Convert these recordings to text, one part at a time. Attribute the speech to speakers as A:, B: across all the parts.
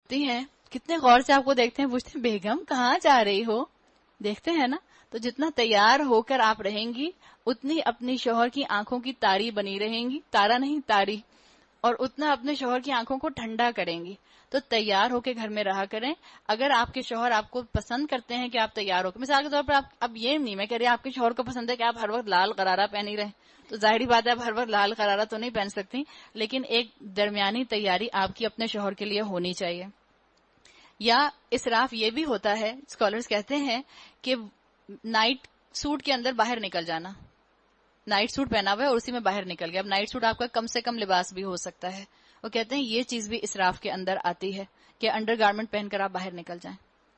A: اٹھتی ہیں کتنے غور سے آپ کو دیکھتے ہیں, پوچھتے ہیں بیگم کہاں جا رہی ہو, دیکھتے ہیں نا. تو جتنا تیار ہو کر آپ رہیں گی اتنی اپنی شوہر کی آنکھوں کی تاری بنی رہیں گی, تارا نہیں تاری, اور اتنا اپنے شوہر کی آنکھوں کو ٹھنڈا کریں گی. تو تیار ہو کے گھر میں رہا کریں. اگر آپ کے شوہر آپ کو پسند کرتے ہیں کہ آپ تیار ہو کے, مثال کے طور پر آپ, اب یہ نہیں میں کہہ رہی آپ کے شوہر کو پسند ہے کہ آپ ہر وقت لال غرارہ پہنی رہیں, تو ظاہری بات ہے آپ ہر وقت لال غرارہ تو نہیں پہن سکتی, لیکن ایک درمیانی تیاری آپ کی اپنے شوہر کے لیے ہونی چاہیے. یا اسراف یہ بھی ہوتا ہے, اسکالرز کہتے ہیں کہ نائٹ سوٹ کے اندر باہر نکل جانا, نائٹ سوٹ پہنا ہوا ہے اور اسی میں باہر نکل گیا. اب نائٹ سوٹ آپ کا کم سے کم لباس بھی ہو سکتا ہے. وہ کہتے ہیں یہ چیز بھی اسراف کے اندر آتی ہے کہ انڈر گارمنٹ پہن کر آپ باہر نکل جائیں,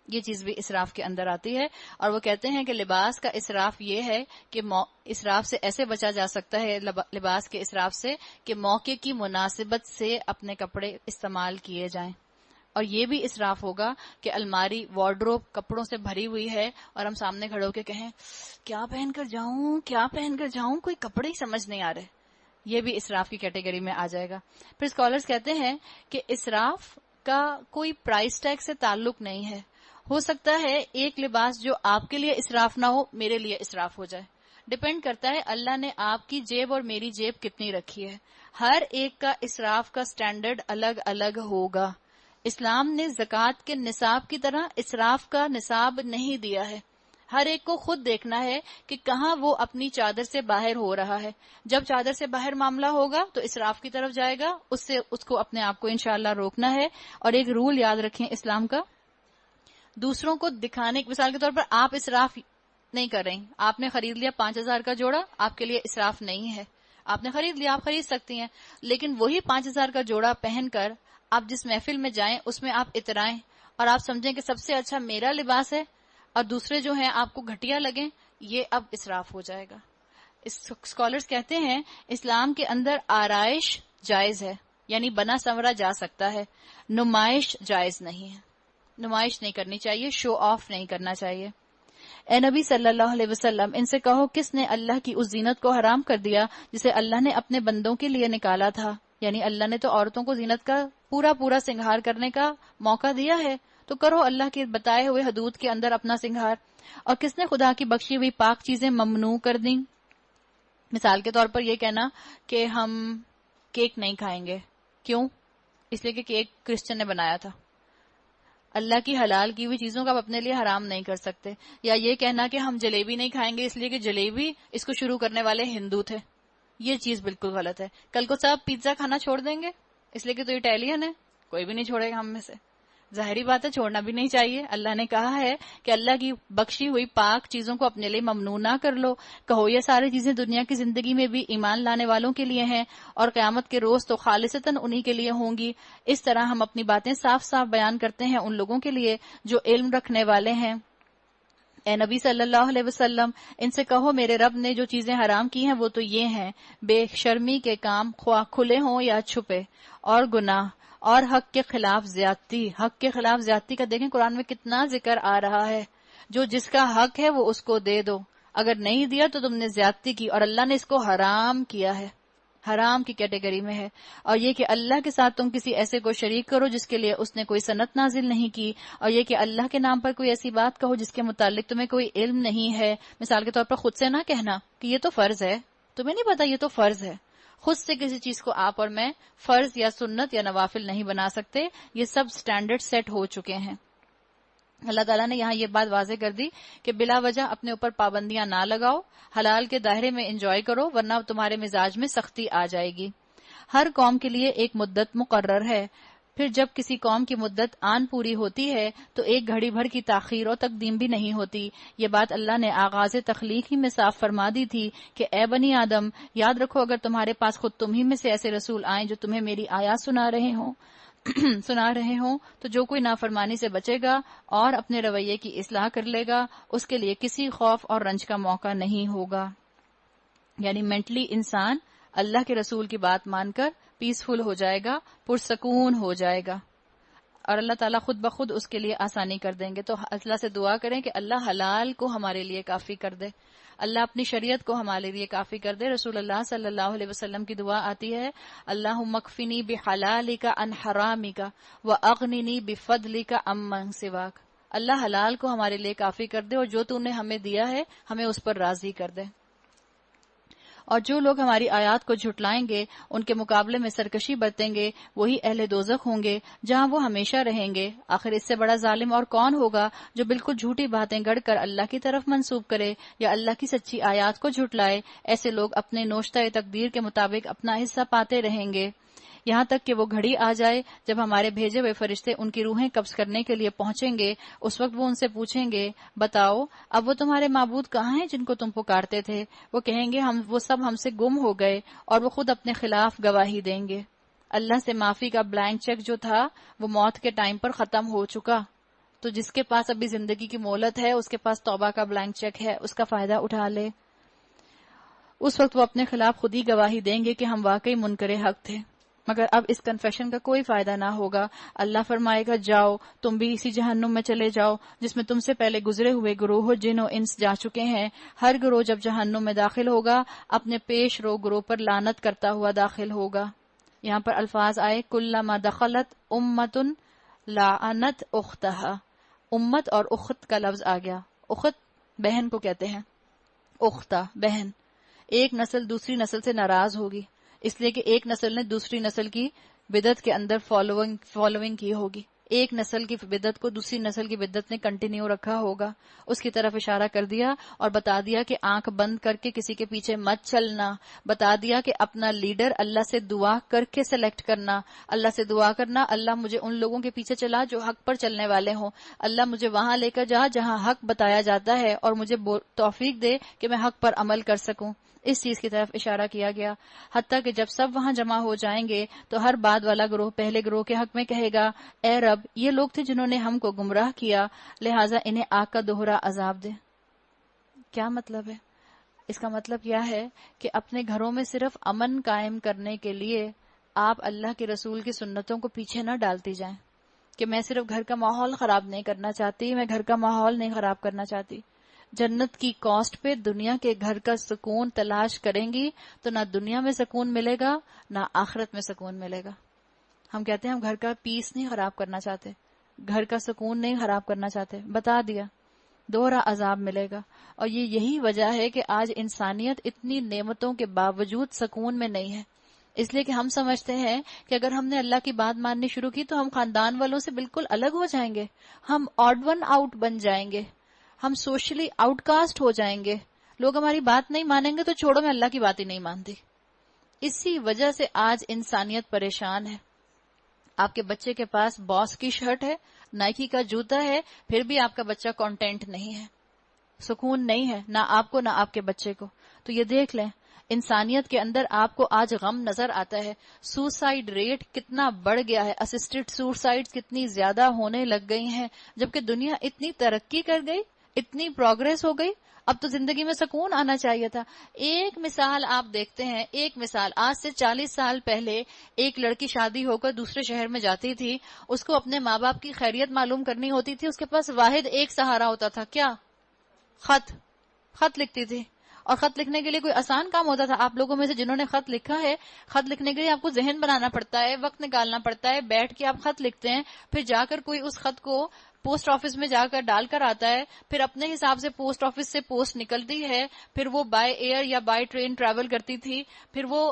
A: یہ چیز بھی اسراف کے اندر آتی ہے. اور وہ کہتے ہیں کہ لباس کا اسراف یہ ہے کہ اسراف سے ایسے بچا جا سکتا ہے, لباس کے اسراف سے, کہ موقع کی مناسبت سے اپنے کپڑے استعمال کیے جائیں. اور یہ بھی اسراف ہوگا کہ الماری وارڈروب کپڑوں سے بھری ہوئی ہے اور ہم سامنے کھڑے ہو کے کہیں کیا پہن کر جاؤں, کیا پہن کر جاؤں, کوئی کپڑے ہی سمجھ نہیں آ رہے, یہ بھی اسراف کی کیٹیگری میں آ جائے گا. پھر اسکالرز کہتے ہیں کہ اسراف کا کوئی پرائس ٹیگ سے تعلق نہیں ہے. ہو سکتا ہے ایک لباس جو آپ کے لیے اسراف نہ ہو میرے لیے اسراف ہو جائے. ڈپینڈ کرتا ہے اللہ نے آپ کی جیب اور میری جیب کتنی رکھی ہے. ہر ایک کا اسراف کا سٹینڈرڈ الگ الگ ہوگا. اسلام نے زکوٰۃ کے نصاب کی طرح اسراف کا نصاب نہیں دیا ہے. ہر ایک کو خود دیکھنا ہے کہ کہاں وہ اپنی چادر سے باہر ہو رہا ہے. جب چادر سے باہر معاملہ ہوگا تو اسراف کی طرف جائے گا, اس کو اپنے آپ کو انشاءاللہ روکنا ہے. اور ایک رول یاد رکھیں اسلام کا, دوسروں کو دکھانے, مثال کے طور پر آپ اسراف نہیں کر رہے, آپ نے خرید لیا 5,000 کا جوڑا, آپ کے لیے اسراف نہیں ہے, آپ نے خرید لیا, آپ خرید سکتی ہیں, لیکن وہی 5,000 کا جوڑا پہن کر آپ جس محفل میں جائیں اس میں آپ اترائیں اور آپ سمجھیں کہ سب سے اچھا میرا لباس ہے اور دوسرے جو ہیں آپ کو گھٹیا لگیں, یہ اب اسراف ہو جائے گا. اسکالرز کہتے ہیں اسلام کے اندر آرائش جائز ہے, یعنی بنا سنورا جا سکتا ہے, نمائش جائز نہیں ہے, نمائش نہیں کرنی چاہیے, شو آف نہیں کرنا چاہیے. اے نبی صلی اللہ علیہ وسلم ان سے کہو کس نے اللہ کی اس زینت کو حرام کر دیا جسے اللہ نے اپنے بندوں کے لیے نکالا تھا, یعنی اللہ نے تو عورتوں کو زینت کا پورا سنگھار کرنے کا موقع دیا ہے, تو کرو اللہ کے بتائے ہوئے حدود کے اندر اپنا سنگھار. اور کس نے خدا کی بخشی ہوئی پاک چیزیں ممنوع کر دیں, مثال کے طور پر یہ کہنا کہ ہم کیک نہیں کھائیں گے, کیوں, اس لیے کہ کیک کرسچن نے بنایا تھا. اللہ کی حلال کی ہوئی چیزوں کا آپ اپنے لیے حرام نہیں کر سکتے. یا یہ کہنا کہ ہم جلیبی نہیں کھائیں گے اس لیے کہ جلیبی اس کو شروع کرنے والے ہندو تھے, یہ چیز بالکل غلط ہے. کل کو سب پیزا کھانا چھوڑ دیں گے اس لیے کہ تو اٹیلین ہے, کوئی بھی نہیں چھوڑے گا ہم میں سے, ظاہری بات ہے چھوڑنا بھی نہیں چاہیے. اللہ نے کہا ہے کہ اللہ کی بخشی ہوئی پاک چیزوں کو اپنے لیے ممنوع نہ کر لو. کہو یہ ساری چیزیں دنیا کی زندگی میں بھی ایمان لانے والوں کے لیے ہیں اور قیامت کے روز تو خالصتاً انہی کے لیے ہوں گی. اس طرح ہم اپنی باتیں صاف صاف بیان کرتے ہیں ان لوگوں کے لیے جو علم رکھنے والے ہیں. اے نبی صلی اللہ علیہ وسلم ان سے کہو میرے رب نے جو چیزیں حرام کی ہیں وہ تو یہ ہیں, بے شرمی کے کام خواہ کھلے ہوں یا چھپے, اور گناہ, اور حق کے خلاف زیادتی. حق کے خلاف زیادتی کا دیکھیں قرآن میں کتنا ذکر آ رہا ہے. جو جس کا حق ہے وہ اس کو دے دو, اگر نہیں دیا تو تم نے زیادتی کی, اور اللہ نے اس کو حرام کیا ہے, حرام کی کیٹیگری میں ہے. اور یہ کہ اللہ کے ساتھ تم کسی ایسے کو شریک کرو جس کے لیے اس نے کوئی سنت نازل نہیں کی, اور یہ کہ اللہ کے نام پر کوئی ایسی بات کہو جس کے متعلق تمہیں کوئی علم نہیں ہے. مثال کے طور پر خود سے نہ کہنا کہ یہ تو فرض ہے, تمہیں نہیں پتا یہ تو فرض ہے. خود سے کسی چیز کو آپ اور میں فرض یا سنت یا نوافل نہیں بنا سکتے, یہ سب سٹینڈرڈ سیٹ ہو چکے ہیں. اللہ تعالیٰ نے یہاں یہ بات واضح کر دی کہ بلا وجہ اپنے اوپر پابندیاں نہ لگاؤ, حلال کے دائرے میں انجوائے کرو ورنہ تمہارے مزاج میں سختی آ جائے گی. ہر قوم کے لیے ایک مدت مقرر ہے, پھر جب کسی قوم کی مدت آن پوری ہوتی ہے تو ایک گھڑی بھر کی تاخیر و تقدیم بھی نہیں ہوتی. یہ بات اللہ نے آغاز تخلیق ہی میں صاف فرما دی تھی کہ اے بنی آدم یاد رکھو اگر تمہارے پاس خود تم ہی میں سے ایسے رسول آئیں جو تمہیں میری آیات سنا رہے ہوں تو جو کوئی نافرمانی سے بچے گا اور اپنے رویے کی اصلاح کر لے گا اس کے لیے کسی خوف اور رنج کا موقع نہیں ہوگا. یعنی مینٹلی انسان اللہ کے رسول کی بات مان کر پیسفل ہو جائے گا, پرسکون ہو جائے گا. اور اللہ تعالیٰ خود بخود اس کے لیے آسانی کر دیں گے. تو اللہ سے دعا کریں کہ اللہ حلال کو ہمارے لیے کافی کر دے، اللہ اپنی شریعت کو ہمارے لیے کافی کر دے. رسول اللہ صلی اللہ علیہ وسلم کی دعا آتی ہے، اللہم اکفنی بحلالک عن حرامک واغننی بفضلک عمن سواک. اللہ حلال کو ہمارے لیے کافی کر دے اور جو تو نے ہمیں دیا ہے ہمیں اس پر راضی کر دے. اور جو لوگ ہماری آیات کو جھٹلائیں گے، ان کے مقابلے میں سرکشی برتیں گے، وہی اہل دوزخ ہوں گے جہاں وہ ہمیشہ رہیں گے. آخر اس سے بڑا ظالم اور کون ہوگا جو بالکل جھوٹی باتیں گڑھ کر اللہ کی طرف منسوب کرے یا اللہ کی سچی آیات کو جھٹلائے. ایسے لوگ اپنے نوشتہ تقدیر کے مطابق اپنا حصہ پاتے رہیں گے یہاں تک کہ وہ گھڑی آ جائے جب ہمارے بھیجے ہوئے فرشتے ان کی روحیں قبض کرنے کے لیے پہنچیں گے. اس وقت وہ ان سے پوچھیں گے، بتاؤ اب وہ تمہارے معبود کہاں ہیں جن کو تم پکارتے تھے؟ وہ کہیں گے وہ سب ہم سے گم ہو گئے، اور وہ خود اپنے خلاف گواہی دیں گے. اللہ سے معافی کا بلینک چیک جو تھا وہ موت کے ٹائم پر ختم ہو چکا. تو جس کے پاس ابھی زندگی کی مہلت ہے اس کے پاس توبہ کا بلینک چیک ہے، اس کا فائدہ اٹھا لے. اس وقت وہ اپنے خلاف خود ہی گواہی دیں گے کہ ہم واقعی منکر حق تھے. مگر اب اس کنفیشن کا کوئی فائدہ نہ ہوگا. اللہ فرمائے گا، جاؤ تم بھی اسی جہنم میں چلے جاؤ جس میں تم سے پہلے گزرے ہوئے گروہ جن و انس جا چکے ہیں. ہر گروہ جب جہنم میں داخل ہوگا اپنے پیش رو گروہ پر لعنت کرتا ہوا داخل ہوگا. یہاں پر الفاظ آئے کلما دخلت امت لعنت اختہا. امت اور اخت کا لفظ آ گیا. اخت بہن کو کہتے ہیں، اختہ بہن. ایک نسل دوسری نسل سے ناراض ہوگی اس لیے کہ ایک نسل نے دوسری نسل کی بدعت کے اندر فالوئنگ کی ہوگی. ایک نسل کی بدعت کو دوسری نسل کی بدعت نے کنٹینیو رکھا ہوگا. اس کی طرف اشارہ کر دیا اور بتا دیا کہ آنکھ بند کر کے کسی کے پیچھے مت چلنا. بتا دیا کہ اپنا لیڈر اللہ سے دعا کر کے سلیکٹ کرنا. اللہ سے دعا کرنا، اللہ مجھے ان لوگوں کے پیچھے چلا جو حق پر چلنے والے ہوں. اللہ مجھے وہاں لے کر جا جہاں حق بتایا جاتا ہے اور مجھے توفیق دے کہ میں حق پر عمل کر سکوں. اس چیز کی طرف اشارہ کیا گیا. حتیٰ کہ جب سب وہاں جمع ہو جائیں گے تو ہر بعد والا گروہ پہلے گروہ کے حق میں کہے گا، اے رب یہ لوگ تھے جنہوں نے ہم کو گمراہ کیا، لہٰذا انہیں آگ کا دوہرا عذاب دے. کیا مطلب ہے اس کا؟ مطلب کیا ہے کہ اپنے گھروں میں صرف امن قائم کرنے کے لیے آپ اللہ کے رسول کی سنتوں کو پیچھے نہ ڈالتی جائیں کہ میں صرف گھر کا ماحول خراب نہیں کرنا چاہتی، میں گھر کا ماحول نہیں خراب کرنا چاہتی. جنت کی کاسٹ پہ دنیا کے گھر کا سکون تلاش کریں گی تو نہ دنیا میں سکون ملے گا نہ آخرت میں سکون ملے گا. ہم کہتے ہیں ہم گھر کا پیس نہیں خراب کرنا چاہتے، گھر کا سکون نہیں خراب کرنا چاہتے. بتا دیا دوہرا عذاب ملے گا. اور یہی وجہ ہے کہ آج انسانیت اتنی نعمتوں کے باوجود سکون میں نہیں ہے، اس لیے کہ ہم سمجھتے ہیں کہ اگر ہم نے اللہ کی بات ماننی شروع کی تو ہم خاندان والوں سے بالکل الگ ہو جائیں گے، ہم آڈ ون آؤٹ بن جائیں گے، ہم سوشلی آؤٹ کاسٹ ہو جائیں گے. لوگ ہماری بات نہیں مانیں گے تو چھوڑو، میں اللہ کی بات ہی نہیں مانتی. اسی وجہ سے آج انسانیت پریشان ہے. آپ کے بچے کے پاس باس کی شرٹ ہے، نائکی کا جوتا ہے، پھر بھی آپ کا بچہ کانٹینٹ نہیں ہے، سکون نہیں ہے، نہ آپ کو نہ آپ کے بچے کو. تو یہ دیکھ لیں انسانیت کے اندر آپ کو آج غم نظر آتا ہے. سوسائیڈ ریٹ کتنا بڑھ گیا ہے، اسسٹڈ سوسائیڈ کتنی زیادہ ہونے لگ گئی ہیں، جبکہ دنیا اتنی ترقی کر گئی، اتنی پروگریس ہو گئی. اب تو زندگی میں سکون آنا چاہیے تھا. ایک مثال آپ دیکھتے ہیں، ایک مثال آج سے 40 سال پہلے ایک لڑکی شادی ہو کر دوسرے شہر میں جاتی تھی، اس کو اپنے ماں باپ کی خیریت معلوم کرنی ہوتی تھی، اس کے پاس واحد ایک سہارا ہوتا تھا، کیا؟ خط لکھتی تھی. اور خط لکھنے کے لیے کوئی آسان کام ہوتا تھا؟ آپ لوگوں میں سے جنہوں نے خط لکھا ہے، خط لکھنے کے لیے آپ کو ذہن بنانا پڑتا ہے، وقت نکالنا پڑتا ہے، بیٹھ کے آپ خط لکھتے ہیں، پھر جا کر کوئی اس خط کو پوسٹ آفس میں جا کر ڈال کر آتا ہے، پھر اپنے حساب سے پوسٹ آفس سے پوسٹ نکلتی ہے، پھر وہ بائی ایئر یا بائی ٹرین ٹریول کرتی تھی، پھر وہ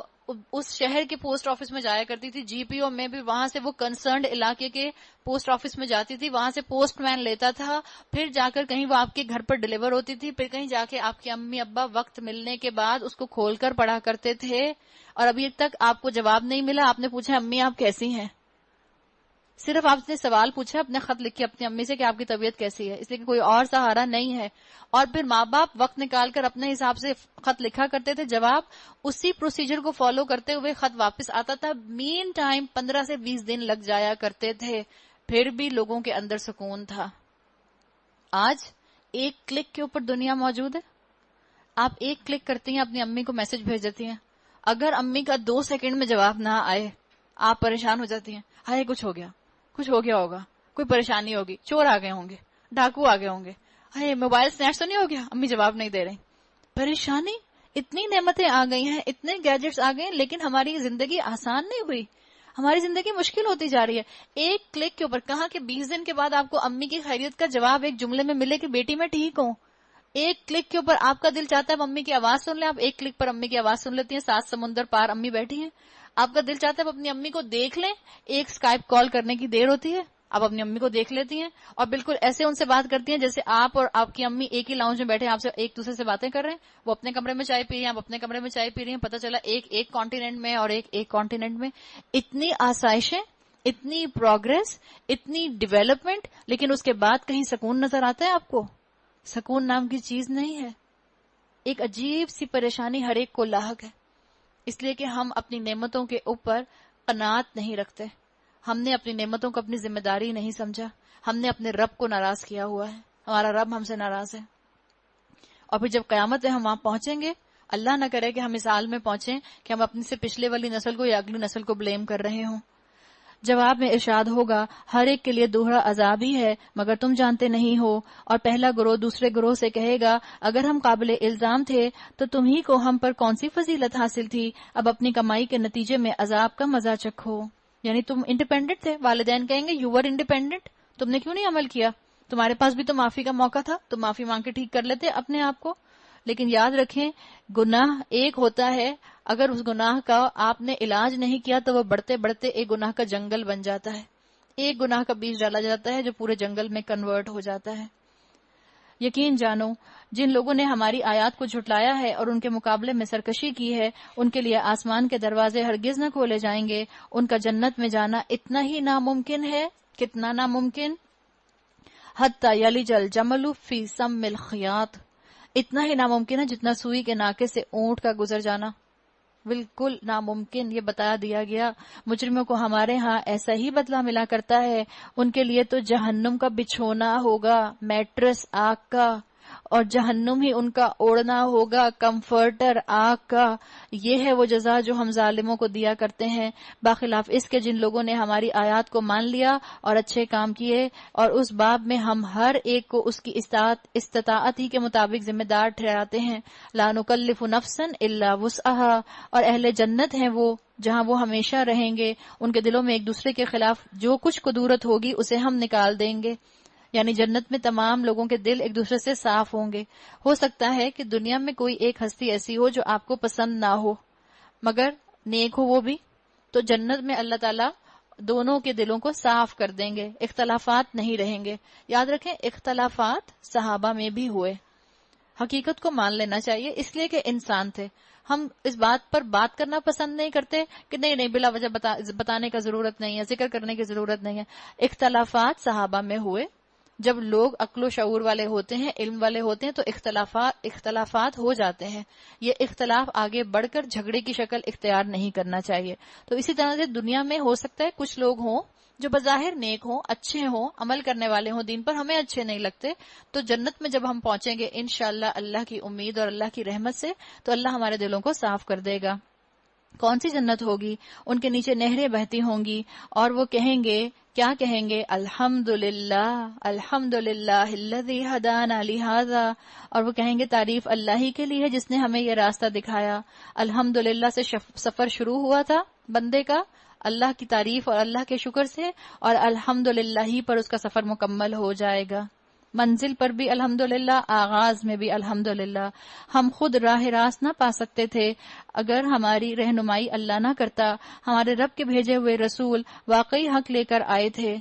A: اس شہر کے پوسٹ آفس میں جایا کرتی تھی، جی پی او میں بھی وہاں سے وہ کنسرنڈ علاقے کے پوسٹ آفس میں جاتی تھی، وہاں سے پوسٹ مین لیتا تھا، پھر جا کر کہیں وہ آپ کے گھر پر ڈیلیور ہوتی تھی، پھر کہیں جا کے آپ کے امی ابا وقت ملنے کے بعد اس کو کھول کر پڑھا کرتے تھے. اور ابھی تک آپ کو جواب نہیں ملا. آپ نے پوچھا امی آپ کیسی ہیں؟ صرف آپ نے سوال پوچھا اپنے خط لکھ کے اپنی امی سے کہ آپ کی طبیعت کیسی ہے، اس لیے کہ کوئی اور سہارا نہیں ہے. اور پھر ماں باپ وقت نکال کر اپنے حساب سے خط لکھا کرتے تھے، جواب اسی پروسیجر کو فالو کرتے ہوئے خط واپس آتا تھا. مین ٹائم 15 سے 20 دن لگ جایا کرتے تھے، پھر بھی لوگوں کے اندر سکون تھا. آج ایک کلک کے اوپر دنیا موجود ہے. آپ ایک کلک کرتی ہیں، اپنی امی کو میسج بھیج دیتی ہیں. اگر امی کا 2 سیکنڈ میں جواب نہ آئے آپ پریشان ہو جاتی ہیں، ہائے کچھ ہو گیا کچھ ہو گیا ہوگا، کوئی پریشانی ہوگی، چور آ گئے ہوں گے، ڈاکو آ گئے ہوں گے، موبائل سنیچ تو نہیں ہو گیا، امی جواب نہیں دے رہی، پریشانی. اتنی نعمتیں آ گئی ہیں، اتنے گیجٹس آ گئے ہیں، لیکن ہماری زندگی آسان نہیں ہوئی، ہماری زندگی مشکل ہوتی جا رہی ہے. ایک کلک کے اوپر کہا کہ 20 دن کے بعد آپ کو امی کی خیریت کا جواب ایک جملے میں ملے کہ بیٹی میں ٹھیک ہوں. ایک کلک کے اوپر آپ کا دل چاہتا ہے امی کی آواز سن لیں، آپ ایک کلک پر امی کی آواز سن لیتی ہیں، 7 سمندر پار امی بیٹھی ہیں. آپ کا دل چاہتا ہے آپ اپنی امی کو دیکھ لیں، ایک اسکائپ کال کرنے کی دیر ہوتی ہے، آپ اپنی امی کو دیکھ لیتی ہیں اور بالکل ایسے ان سے بات کرتی ہیں جیسے آپ اور آپ کی امی ایک ہی لاؤنج میں بیٹھے آپ سے ایک دوسرے سے باتیں کر رہے ہیں. وہ اپنے کمرے میں چائے پی رہی ہیں، آپ اپنے کمرے میں چائے پی رہی ہیں، پتہ چلا ایک کانٹیننٹ میں اور ایک کانٹیننٹ میں. اتنی آسائشیں، اتنی پروگرس، اتنی ڈیولپمنٹ، لیکن اس کے بعد کہیں سکون نظر آتا ہے آپ کو؟ سکون نام کی چیز نہیں ہے. ایک عجیب سی پریشانی ہر ایک کو لاحق ہے، اس لیے کہ ہم اپنی نعمتوں کے اوپر قناعت نہیں رکھتے. ہم نے اپنی نعمتوں کو اپنی ذمہ داری نہیں سمجھا، ہم نے اپنے رب کو ناراض کیا ہوا ہے، ہمارا رب ہم سے ناراض ہے. اور پھر جب قیامت میں ہم وہاں پہنچیں گے، اللہ نہ کرے کہ ہم اس حال میں پہنچیں کہ ہم اپنی سے پچھلے والی نسل کو یا اگلی نسل کو بلیم کر رہے ہوں. جواب میں ارشاد ہوگا، ہر ایک کے لیے دوہرا عذاب ہی ہے مگر تم جانتے نہیں ہو. اور پہلا گروہ دوسرے گروہ سے کہے گا، اگر ہم قابل الزام تھے تو تمہیں کو ہم پر کون سی فضیلت حاصل تھی، اب اپنی کمائی کے نتیجے میں عذاب کا مزہ چکھو. یعنی تم انڈیپینڈنٹ تھے، والدین کہیں گے یو ور انڈیپینڈنٹ، تم نے کیوں نہیں عمل کیا، تمہارے پاس بھی تو معافی کا موقع تھا، تم معافی مانگ کے ٹھیک کر لیتے اپنے آپ کو. لیکن یاد رکھیں، گناہ ایک ہوتا ہے، اگر اس گناہ کا آپ نے علاج نہیں کیا تو وہ بڑھتے بڑھتے ایک گناہ کا جنگل بن جاتا ہے. ایک گناہ کا بیج ڈالا جاتا ہے جو پورے جنگل میں کنورٹ ہو جاتا ہے. یقین جانو، جن لوگوں نے ہماری آیات کو جھٹلایا ہے اور ان کے مقابلے میں سرکشی کی ہے، ان کے لیے آسمان کے دروازے ہرگز نہ کھولے جائیں گے. ان کا جنت میں جانا اتنا ہی ناممکن ہے. کتنا ناممکن؟ حتی یلج الجمل فی سم الخیاط، اتنا ہی ناممکن ہے جتنا سوئی کے ناکے سے اونٹ کا گزر جانا. بالکل ناممکن. یہ بتا دیا گیا مجرموں کو ہمارے ہاں ایسا ہی بدلہ ملا کرتا ہے. ان کے لیے تو جہنم کا بچھونا ہوگا، میٹرس آگ کا، اور جہنم ہی ان کا اوڑھنا ہوگا، کمفرٹر آگ کا. یہ ہے وہ جزا جو ہم ظالموں کو دیا کرتے ہیں، باخلاف اس کے جن لوگوں نے ہماری آیات کو مان لیا اور اچھے کام کیے. اور اس باب میں ہم ہر ایک کو اس کی استطاعت ہی کے مطابق ذمہ دار ٹھہراتے ہیں. لا نکلف نفسا الا وسعها. اور اہل جنت ہیں وہ جہاں وہ ہمیشہ رہیں گے. ان کے دلوں میں ایک دوسرے کے خلاف جو کچھ قدورت ہوگی اسے ہم نکال دیں گے. یعنی جنت میں تمام لوگوں کے دل ایک دوسرے سے صاف ہوں گے. ہو سکتا ہے کہ دنیا میں کوئی ایک ہستی ایسی ہو جو آپ کو پسند نہ ہو مگر نیک ہو وہ بھی، تو جنت میں اللہ تعالیٰ دونوں کے دلوں کو صاف کر دیں گے، اختلافات نہیں رہیں گے. یاد رکھیں اختلافات صحابہ میں بھی ہوئے. حقیقت کو مان لینا چاہیے، اس لیے کہ انسان تھے. ہم اس بات پر بات کرنا پسند نہیں کرتے کہ نہیں بلا وجہ بتانے کا ضرورت نہیں ہے، ذکر کرنے کی ضرورت نہیں ہے. اختلافات صحابہ میں ہوئے. جب لوگ عقل و شعور والے ہوتے ہیں، علم والے ہوتے ہیں، تو اختلافات ہو جاتے ہیں. یہ اختلاف آگے بڑھ کر جھگڑے کی شکل اختیار نہیں کرنا چاہیے. تو اسی طرح سے دنیا میں ہو سکتا ہے کچھ لوگ ہوں جو بظاہر نیک ہوں، اچھے ہوں، عمل کرنے والے ہوں دین پر، ہمیں اچھے نہیں لگتے. تو جنت میں جب ہم پہنچیں گے انشاءاللہ اللہ کی امید اور اللہ کی رحمت سے، تو اللہ ہمارے دلوں کو صاف کر دے گا. کون سی جنت ہوگی؟ ان کے نیچے نہریں بہتی ہوں گی اور وہ کہیں گے، کیا کہیں گے؟ الحمدللہ الحمدللہ الذی ہدانا لہذا. اور وہ کہیں گے تعریف اللہ ہی کے لیے جس نے ہمیں یہ راستہ دکھایا. الحمدللہ سے سفر شروع ہوا تھا بندے کا، اللہ کی تعریف اور اللہ کے شکر سے، اور الحمدللہ ہی پر اس کا سفر مکمل ہو جائے گا. منزل پر بھی الحمدللہ، آغاز میں بھی الحمدللہ. ہم خود راہ راست نہ پا سکتے تھے اگر ہماری رہنمائی اللہ نہ کرتا. ہمارے رب کے بھیجے ہوئے رسول واقعی حق لے کر آئے تھے.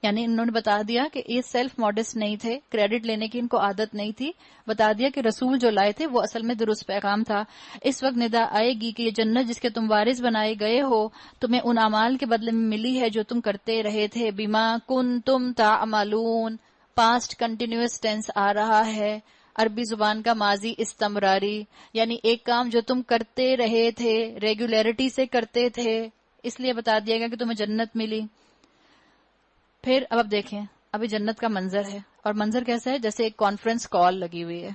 A: یعنی انہوں نے بتا دیا کہ یہ سیلف ماڈسٹ نہیں تھے، کریڈٹ لینے کی ان کو عادت نہیں تھی. بتا دیا کہ رسول جو لائے تھے وہ اصل میں درست پیغام تھا. اس وقت ندا آئے گی کہ یہ جنت جس کے تم وارث بنائے گئے ہو تمہیں ان اعمال کے بدلے میں ملی ہے جو تم کرتے رہے تھے. بما کنتم تعملون، پاسٹ کنٹینیوس ٹینس آ رہا ہے، عربی زبان کا ماضی استمراری، یعنی ایک کام جو تم کرتے رہے تھے، ریگولیرٹی سے کرتے تھے، اس لیے بتا دیا گیا کہ تمہیں جنت ملی. پھر اب دیکھیں ابھی جنت کا منظر ہے، اور منظر کیسا ہے؟ جیسے ایک کانفرنس کال لگی ہوئی ہے.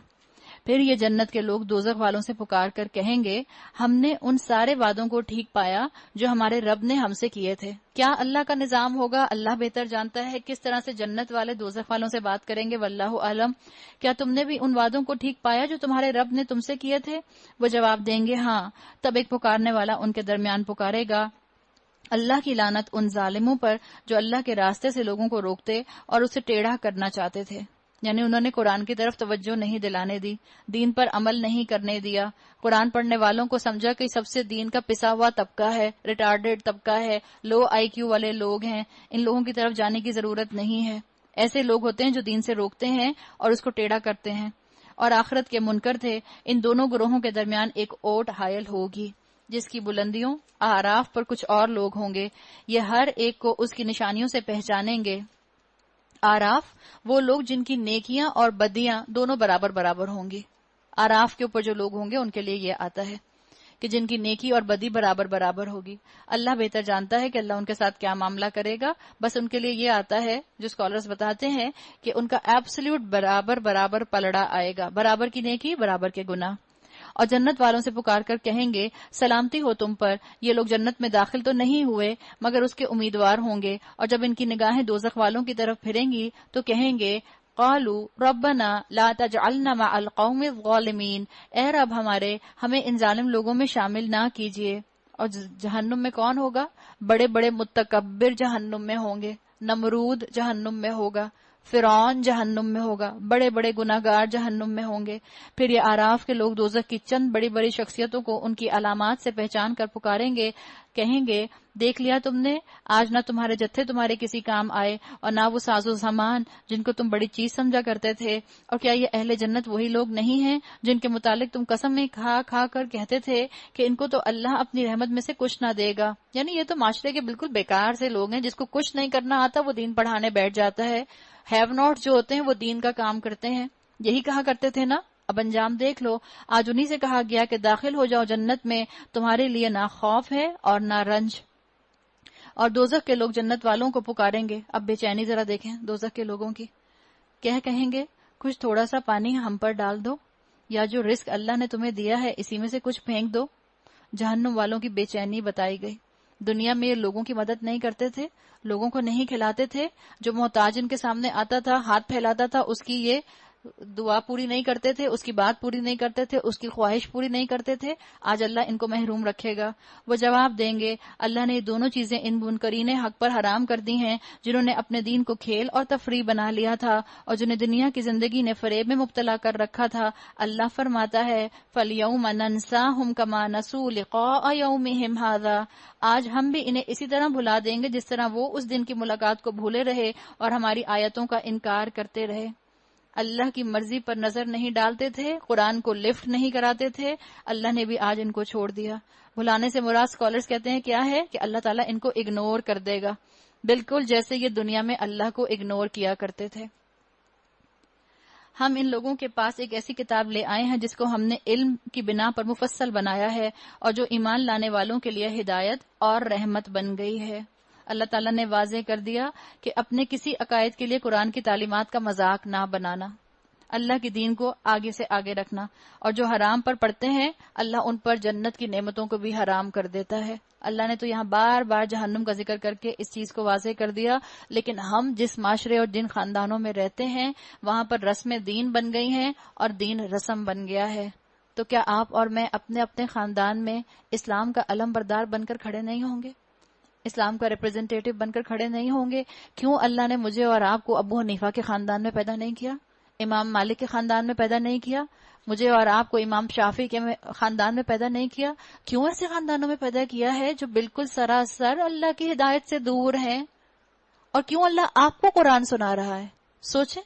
A: پھر یہ جنت کے لوگ دوزخ والوں سے پکار کر کہیں گے ہم نے ان سارے وعدوں کو ٹھیک پایا جو ہمارے رب نے ہم سے کیے تھے. کیا اللہ کا نظام ہوگا؟ اللہ بہتر جانتا ہے کس طرح سے جنت والے دوزخ والوں سے بات کریں گے. واللہ عالم. کیا تم نے بھی ان وعدوں کو ٹھیک پایا جو تمہارے رب نے تم سے کیے تھے؟ وہ جواب دیں گے ہاں. تب ایک پکارنے والا ان کے درمیان پکارے گا اللہ کی لعنت ان ظالموں پر جو اللہ کے راستے سے لوگوں کو روکتے اور اسے ٹیڑھا کرنا چاہتے تھے. یعنی انہوں نے قرآن کی طرف توجہ نہیں دلانے دی، دین پر عمل نہیں کرنے دیا. قرآن پڑھنے والوں کو سمجھا کہ سب سے دین کا پسا ہوا طبقہ ہے، ریٹارڈیڈ طبقہ ہے، لو آئی کیو والے لوگ ہیں، ان لوگوں کی طرف جانے کی ضرورت نہیں ہے. ایسے لوگ ہوتے ہیں جو دین سے روکتے ہیں اور اس کو ٹیڑھا کرتے ہیں اور آخرت کے منکر تھے. ان دونوں گروہوں کے درمیان ایک اوٹ حائل ہوگی جس کی بلندیوں اعراف پر کچھ اور لوگ ہوں گے. یہ ہر ایک کو اس کی نشانیوں سے پہچانیں گے. آراف وہ لوگ جن کی نیکیاں اور بدیاں دونوں برابر برابر ہوں گی. آراف کے اوپر جو لوگ ہوں گے ان کے لیے یہ آتا ہے کہ جن کی نیکی اور بدی برابر برابر ہوگی. اللہ بہتر جانتا ہے کہ اللہ ان کے ساتھ کیا معاملہ کرے گا. بس ان کے لیے یہ آتا ہے جو اسکالرز بتاتے ہیں کہ ان کا ایبسلیوٹ برابر برابر پلڑا آئے گا، برابر کی نیکی برابر کے گناہ. اور جنت والوں سے پکار کر کہیں گے سلامتی ہو تم پر. یہ لوگ جنت میں داخل تو نہیں ہوئے مگر اس کے امیدوار ہوں گے. اور جب ان کی نگاہیں دوزخ والوں کی طرف پھریں گی تو کہیں گے قالوا ربنا لا تجعلنا مع القوم الظالمین. اے رب ہمارے، ہمیں ان ظالم لوگوں میں شامل نہ کیجیے. اور جہنم میں کون ہوگا؟ بڑے بڑے متکبر جہنم میں ہوں گے. نمرود جہنم میں ہوگا، فرعون جہنم میں ہوگا، بڑے بڑے گناہگار جہنم میں ہوں گے. پھر یہ آراف کے لوگ دوزخ کی چند بڑی بڑی شخصیتوں کو ان کی علامات سے پہچان کر پکاریں گے، کہیں گے دیکھ لیا تم نے، آج نہ تمہارے جتھے تمہارے کسی کام آئے اور نہ وہ ساز و سامان جن کو تم بڑی چیز سمجھا کرتے تھے. اور کیا یہ اہل جنت وہی لوگ نہیں ہیں جن کے متعلق تم قسمیں کھا کھا کر کہتے تھے کہ ان کو تو اللہ اپنی رحمت میں سے کچھ نہ دے گا؟ یعنی یہ تو معاشرے کے بالکل بیکار سے لوگ ہیں، جس کو کچھ نہیں کرنا آتا وہ دین پڑھانے بیٹھ جاتا ہے. ہیو ناٹ جو ہوتے ہیں وہ دین کا کام کرتے ہیں. یہی کہا کرتے تھے نا. اب انجام دیکھ لو. آج انہی سے کہا گیا کہ داخل ہو جاؤ جنت میں، تمہارے لیے نہ خوف ہے اور نہ رنج. اور دوزخ کے لوگ جنت والوں کو پکاریں گے. اب بے چینی ذرا دیکھیں دوزخ کے لوگوں کی. کہیں گے کچھ تھوڑا سا پانی ہم پر ڈال دو، یا جو رزق اللہ نے تمہیں دیا ہے اسی میں سے کچھ پھینک دو. جہنم والوں کی بے چینی بتائی گئی. دنیا میں یہ لوگوں کی مدد نہیں کرتے تھے، لوگوں کو نہیں کھلاتے تھے. جو محتاج ان کے سامنے آتا تھا، ہاتھ پھیلاتا تھا، اس کی یہ دعا پوری نہیں کرتے تھے، اس کی بات پوری نہیں کرتے تھے، اس کی خواہش پوری نہیں کرتے تھے. آج اللہ ان کو محروم رکھے گا. وہ جواب دیں گے اللہ نے یہ دونوں چیزیں ان منکرین حق پر حرام کر دی ہیں جنہوں نے اپنے دین کو کھیل اور تفریح بنا لیا تھا اور جنہیں دنیا کی زندگی نے فریب میں مبتلا کر رکھا تھا. اللہ فرماتا ہے فَالْيَوْمَ نَنْسَاهُمْ كَمَا نَسُوا لِقَاءَ يَوْمِهِمْ هَذَا. آج ہم بھی انہیں اسی طرح بھلا دیں گے جس طرح وہ اس دن کی ملاقات کو بھولے رہے اور ہماری آیتوں کا انکار کرتے رہے. اللہ کی مرضی پر نظر نہیں ڈالتے تھے، قرآن کو لفٹ نہیں کراتے تھے. اللہ نے بھی آج ان کو چھوڑ دیا. بھلانے سے مراد اسکالرز کہتے ہیں کیا ہے کہ اللہ تعالیٰ ان کو اگنور کر دے گا، بالکل جیسے یہ دنیا میں اللہ کو اگنور کیا کرتے تھے. ہم ان لوگوں کے پاس ایک ایسی کتاب لے آئے ہیں جس کو ہم نے علم کی بنا پر مفصل بنایا ہے اور جو ایمان لانے والوں کے لیے ہدایت اور رحمت بن گئی ہے. اللہ تعالیٰ نے واضح کر دیا کہ اپنے کسی عقائد کے لیے قرآن کی تعلیمات کا مذاق نہ بنانا، اللہ کی دین کو آگے سے آگے رکھنا. اور جو حرام پر پڑتے ہیں اللہ ان پر جنت کی نعمتوں کو بھی حرام کر دیتا ہے. اللہ نے تو یہاں بار بار جہنم کا ذکر کر کے اس چیز کو واضح کر دیا، لیکن ہم جس معاشرے اور جن خاندانوں میں رہتے ہیں وہاں پر رسمیں دین بن گئی ہیں اور دین رسم بن گیا ہے. تو کیا آپ اور میں اپنے اپنے خاندان میں اسلام کا علم بردار بن کر کھڑے نہیں ہوں گے؟ اسلام کا ریپرزینٹیٹو بن کر کھڑے نہیں ہوں گے؟ کیوں اللہ نے مجھے اور آپ کو ابو حنیفہ کے خاندان میں پیدا نہیں کیا، امام مالک کے خاندان میں پیدا نہیں کیا، مجھے اور آپ کو امام شافعی کے خاندان میں پیدا نہیں کیا؟ کیوں ایسے خاندانوں میں پیدا کیا ہے جو بالکل سراسر اللہ کی ہدایت سے دور ہیں؟ اور کیوں اللہ آپ کو قرآن سنا رہا ہے؟ سوچیں،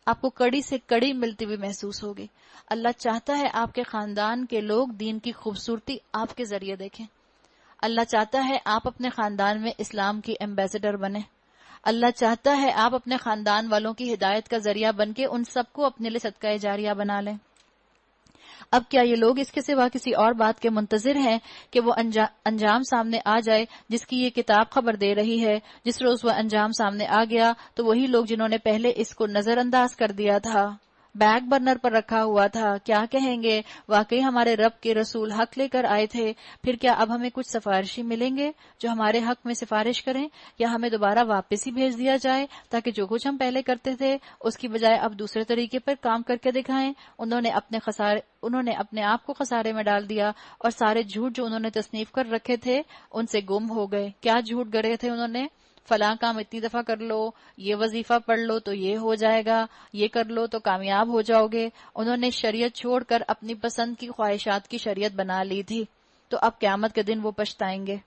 A: آپ کو کڑی سے کڑی ملتی ہوئی محسوس ہوگی. اللہ چاہتا ہے آپ کے خاندان کے لوگ دین کی خوبصورتی آپ کے ذریعے دیکھیں. اللہ چاہتا ہے آپ اپنے خاندان میں اسلام کی ایمبیسڈر بنیں. اللہ چاہتا ہے آپ اپنے خاندان والوں کی ہدایت کا ذریعہ بن کے ان سب کو اپنے لیے صدقہ جاریہ بنا لیں. اب کیا یہ لوگ اس کے سوا کسی اور بات کے منتظر ہیں کہ وہ انجام سامنے آ جائے جس کی یہ کتاب خبر دے رہی ہے؟ جس روز وہ انجام سامنے آ گیا تو وہی لوگ جنہوں نے پہلے اس کو نظر انداز کر دیا تھا بیک برنر پر رکھا ہوا تھا. کیا کہیں گے؟ واقعی ہمارے رب کے رسول حق لے کر آئے تھے. پھر کیا اب ہمیں کچھ سفارشی ملیں گے جو ہمارے حق میں سفارش کریں، یا ہمیں دوبارہ واپس ہی بھیج دیا جائے تاکہ جو کچھ ہم پہلے کرتے تھے اس کی بجائے اب دوسرے طریقے پر کام کر کے دکھائیں؟ انہوں نے اپنے آپ کو خسارے میں ڈال دیا اور سارے جھوٹ جو انہوں نے تصنیف کر رکھے تھے ان سے گم ہو گئے. کیا جھوٹ گڑے تھے انہوں نے؟ فلاں کام اتنی دفعہ کر لو، یہ وظیفہ پڑھ لو تو یہ ہو جائے گا، یہ کر لو تو کامیاب ہو جاؤ گے. انہوں نے شریعت چھوڑ کر اپنی پسند کی خواہشات کی شریعت بنا لی تھی. تو اب قیامت کے دن وہ پچھتائیں گے.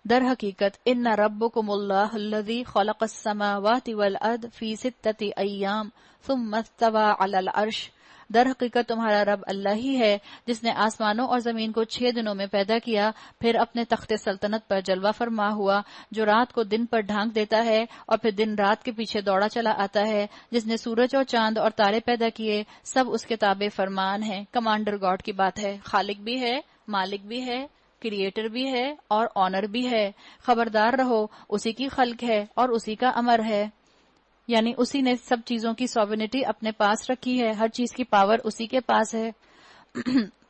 A: در حقیقت ان ربکم اللہ الذی خلق السماوات والارض فی 6 ایام ثم استوى علی العرش. در حقیقت تمہارا رب اللہ ہی ہے جس نے آسمانوں اور زمین کو 6 دنوں میں پیدا کیا، پھر اپنے تخت سلطنت پر جلوہ فرما ہوا، جو رات کو دن پر ڈھانک دیتا ہے اور پھر دن رات کے پیچھے دوڑا چلا آتا ہے، جس نے سورج اور چاند اور تارے پیدا کیے، سب اس کے تابع فرمان ہیں. کمانڈر گاڈ کی بات ہے. خالق بھی ہے، مالک بھی ہے، کریٹر بھی ہے اور آنر بھی ہے. خبردار رہو، اسی کی خلق ہے اور اسی کا امر ہے. یعنی اسی نے سب چیزوں کی سوورنٹی اپنے پاس رکھی ہے، ہر چیز کی پاور اسی کے پاس ہے.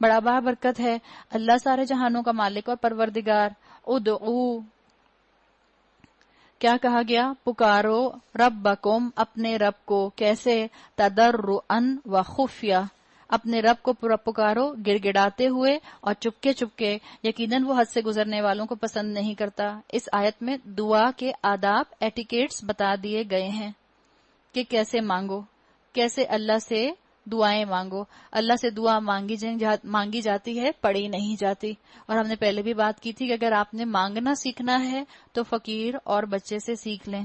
A: بڑا برکت ہے اللہ سارے جہانوں کا مالک اور پروردگار. ادعو، کیا کہا گیا؟ پکارو ربکم، اپنے رب کو. کیسے؟ تضرعا و خفیہ، اپنے رب کو پکارو گڑ گڑاتے ہوئے اور چپکے چپکے. یقیناً وہ حد سے گزرنے والوں کو پسند نہیں کرتا. اس آیت میں دعا کے آداب، ایٹیکیٹس بتا دیے گئے ہیں کہ کیسے مانگو، کیسے اللہ سے دعائیں مانگو. اللہ سے دعا مانگی جاتی ہے، پڑھی نہیں جاتی. اور ہم نے پہلے بھی بات کی تھی کہ اگر آپ نے مانگنا سیکھنا ہے تو فقیر اور بچے سے سیکھ لیں.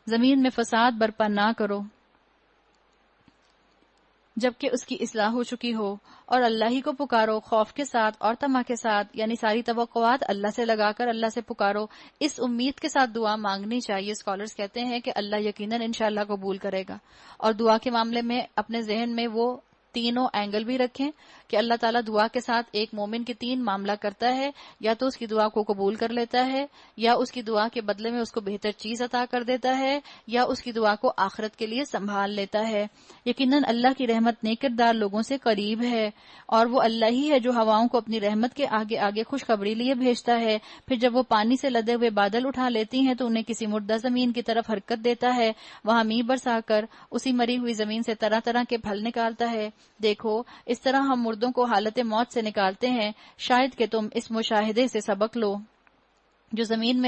A: زمین میں فساد برپا نہ کرو جبکہ اس کی اصلاح ہو چکی ہو، اور اللہ ہی کو پکارو خوف کے ساتھ اور طمع کے ساتھ، یعنی ساری توقعات اللہ سے لگا کر اللہ سے پکارو. اس امید کے ساتھ دعا مانگنی چاہیے. اسکالرز کہتے ہیں کہ اللہ یقیناً انشاءاللہ قبول کرے گا. اور دعا کے معاملے میں اپنے ذہن میں وہ تینوں اینگل بھی رکھیں کہ اللہ تعالیٰ دعا کے ساتھ ایک مومن کے 3 معاملہ کرتا ہے، یا تو اس کی دعا کو قبول کر لیتا ہے، یا اس کی دعا کے بدلے میں اس کو بہتر چیز عطا کر دیتا ہے، یا اس کی دعا کو آخرت کے لیے سنبھال لیتا ہے. یقیناً اللہ کی رحمت نیک کردار لوگوں سے قریب ہے، اور وہ اللہ ہی ہے جو ہواؤں کو اپنی رحمت کے آگے آگے خوشخبری لیے بھیجتا ہے. پھر جب وہ پانی سے لدے ہوئے بادل اٹھا لیتی ہیں تو انہیں کسی مردہ زمین کی طرف حرکت دیتا ہے، وہاں میਂہ برسا کر اسی مری ہوئی زمین سے طرح طرح کے پھل نکالتا ہے. دیکھو اس طرح ہم مردوں کو حالت موت سے نکالتے ہیں. شاید کہ تم اس مشاہدے سے سبق لو. جو زمین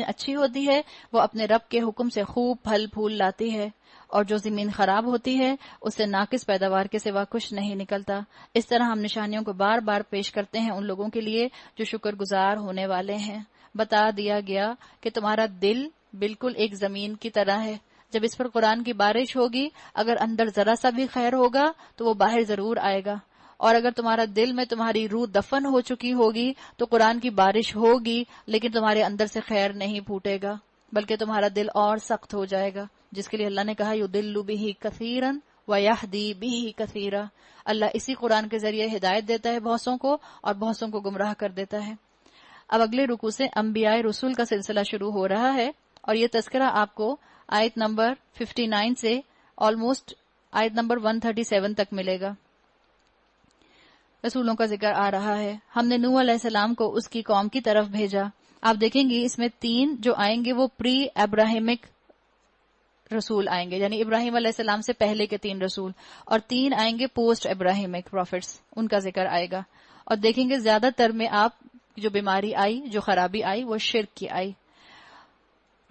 A: اچھی ہوتی ہے وہ اپنے رب کے حکم سے خوب پھل پھول لاتی ہے، اور جو زمین خراب ہوتی ہے اس سے ناقص پیداوار کے سوا کچھ نہیں نکلتا. اس طرح ہم نشانیوں کو بار بار پیش کرتے ہیں ان لوگوں کے لیے جو شکر گزار ہونے والے ہیں. بتا دیا گیا کہ تمہارا دل بالکل ایک زمین کی طرح ہے. جب اس پر قرآن کی بارش ہوگی، اگر اندر ذرا سا بھی خیر ہوگا تو وہ باہر ضرور آئے گا. اور اگر تمہارا دل میں تمہاری روح دفن ہو چکی ہوگی تو قرآن کی بارش ہوگی لیکن تمہارے اندر سے خیر نہیں پھوٹے گا، بلکہ تمہارا دل اور سخت ہو جائے گا، جس کے لیے اللہ نے کہا یضل بہ کثیرا ویہدی بہ کثیرا. اللہ اسی قرآن کے ذریعے ہدایت دیتا ہے بہتوں کو اور بہتوں کو گمراہ کر دیتا ہے. اب اگلے رکوع سے انبیاء رسول کا سلسلہ شروع ہو رہا ہے، اور یہ تذکرہ آپ کو آیت نمبر 59 سے آلموسٹ آیت نمبر 137 تک ملے گا. رسولوں کا ذکر آ رہا ہے. ہم نے نوح علیہ السلام کو اس کی قوم کی طرف بھیجا. آپ دیکھیں گے اس میں 3 جو آئیں گے وہ پری ابراہیمک رسول آئیں گے، یعنی ابراہیم علیہ السلام سے پہلے کے 3 رسول، اور 3 آئیں گے پوسٹ ابراہیمک پروفٹس، ان کا ذکر آئے گا. اور دیکھیں گے زیادہ تر میں آپ جو بیماری آئی، جو خرابی آئی، وہ شرک کی آئی.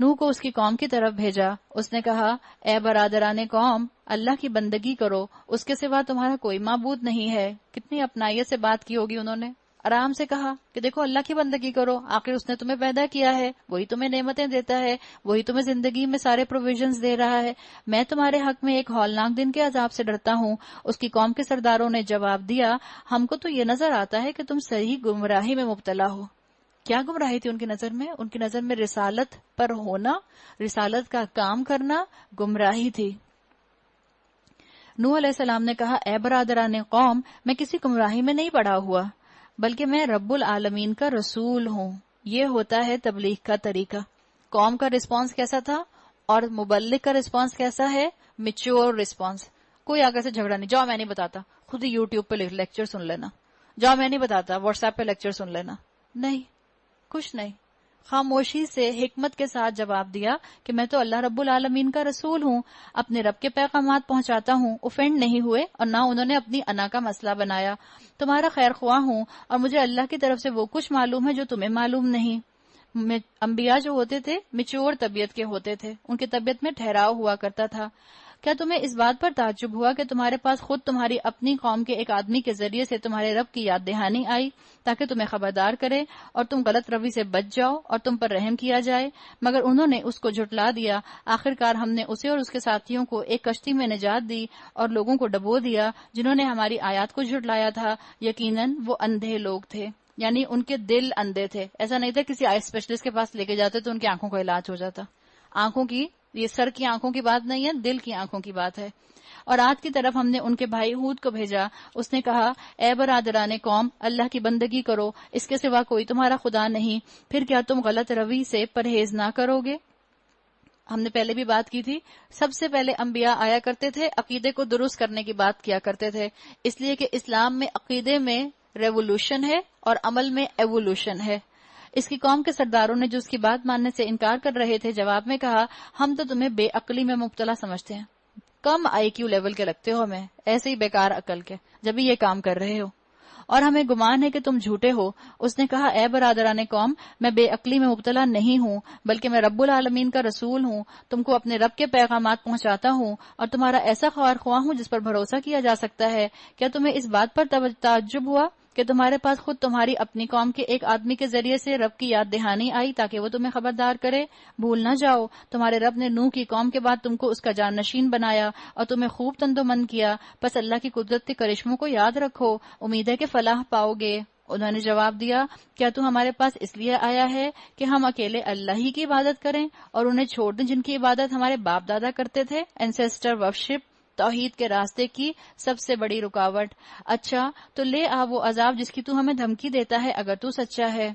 A: نوح کو اس کی قوم کی طرف بھیجا. اس نے کہا اے برادران قوم، اللہ کی بندگی کرو، اس کے سوا تمہارا کوئی معبود نہیں ہے. کتنی اپنائیت سے بات کی ہوگی انہوں نے. آرام سے کہا کہ دیکھو اللہ کی بندگی کرو، آخر اس نے تمہیں پیدا کیا ہے، وہی تمہیں نعمتیں دیتا ہے، وہی تمہیں زندگی میں سارے پروویژنز دے رہا ہے. میں تمہارے حق میں ایک ہولناک دن کے عذاب سے ڈرتا ہوں. اس کی قوم کے سرداروں نے جواب دیا ہم کو تو یہ نظر آتا ہے کہ تم صحیح گمراہی میں مبتلا ہو. کیا گمراہی تھی ان کی نظر میں؟ ان کی نظر میں رسالت پر ہونا، رسالت کا کام کرنا گمراہی تھی. نوح علیہ السلام نے کہا اے برادران قوم، میں کسی گمراہی میں نہیں پڑا ہوا، بلکہ میں رب العالمین کا رسول ہوں. یہ ہوتا ہے تبلیغ کا طریقہ. قوم کا رسپانس کیسا تھا اور مبلغ کا رسپانس کیسا ہے میچور رسپانس. کوئی آگے سے جھگڑا نہیں, جاؤ میں نہیں بتاتا, خود ہی یوٹیوب پہ لیکچر سن لینا, جاؤ میں نہیں بتاتا واٹس ایپ پہ لیکچر سن لینا. نہیں, کچھ نہیں, خاموشی سے حکمت کے ساتھ جواب دیا کہ میں تو اللہ رب العالمین کا رسول ہوں, اپنے رب کے پیغامات پہنچاتا ہوں. اوفینڈ نہیں ہوئے اور نہ انہوں نے اپنی انا کا مسئلہ بنایا. تمہارا خیر خواہ ہوں اور مجھے اللہ کی طرف سے وہ کچھ معلوم ہے جو تمہیں معلوم نہیں. انبیاء جو ہوتے تھے میچور طبیعت کے ہوتے تھے, ان کی طبیعت میں ٹھہراؤ ہوا کرتا تھا. کیا تمہیں اس بات پر تعجب ہوا کہ تمہارے پاس خود تمہاری اپنی قوم کے ایک آدمی کے ذریعے سے تمہارے رب کی یاد دہانی آئی تاکہ تمہیں خبردار کرے اور تم غلط روی سے بچ جاؤ اور تم پر رحم کیا جائے؟ مگر انہوں نے اس کو جھٹلا دیا. آخرکار ہم نے اسے اور اس کے ساتھیوں کو ایک کشتی میں نجات دی اور لوگوں کو ڈبو دیا جنہوں نے ہماری آیات کو جھٹلایا تھا. یقیناً وہ اندھے لوگ تھے, یعنی ان کے دل اندھے تھے. ایسا نہیں تھا کسی آئی اسپیشلسٹ کے پاس لے کے جاتے تو ان کی آنکھوں کا علاج ہو جاتا. آنکھوں کی, یہ سر کی آنکھوں کی بات نہیں ہے, دل کی آنکھوں کی بات ہے. اور عاد کی طرف ہم نے ان کے بھائی ہود کو بھیجا. اس نے کہا, اے برادران قوم, اللہ کی بندگی کرو, اس کے سوا کوئی تمہارا خدا نہیں. پھر کیا تم غلط روی سے پرہیز نہ کرو گے؟ ہم نے پہلے بھی بات کی تھی, سب سے پہلے انبیاء آیا کرتے تھے, عقیدے کو درست کرنے کی بات کیا کرتے تھے, اس لیے کہ اسلام میں عقیدے میں ریولوشن ہے اور عمل میں ایوولوشن ہے. اس کی قوم کے سرداروں نے جو اس کی بات ماننے سے انکار کر رہے تھے جواب میں کہا, ہم تو تمہیں بے عقلی میں مبتلا سمجھتے ہیں, کم آئی کیو لیول کے لگتے ہو ہمیں, ایسے ہی بیکار عقل کے جب بھی یہ کام کر رہے ہو, اور ہمیں گمان ہے کہ تم جھوٹے ہو. اس نے کہا, اے برادران قوم, میں بے عقلی میں مبتلا نہیں ہوں, بلکہ میں رب العالمین کا رسول ہوں. تم کو اپنے رب کے پیغامات پہنچاتا ہوں اور تمہارا ایسا خیر خواہ ہوں جس پر بھروسہ کیا جا سکتا ہے. کیا تمہیں اس بات پر تعجب ہوا کہ تمہارے پاس خود تمہاری اپنی قوم کے ایک آدمی کے ذریعے سے رب کی یاد دہانی آئی تاکہ وہ تمہیں خبردار کرے؟ بھول نہ جاؤ, تمہارے رب نے نوح کی قوم کے بعد تم کو اس کا جانشین بنایا اور تمہیں خوب تندومند کیا. پس اللہ کی قدرت کے کرشموں کو یاد رکھو, امید ہے کہ فلاح پاؤ گے. انہوں نے جواب دیا, کیا تو ہمارے پاس اس لیے آیا ہے کہ ہم اکیلے اللہ ہی کی عبادت کریں اور انہیں چھوڑ دیں جن کی عبادت ہمارے باپ دادا کرتے تھے؟ اینسیسٹر ورشپ, توحید کے راستے کی سب سے بڑی رکاوٹ. اچھا تو لے آ وہ عذاب جس کی تو ہمیں دھمکی دیتا ہے اگر تو سچا ہے.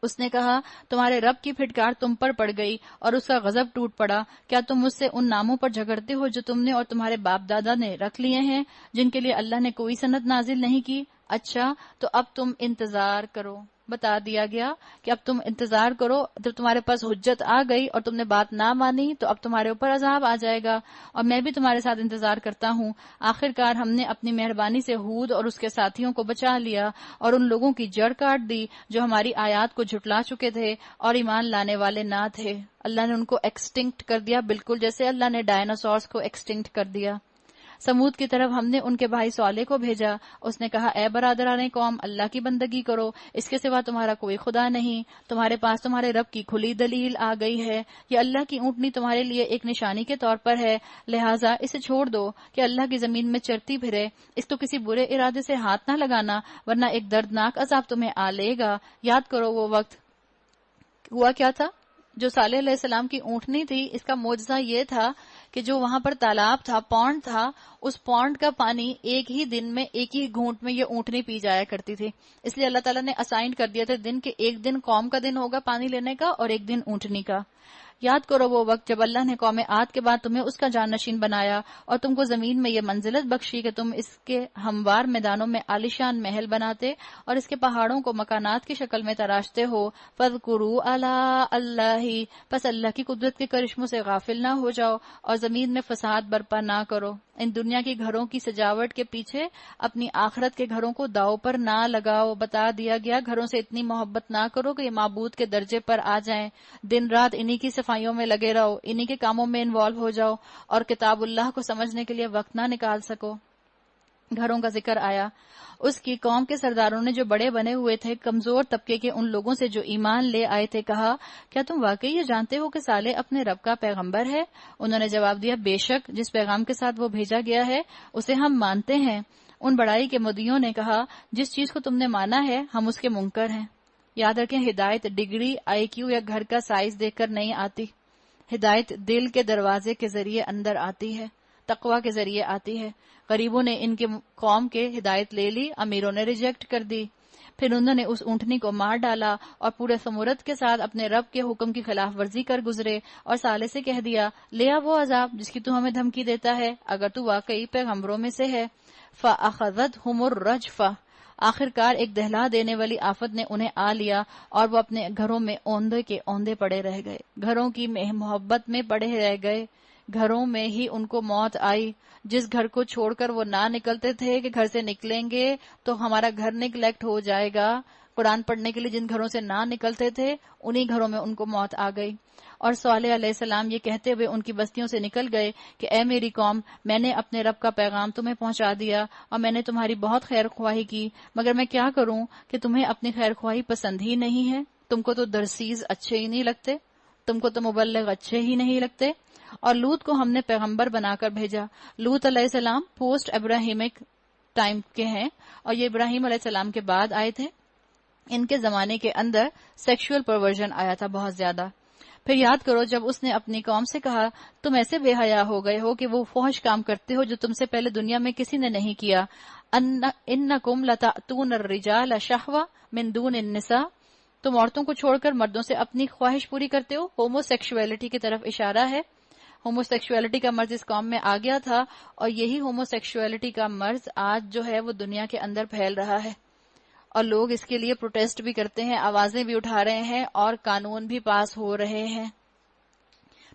A: اس نے کہا, تمہارے رب کی پھٹکار تم پر پڑ گئی اور اس کا غضب ٹوٹ پڑا. کیا تم مجھ سے ان ناموں پر جھگڑتے ہو جو تم نے اور تمہارے باپ دادا نے رکھ لیے ہیں جن کے لیے اللہ نے کوئی سند نازل نہیں کی؟ اچھا تو اب تم انتظار کرو. بتا دیا گیا کہ اب تم انتظار کرو, جب تمہارے پاس حجت آ گئی اور تم نے بات نہ مانی تو اب تمہارے اوپر عذاب آ جائے گا, اور میں بھی تمہارے ساتھ انتظار کرتا ہوں. آخرکار ہم نے اپنی مہربانی سے ہود اور اس کے ساتھیوں کو بچا لیا اور ان لوگوں کی جڑ کاٹ دی جو ہماری آیات کو جھٹلا چکے تھے اور ایمان لانے والے نہ تھے. اللہ نے ان کو ایکسٹنکٹ کر دیا, بالکل جیسے اللہ نے ڈائناسورس کو ایکسٹنکٹ کر دیا. سمود کی طرف ہم نے ان کے بھائی صالح کو بھیجا. اس نے کہا, اے برادران قوم, اللہ کی بندگی کرو, اس کے سوا تمہارا کوئی خدا نہیں. تمہارے پاس تمہارے رب کی کھلی دلیل آ گئی ہے. یہ اللہ کی اونٹنی تمہارے لیے ایک نشانی کے طور پر ہے, لہٰذا اسے چھوڑ دو کہ اللہ کی زمین میں چرتی پھرے. اس تو کسی برے ارادے سے ہاتھ نہ لگانا ورنہ ایک دردناک عذاب تمہیں آ لے گا. یاد کرو وہ وقت. ہوا کیا تھا؟ جو صالح علیہ السلام کی اونٹنی تھی, اس کا معجزہ یہ تھا کہ جو وہاں پر تالاب تھا, پونڈ تھا, اس پونڈ کا پانی ایک ہی دن میں ایک ہی گھونٹ میں یہ اونٹنی پی جایا کرتی تھی. اس لیے اللہ تعالیٰ نے اسائن کر دیا تھا دن کے, ایک دن قوم کا دن ہوگا پانی لینے کا اور ایک دن اونٹنی کا. یاد کرو وہ وقت جب اللہ نے قوم عاد کے بعد تمہیں اس کا جانشین بنایا اور تم کو زمین میں یہ منزلت بخشی کہ تم اس کے ہموار میدانوں میں عالیشان محل بناتے اور اس کے پہاڑوں کو مکانات کی شکل میں تراشتے ہو. فاذکروا آلاء اللہ, پس اللہ کی قدرت کے کرشموں سے غافل نہ ہو جاؤ اور زمین میں فساد برپا نہ کرو. ان دنیا کے گھروں کی سجاوٹ کے پیچھے اپنی آخرت کے گھروں کو داؤ پر نہ لگاؤ. بتا دیا گیا, گھروں سے اتنی محبت نہ کرو کہ یہ معبود کے درجے پر آ جائیں. دن رات انہی کی صفائیوں میں لگے رہو, انہی کے کاموں میں انوالو ہو جاؤ اور کتاب اللہ کو سمجھنے کے لیے وقت نہ نکال سکو. گھروں کا ذکر آیا. اس کی قوم کے سرداروں نے جو بڑے بنے ہوئے تھے کمزور طبقے کے ان لوگوں سے جو ایمان لے آئے تھے کہا, کیا تم واقعی یہ جانتے ہو کہ صالح اپنے رب کا پیغمبر ہے؟ انہوں نے جواب دیا, بے شک, جس پیغام کے ساتھ وہ بھیجا گیا ہے اسے ہم مانتے ہیں. ان بڑائی کے مدعیوں نے کہا, جس چیز کو تم نے مانا ہے ہم اس کے منکر ہیں. یاد رکھیں, ہدایت ڈگری, آئی کیو یا گھر کا سائز دیکھ کر نہیں آتی. ہدایت دل کے دروازے کے ذریعے اندر آتی ہے, تقوی کے ذریعے آتی ہے. غریبوں نے ان کے قوم کے ہدایت لے لی, امیروں نے ریجیکٹ کر دی. پھر انہوں نے اس اونٹنی کو مار ڈالا اور پورے ثمرت کے ساتھ اپنے رب کے حکم کی خلاف ورزی کر گزرے، اور صالح سے کہہ دیا لیا وہ عذاب جس کی تو ہمیں دھمکی دیتا ہے اگر تو واقعی پیغمبروں میں سے ہے۔ فَأَخَذَتْهُمُ الرَّجْفَةُ، آخر کار ایک دہلا دینے والی آفت نے انہیں آ لیا اور وہ اپنے گھروں میں اوندے کے اوندے پڑے رہ گئے، گھروں کی محبت میں پڑے رہ گئے، گھروں میں ہی ان کو موت آئی۔ جس گھر کو چھوڑ کر وہ نہ نکلتے تھے کہ گھر سے نکلیں گے تو ہمارا گھر نیگلیکٹ ہو جائے گا، قرآن پڑھنے کے لیے جن گھروں سے نہ نکلتے تھے انہی گھروں میں ان کو موت آ گئی۔ اور صالح علیہ السلام یہ کہتے ہوئے ان کی بستیوں سے نکل گئے کہ اے میری قوم، میں نے اپنے رب کا پیغام تمہیں پہنچا دیا اور میں نے تمہاری بہت خیر خواہی کی، مگر میں کیا کروں کہ تمہیں اپنی خیر خواہی پسند ہی نہیں ہے، تم کو تو درسیز اچھے ہی نہیں لگتے، تم کو تو مبلغ اچھے ہی نہیں لگتے۔ اور لوط کو ہم نے پیغمبر بنا کر بھیجا۔ لوط علیہ السلام پوسٹ ابراہیمک ٹائم کے ہیں اور یہ ابراہیم علیہ السلام کے بعد آئے تھے۔ ان کے زمانے کے اندر سیکشول پرورژن آیا تھا بہت زیادہ۔ پھر یاد کرو جب اس نے اپنی قوم سے کہا تم ایسے بے حیا ہو گئے ہو کہ وہ فحش کام کرتے ہو جو تم سے پہلے دنیا میں کسی نے نہیں کیا۔ انکم لتأتون الرجال شہوہ من دون النساء، تم عورتوں کو چھوڑ کر مردوں سے اپنی خواہش پوری کرتے ہو۔ ہومو سیکشولیٹی کی طرف اشارہ ہے۔ ہومو سیکشولیٹی کا مرض اس قوم میں آ گیا تھا اور یہی ہومو سیکشولیٹی کا مرض آج جو ہے وہ دنیا کے اندر پھیل رہا ہے، اور لوگ اس کے لیے پروٹیسٹ بھی کرتے ہیں، آوازیں بھی اٹھا رہے ہیں اور قانون بھی پاس ہو رہے ہیں۔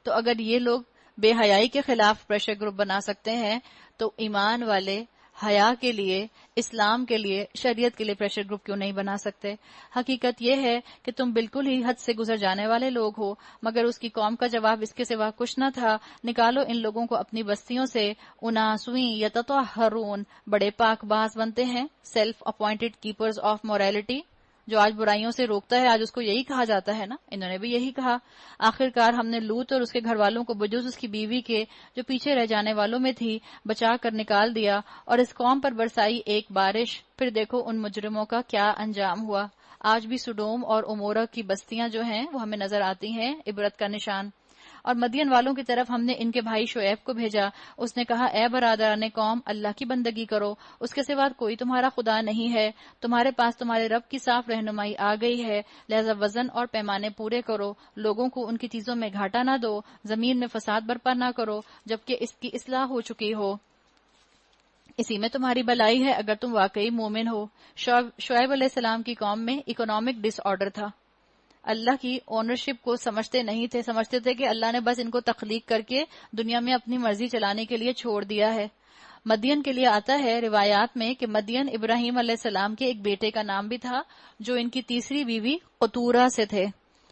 A: تو اگر یہ لوگ بے حیائی کے خلاف پریشر گروپ بنا سکتے ہیں تو ایمان والے حیا کے لیے، اسلام کے لیے، شریعت کے لیے پریشر گروپ کیوں نہیں بنا سکتے؟ حقیقت یہ ہے کہ تم بالکل ہی حد سے گزر جانے والے لوگ ہو، مگر اس کی قوم کا جواب اس کے سوا کچھ نہ تھا۔ نکالو ان لوگوں کو اپنی بستیوں سے، اناسویں یتطہرون، بڑے پاک باز بنتے ہیں، self appointed keepers of morality, جو آج برائیوں سے روکتا ہے، آج اس کو یہی کہا جاتا ہے نا، انہوں نے بھی یہی کہا۔ آخر کار ہم نے لوط اور اس کے گھر والوں کو بجز اس کی بیوی کے جو پیچھے رہ جانے والوں میں تھی بچا کر نکال دیا اور اس قوم پر برسائی ایک بارش۔ پھر دیکھو ان مجرموں کا کیا انجام ہوا۔ آج بھی سڈوم اور عمورہ کی بستیاں جو ہیں وہ ہمیں نظر آتی ہیں، عبرت کا نشان۔ اور مدین والوں کی طرف ہم نے ان کے بھائی شعیب کو بھیجا۔ اس نے کہا اے برادران قوم، اللہ کی بندگی کرو، اس کے سوا کوئی تمہارا خدا نہیں ہے، تمہارے پاس تمہارے رب کی صاف رہنمائی آ گئی ہے، لہذا وزن اور پیمانے پورے کرو، لوگوں کو ان کی چیزوں میں گھاٹا نہ دو، زمین میں فساد برپا نہ کرو جبکہ اس کی اصلاح ہو چکی ہو، اسی میں تمہاری بلائی ہے اگر تم واقعی مومن ہو۔ شعیب علیہ السلام کی قوم میں اکنامک ڈس آرڈر تھا، اللہ کی اونرشپ کو سمجھتے نہیں تھے، سمجھتے تھے کہ اللہ نے بس ان کو تخلیق کر کے دنیا میں اپنی مرضی چلانے کے لیے چھوڑ دیا ہے۔ مدین کے لیے آتا ہے روایات میں کہ مدین ابراہیم علیہ السلام کے ایک بیٹے کا نام بھی تھا جو ان کی تیسری بیوی قطورہ سے تھے،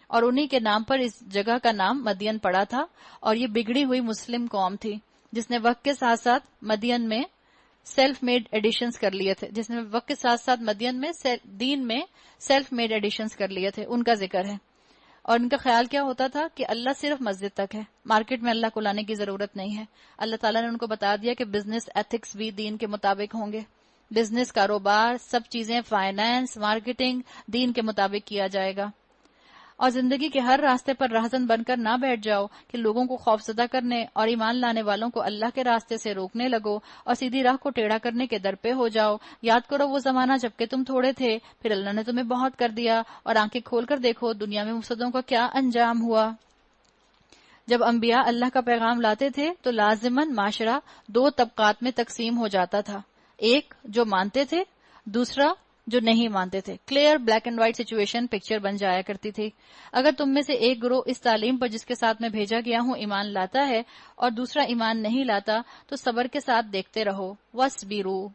A: اور انہی کے نام پر اس جگہ کا نام مدین پڑا تھا۔ اور یہ بگڑی ہوئی مسلم قوم تھی جس نے وقت کے ساتھ ساتھ مدین میں سیلف میڈ ایڈیشنز کر لیے تھے، جس نے وقت کے ساتھ ساتھ مدین میں دین میں سیلف میڈ ایڈیشنز کر لیے تھے، ان کا ذکر ہے۔ اور ان کا خیال کیا ہوتا تھا کہ اللہ صرف مسجد تک ہے، مارکیٹ میں اللہ کو لانے کی ضرورت نہیں ہے۔ اللہ تعالیٰ نے ان کو بتا دیا کہ بزنس ایتھکس بھی دین کے مطابق ہوں گے، بزنس، کاروبار، سب چیزیں، فائنانس، مارکیٹنگ دین کے مطابق کیا جائے گا۔ اور زندگی کے ہر راستے پر راہزن بن کر نہ بیٹھ جاؤ کہ لوگوں کو خوفزدہ کرنے اور ایمان لانے والوں کو اللہ کے راستے سے روکنے لگو اور سیدھی راہ کو ٹیڑھا کرنے کے در پہ ہو جاؤ۔ یاد کرو وہ زمانہ جب کہ تم تھوڑے تھے، پھر اللہ نے تمہیں بہت کر دیا، اور آنکھیں کھول کر دیکھو دنیا میں مفسدوں کا کیا انجام ہوا۔ جب انبیاء اللہ کا پیغام لاتے تھے تو لازماً معاشرہ دو طبقات میں تقسیم ہو جاتا تھا، ایک جو مانتے تھے، دوسرا جو نہیں مانتے تھے۔ Clear black and white situation picture بن جایا کرتی تھی۔ اگر تم میں سے ایک گروہ اس تعلیم پر جس کے ساتھ میں بھیجا گیا ہوں ایمان لاتا ہے اور دوسرا ایمان نہیں لاتا تو صبر کے ساتھ دیکھتے رہو، وَاصْبِرُوا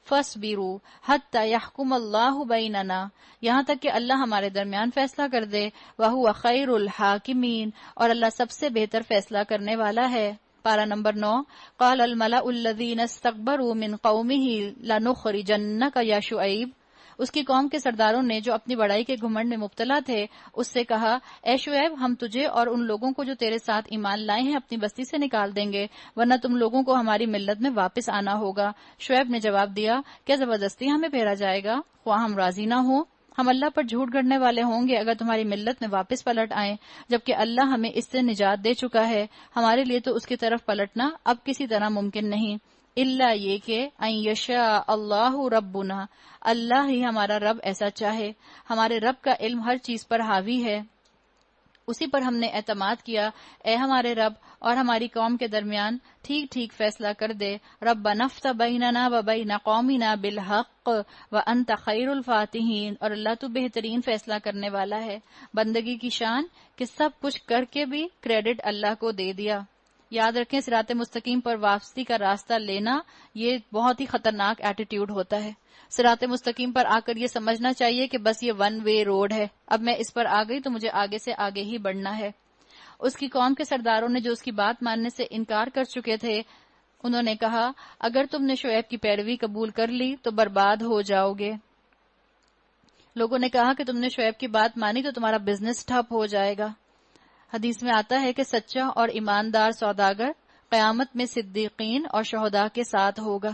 A: فَاصْبِرُوا حَتَّى يَحْكُمَ اللَّهُ بَيْنَنَا، یہاں تک کہ اللہ ہمارے درمیان فیصلہ کر دے، وَهُوَ خَيْرُ الْحَاكِمِينَ، اور اللہ سب سے بہتر فیصلہ کرنے والا ہے۔ پارہ نمبر 9، قَالَ الْمَلَأُ الَّذِينَ اسْتَكْبَرُوا مِنْ قَوْمِهِ لَنُخْرِجَنَّكَ يَا شُعَيْبُ، اس کی قوم کے سرداروں نے جو اپنی بڑائی کے گھمنڈ میں مبتلا تھے اس سے کہا اے شعیب، ہم تجھے اور ان لوگوں کو جو تیرے ساتھ ایمان لائے ہیں اپنی بستی سے نکال دیں گے، ورنہ تم لوگوں کو ہماری ملت میں واپس آنا ہوگا۔ شعیب نے جواب دیا، کیا زبردستی ہمیں پھیرا جائے گا؟ خواہ ہم راضی نہ ہوں، ہم اللہ پر جھوٹ گڑنے والے ہوں گے اگر تمہاری ملت میں واپس پلٹ آئیں، جبکہ اللہ ہمیں اس سے نجات دے چکا ہے، ہمارے لیے تو اس کی طرف پلٹنا اب کسی طرح ممکن نہیں۔ اللہ یہ کہ ان یشاء اللہ ربنا، اللہ ہی ہمارا رب ایسا چاہے. ہمارے رب کا علم ہر چیز پر حاوی ہے، اسی پر ہم نے اعتماد کیا. اے ہمارے رب اور ہماری قوم کے درمیان ٹھیک ٹھیک فیصلہ کر دے. ربنا افتح بیننا و بین قومنا بالحق وانت خیر الفاتحین، اور اللہ تو بہترین فیصلہ کرنے والا ہے. بندگی کی شان کہ سب کچھ کر کے بھی کریڈٹ اللہ کو دے دیا. یاد رکھیں صراط مستقیم پر واپسی کا راستہ لینا یہ بہت ہی خطرناک ایٹیٹیوڈ ہوتا ہے. صراط مستقیم پر آ کر یہ سمجھنا چاہیے کہ بس یہ ون وے روڈ ہے، اب میں اس پر آ گئی تو مجھے آگے سے آگے ہی بڑھنا ہے. اس کی قوم کے سرداروں نے جو اس کی بات ماننے سے انکار کر چکے تھے، انہوں نے کہا اگر تم نے شعیب کی پیروی قبول کر لی تو برباد ہو جاؤ گے. لوگوں نے کہا کہ تم نے شعیب کی بات مانی تو تمہارا بزنس ٹھپ ہو جائے گا. حدیث میں آتا ہے کہ سچا اور ایماندار سوداگر قیامت میں صدیقین اور شہداء کے ساتھ ہوگا.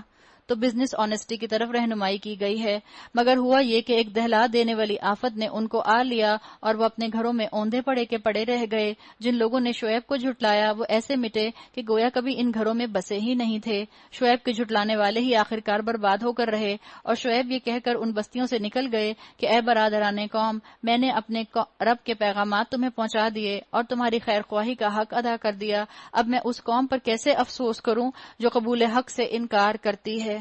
A: تو بزنس آنےسٹی کی طرف رہنمائی کی گئی ہے. مگر ہوا یہ کہ ایک دہلا دینے والی آفت نے ان کو آ لیا اور وہ اپنے گھروں میں اوندھے پڑے کے پڑے رہ گئے. جن لوگوں نے شعیب کو جھٹلایا وہ ایسے مٹے کہ گویا کبھی ان گھروں میں بسے ہی نہیں تھے. شعیب کے جھٹلانے والے ہی آخرکار برباد ہو کر رہے، اور شعیب یہ کہہ کر ان بستیوں سے نکل گئے کہ اے برادران قوم، میں نے اپنے رب کے پیغامات تمہیں پہنچا دیے اور تمہاری خیر خواہی کا حق ادا کر دیا. اب میں اس قوم پر کیسے افسوس کروں جو قبول حق سے انکار کرتی ہے.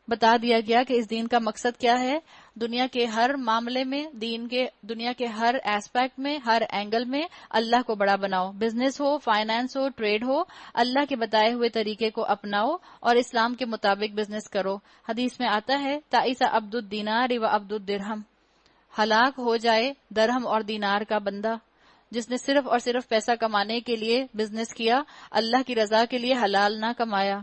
A: بتا دیا گیا کہ اس دین کا مقصد کیا ہے. دنیا کے ہر معاملے میں، دنیا کے ہر ایسپیکٹ میں، ہر اینگل میں اللہ کو بڑا بناؤ. بزنس ہو، فائنانس ہو، ٹریڈ ہو، اللہ کے بتائے ہوئے طریقے کو اپناؤ اور اسلام کے مطابق بزنس کرو. حدیث میں آتا ہے تعیس عبد الدینار و عبد الدرہم، ہلاک ہو جائے درہم اور دینار کا بندہ جس نے صرف اور صرف پیسہ کمانے کے لیے بزنس کیا، اللہ کی رضا کے لیے حلال نہ کمایا.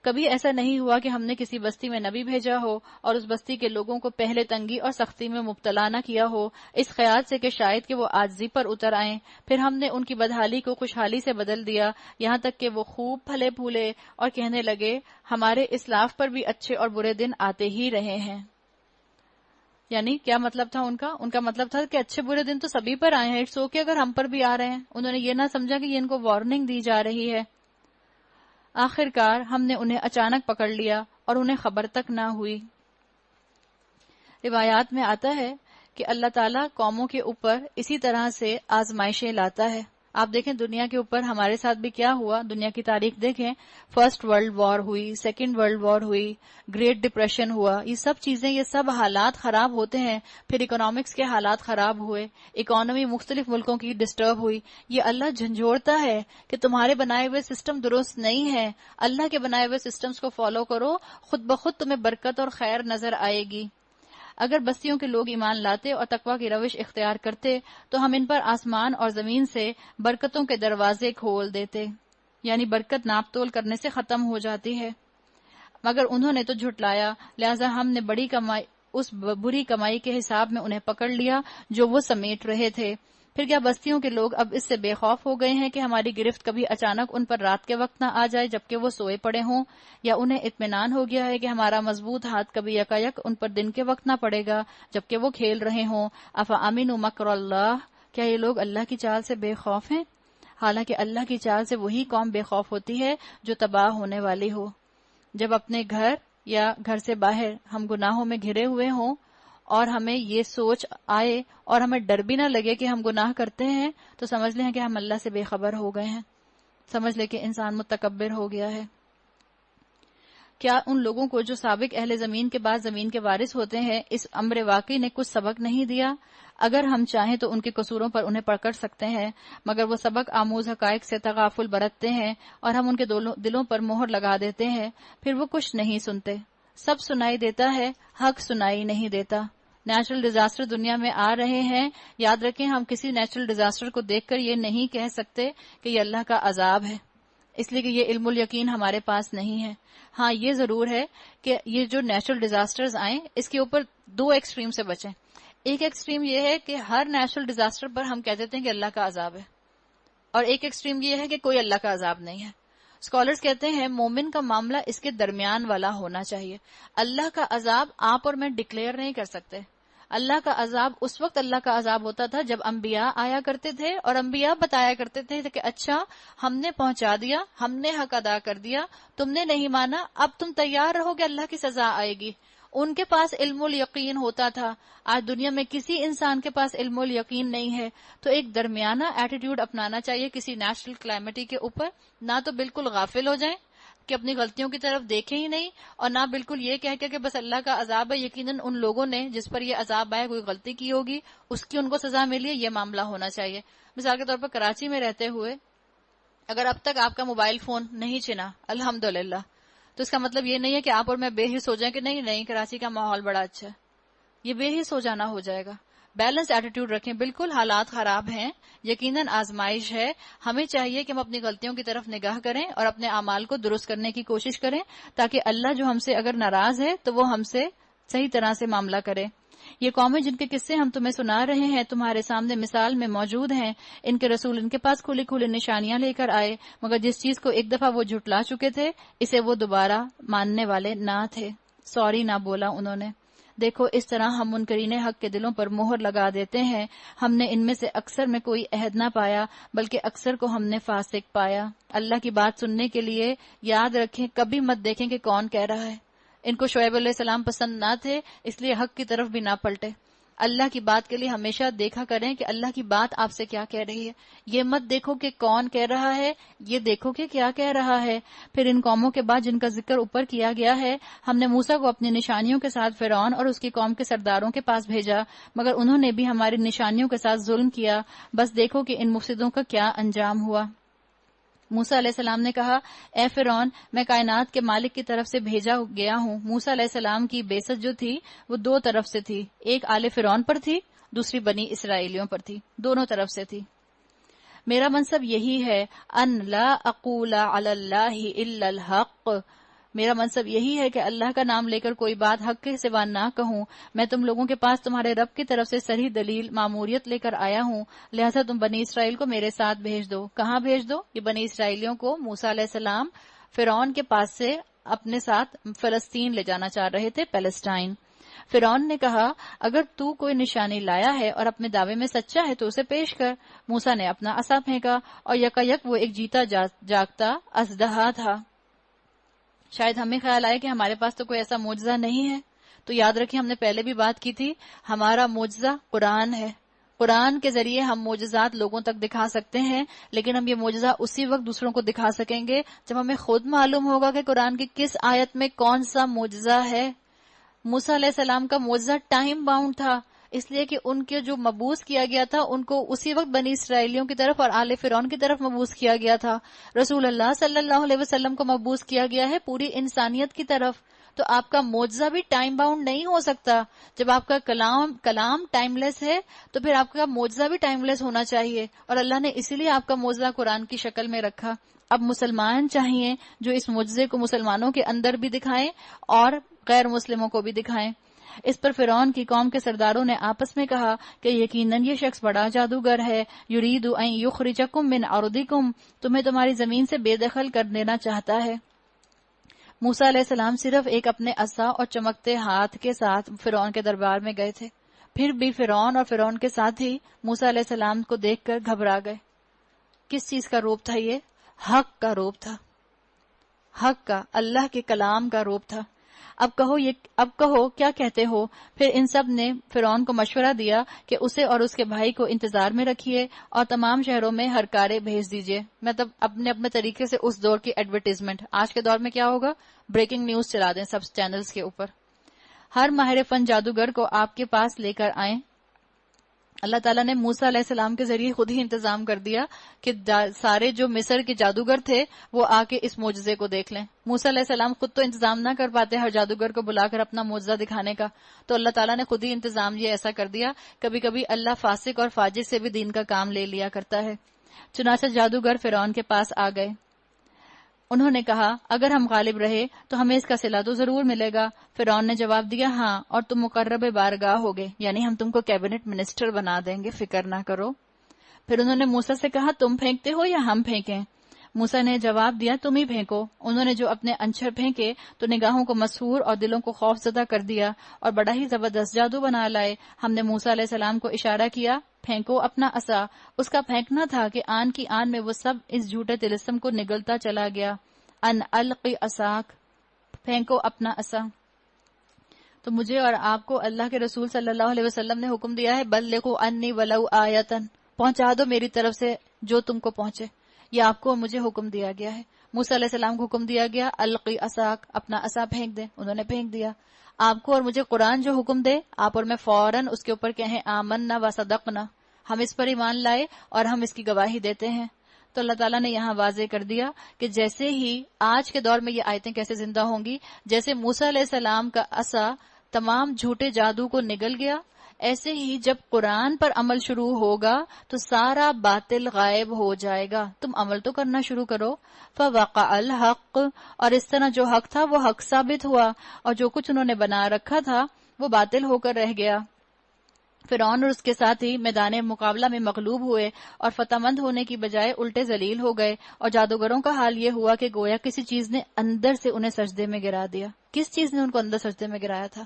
A: کبھی ایسا نہیں ہوا کہ ہم نے کسی بستی میں نبی بھیجا ہو اور اس بستی کے لوگوں کو پہلے تنگی اور سختی میں مبتلا نہ کیا ہو، اس خیال سے کہ شاید کہ وہ عاجزی پر اتر آئیں. پھر ہم نے ان کی بدحالی کو خوشحالی سے بدل دیا، یہاں تک کہ وہ خوب پھلے پھولے اور کہنے لگے ہمارے اسلاف پر بھی اچھے اور برے دن آتے ہی رہے ہیں. یعنی کیا مطلب تھا ان کا مطلب تھا کہ اچھے برے دن تو سبھی پر آئے ہیں، اٹس اوکے اگر ہم پر بھی آ رہے ہیں. انہوں نے یہ نہ سمجھا کہ یہ ان کو وارننگ دی جا رہی ہے. آخرکار ہم نے انہیں اچانک پکڑ لیا اور انہیں خبر تک نہ ہوئی. روایات میں آتا ہے کہ اللہ تعالیٰ قوموں کے اوپر اسی طرح سے آزمائشیں لاتا ہے. آپ دیکھیں دنیا کے اوپر ہمارے ساتھ بھی کیا ہوا. دنیا کی تاریخ دیکھیں، فرسٹ ورلڈ وار ہوئی، سیکنڈ ورلڈ وار ہوئی، گریٹ ڈپریشن ہوا. یہ سب چیزیں، یہ سب حالات خراب ہوتے ہیں. پھر اکنامکس کے حالات خراب ہوئے، اکانومی مختلف ملکوں کی ڈسٹرب ہوئی. یہ اللہ جھنجھوڑتا ہے کہ تمہارے بنائے ہوئے سسٹم درست نہیں ہے، اللہ کے بنائے ہوئے سسٹمز کو فالو کرو، خود بخود تمہیں برکت اور خیر نظر آئے گی. اگر بستیوں کے لوگ ایمان لاتے اور تقوی کی روش اختیار کرتے تو ہم ان پر آسمان اور زمین سے برکتوں کے دروازے کھول دیتے. یعنی برکت ناپ تول کرنے سے ختم ہو جاتی ہے. مگر انہوں نے تو جھٹلایا، لہذا ہم نے اس بری کمائی کے حساب میں انہیں پکڑ لیا جو وہ سمیٹ رہے تھے. پھر کیا بستیوں کے لوگ اب اس سے بے خوف ہو گئے ہیں کہ ہماری گرفت کبھی اچانک ان پر رات کے وقت نہ آ جائے جبکہ وہ سوئے پڑے ہوں، یا انہیں اطمینان ہو گیا ہے کہ ہمارا مضبوط ہاتھ کبھی یکایک ان پر دن کے وقت نہ پڑے گا جبکہ وہ کھیل رہے ہوں. افامنوا مکر اللہ، کیا یہ لوگ اللہ کی چال سے بے خوف ہیں؟ حالانکہ اللہ کی چال سے وہی قوم بے خوف ہوتی ہے جو تباہ ہونے والی ہو. جب اپنے گھر یا گھر سے باہر ہم گناہوں میں گھرے ہوئے ہوں اور ہمیں یہ سوچ آئے اور ہمیں ڈر بھی نہ لگے کہ ہم گناہ کرتے ہیں تو سمجھ لیں کہ ہم اللہ سے بے خبر ہو گئے ہیں. سمجھ لیں کہ انسان متکبر ہو گیا ہے. کیا ان لوگوں کو جو سابق اہل زمین کے بعد زمین کے وارث ہوتے ہیں اس امر واقعی نے کچھ سبق نہیں دیا؟ اگر ہم چاہیں تو ان کے قصوروں پر انہیں پکڑ سکتے ہیں، مگر وہ سبق آموز حقائق سے تغافل برتتے ہیں اور ہم ان کے دلوں پر مہر لگا دیتے ہیں. پھر وہ کچھ نہیں سنتے. سب سنائی دیتا ہے، حق سنائی نہیں دیتا. نیچرل ڈیزاسٹر دنیا میں آ رہے ہیں. یاد رکھیں ہم کسی نیچرل ڈیزاسٹر کو دیکھ کر یہ نہیں کہہ سکتے کہ یہ اللہ کا عذاب ہے، اس لیے کہ یہ علم الیقین ہمارے پاس نہیں ہے. ہاں یہ ضرور ہے کہ یہ جو نیچرل ڈیزاسٹرز آئیں اس کے اوپر دو ایکسٹریم سے بچیں. ایک ایکسٹریم یہ ہے کہ ہر نیچرل ڈیزاسٹر پر ہم کہہ دیتے ہیں کہ اللہ کا عذاب ہے، اور ایک ایکسٹریم یہ ہے کہ کوئی اللہ کا عذاب نہیں ہے. اسکالرز کہتے ہیں مومن کا معاملہ اس کے درمیان والا ہونا چاہیے. اللہ کا عذاب آپ اور میں ڈکلیئر نہیں کر سکتے. اللہ کا عذاب اس وقت اللہ کا عذاب ہوتا تھا جب انبیاء آیا کرتے تھے اور انبیاء بتایا کرتے تھے کہ اچھا ہم نے پہنچا دیا، ہم نے حق ادا کر دیا، تم نے نہیں مانا، اب تم تیار رہو کہ اللہ کی سزا آئے گی۔ ان کے پاس علم الیقین ہوتا تھا۔ آج دنیا میں کسی انسان کے پاس علم الیقین نہیں ہے، تو ایک درمیانہ ایٹیٹیوڈ اپنانا چاہیے کسی نیچرل کلائمیٹی کے اوپر، نہ تو بالکل غافل ہو جائیں کہ اپنی غلطیوں کی طرف دیکھیں ہی نہیں، اور نہ بالکل یہ کہہ کے کہ بس اللہ کا عذاب ہے، یقیناً ان لوگوں نے جس پر یہ عذاب آئے کوئی غلطی کی ہوگی، اس کی ان کو سزا ملی ہے، یہ معاملہ ہونا چاہیے۔ مثال کے طور پر کراچی میں رہتے ہوئے اگر اب تک آپ کا موبائل فون نہیں چھنا الحمدللہ، تو اس کا مطلب یہ نہیں ہے کہ آپ اور میں بے حس ہو جائیں کہ نہیں نہیں کراچی کا ماحول بڑا اچھا ہے، یہ بے حس ہو جانا ہو جائے گا۔ بیلنس ایٹیٹیوڈ رکھیں، بالکل حالات خراب ہیں، یقیناً آزمائش ہے، ہمیں چاہیے کہ ہم اپنی غلطیوں کی طرف نگاہ کریں اور اپنے اعمال کو درست کرنے کی کوشش کریں، تاکہ اللہ جو ہم سے اگر ناراض ہے تو وہ ہم سے صحیح طرح سے معاملہ کرے۔ یہ قومیں جن کے قصے ہم تمہیں سنا رہے ہیں تمہارے سامنے مثال میں موجود ہیں، ان کے رسول ان کے پاس کھلی کھلی نشانیاں لے کر آئے، مگر جس چیز کو ایک دفعہ وہ جھٹلا چکے تھے اسے وہ دوبارہ ماننے والے نہ تھے، سوری نہ بولا انہوں نے۔ دیکھو اس طرح ہم منکرین حق کے دلوں پر مہر لگا دیتے ہیں، ہم نے ان میں سے اکثر میں کوئی عہد نہ پایا بلکہ اکثر کو ہم نے فاسق پایا۔ اللہ کی بات سننے کے لیے یاد رکھیں، کبھی مت دیکھیں کہ کون کہہ رہا ہے۔ ان کو شعیب علیہ السلام پسند نہ تھے، اس لیے حق کی طرف بھی نہ پلٹے۔ اللہ کی بات کے لیے ہمیشہ دیکھا کریں کہ اللہ کی بات آپ سے کیا کہہ رہی ہے، یہ مت دیکھو کہ کون کہہ رہا ہے، یہ دیکھو کہ کیا کہہ رہا ہے۔ پھر ان قوموں کے بعد جن کا ذکر اوپر کیا گیا ہے، ہم نے موسیٰ کو اپنی نشانیوں کے ساتھ فرعون اور اس کی قوم کے سرداروں کے پاس بھیجا، مگر انہوں نے بھی ہماری نشانیوں کے ساتھ ظلم کیا، بس دیکھو کہ ان مفسدوں کا کیا انجام ہوا۔ موسیٰ علیہ السلام نے کہا، اے فرعون، میں کائنات کے مالک کی طرف سے بھیجا گیا ہوں۔ موسیٰ علیہ السلام کی بعثت جو تھی وہ دو طرف سے تھی، ایک آل فرعون پر تھی، دوسری بنی اسرائیلیوں پر تھی، دونوں طرف سے تھی۔ میرا منصب یہی ہے، ان لا اقول علی اللہ الا الحق، میرا منصب یہی ہے کہ اللہ کا نام لے کر کوئی بات حق کے سوا نہ کہوں۔ میں تم لوگوں کے پاس تمہارے رب کی طرف سے صریح دلیل ماموریت لے کر آیا ہوں، لہٰذا تم بنی اسرائیل کو میرے ساتھ بھیج دو۔ کہاں بھیج دو؟ یہ بنی اسرائیلیوں کو موسیٰ علیہ السلام فرعون کے پاس سے اپنے ساتھ فلسطین لے جانا چاہ رہے تھے، پیلسٹائن۔ فرعون نے کہا، اگر تو کوئی نشانی لایا ہے اور اپنے دعوے میں سچا ہے تو اسے پیش کر۔ موسیٰ نے اپنا عصا پھینکا اور یکایک وہ ایک جیتا جاگتا اژدہا تھا۔ شاید ہمیں خیال آئے کہ ہمارے پاس تو کوئی ایسا معجزہ نہیں ہے، تو یاد رکھیں ہم نے پہلے بھی بات کی تھی، ہمارا معجزہ قرآن ہے۔ قرآن کے ذریعے ہم معجزات لوگوں تک دکھا سکتے ہیں، لیکن ہم یہ معجزہ اسی وقت دوسروں کو دکھا سکیں گے جب ہمیں خود معلوم ہوگا کہ قرآن کی کس آیت میں کون سا معجزہ ہے۔ موسیٰ علیہ السلام کا معجزہ ٹائم باؤنڈ تھا، اس لیے کہ ان کے جو مبعوث کیا گیا تھا ان کو اسی وقت بنی اسرائیلیوں کی طرف اور آل فرعون کی طرف مبعوث کیا گیا تھا۔ رسول اللہ صلی اللہ علیہ وسلم کو مبعوث کیا گیا ہے پوری انسانیت کی طرف، تو آپ کا معجزہ بھی ٹائم باؤنڈ نہیں ہو سکتا۔ جب آپ کا کلام ٹائم لیس ہے تو پھر آپ کا معجزہ بھی ٹائم لیس ہونا چاہیے، اور اللہ نے اسی لیے آپ کا معجزہ قرآن کی شکل میں رکھا۔ اب مسلمان چاہیے جو اس معجزے کو مسلمانوں کے اندر بھی دکھائیں اور غیر مسلموں کو بھی دکھائیں۔ اس پر فرعون کی قوم کے سرداروں نے آپس میں کہا کہ یقیناً یہ شخص بڑا جادوگر ہے، یرید ان یخرجکم من ارضکم، تمہیں تمہاری زمین سے بے دخل کر دینا چاہتا ہے۔ موسیٰ علیہ السلام صرف ایک اپنے عصا اور چمکتے ہاتھ کے ساتھ فرعون کے دربار میں گئے تھے، پھر بھی فرعون اور فرعون کے ساتھی موسیٰ علیہ السلام کو دیکھ کر گھبرا گئے۔ کس چیز کا روپ تھا؟ یہ حق کا روپ تھا، حق کا، اللہ کے کلام کا روپ تھا۔ اب کہو کیا کہتے ہو؟ پھر ان سب نے فرعون کو مشورہ دیا کہ اسے اور اس کے بھائی کو انتظار میں رکھیے اور تمام شہروں میں ہرکارے بھیج دیجیے۔ مطلب اپنے طریقے سے اس دور کی ایڈورٹیزمنٹ، آج کے دور میں کیا ہوگا، بریکنگ نیوز چلا دیں سب چینلز کے اوپر۔ ہر ماہر فن جادوگر کو آپ کے پاس لے کر آئیں۔ اللہ تعالیٰ نے موسیٰ علیہ السلام کے ذریعے خود ہی انتظام کر دیا کہ سارے جو مصر کے جادوگر تھے وہ آ کے اس معجزے کو دیکھ لیں۔ موسیٰ علیہ السلام خود تو انتظام نہ کر پاتے ہر جادوگر کو بلا کر اپنا معجزہ دکھانے کا، تو اللہ تعالیٰ نے خود ہی انتظام یہ ایسا کر دیا۔ کبھی کبھی اللہ فاسق اور فاجر سے بھی دین کا کام لے لیا کرتا ہے۔ چنانچہ جادوگر فرعون کے پاس آ گئے۔ انہوں نے کہا، اگر ہم غالب رہے تو ہمیں اس کا صلہ تو ضرور ملے گا۔ فرعون نے جواب دیا، ہاں، اور تم مقرب بارگاہ ہوگے، یعنی ہم تم کو کیبنٹ منسٹر بنا دیں گے، فکر نہ کرو۔ پھر انہوں نے موسیٰ سے کہا، تم پھینکتے ہو یا ہم پھینکیں؟ موسیٰ نے جواب دیا تم ہی پھینکو. انہوں نے جو اپنے انچر پھینکے تو نگاہوں کو مسحور اور دلوں کو خوف زدہ کر دیا اور بڑا ہی زبردست جادو بنا لائے. ہم نے موسیٰ علیہ السلام کو اشارہ کیا پھینکو اپنا عصا. اس کا پھینکنا تھا کہ آن کی آن میں وہ سب اس جھوٹے طلسم کو نگلتا چلا گیا. ان القی عصاک، پھینکو اپنا عصا. تو مجھے اور آپ کو اللہ کے رسول صلی اللہ علیہ وسلم نے حکم دیا ہے بلغوا انی ولو آیتن، پہنچا دو میری طرف سے جو تم کو پہنچے. یہ آپ کو اور مجھے حکم دیا گیا ہے. موسیٰ علیہ السلام کو حکم دیا گیا القی عصاک، اپنا عصا پھینک دیں. انہوں نے پھینک دیا. آپ کو اور مجھے قرآن جو حکم دے آپ اور میں فوراً اس کے اوپر کہیں آمنا و صدقنا، ہم اس پر ایمان لائے اور ہم اس کی گواہی دیتے ہیں. تو اللہ تعالیٰ نے یہاں واضح کر دیا کہ جیسے ہی آج کے دور میں یہ آیتیں کیسے زندہ ہوں گی، جیسے موسیٰ علیہ السلام کا عصا تمام جھوٹے جادو کو نگل گیا، ایسے ہی جب قرآن پر عمل شروع ہوگا تو سارا باطل غائب ہو جائے گا. تم عمل تو کرنا شروع کرو. فوقع الحق، اور اس طرح جو حق تھا وہ حق ثابت ہوا اور جو کچھ انہوں نے بنا رکھا تھا وہ باطل ہو کر رہ گیا. فرعون اور اس کے ساتھی میدان مقابلہ میں مغلوب ہوئے اور فتح مند ہونے کی بجائے الٹے ذلیل ہو گئے. اور جادوگروں کا حال یہ ہوا کہ گویا کسی چیز نے اندر سے انہیں سجدے میں گرا دیا. کس چیز نے ان کو اندر سجدے میں گرایا تھا؟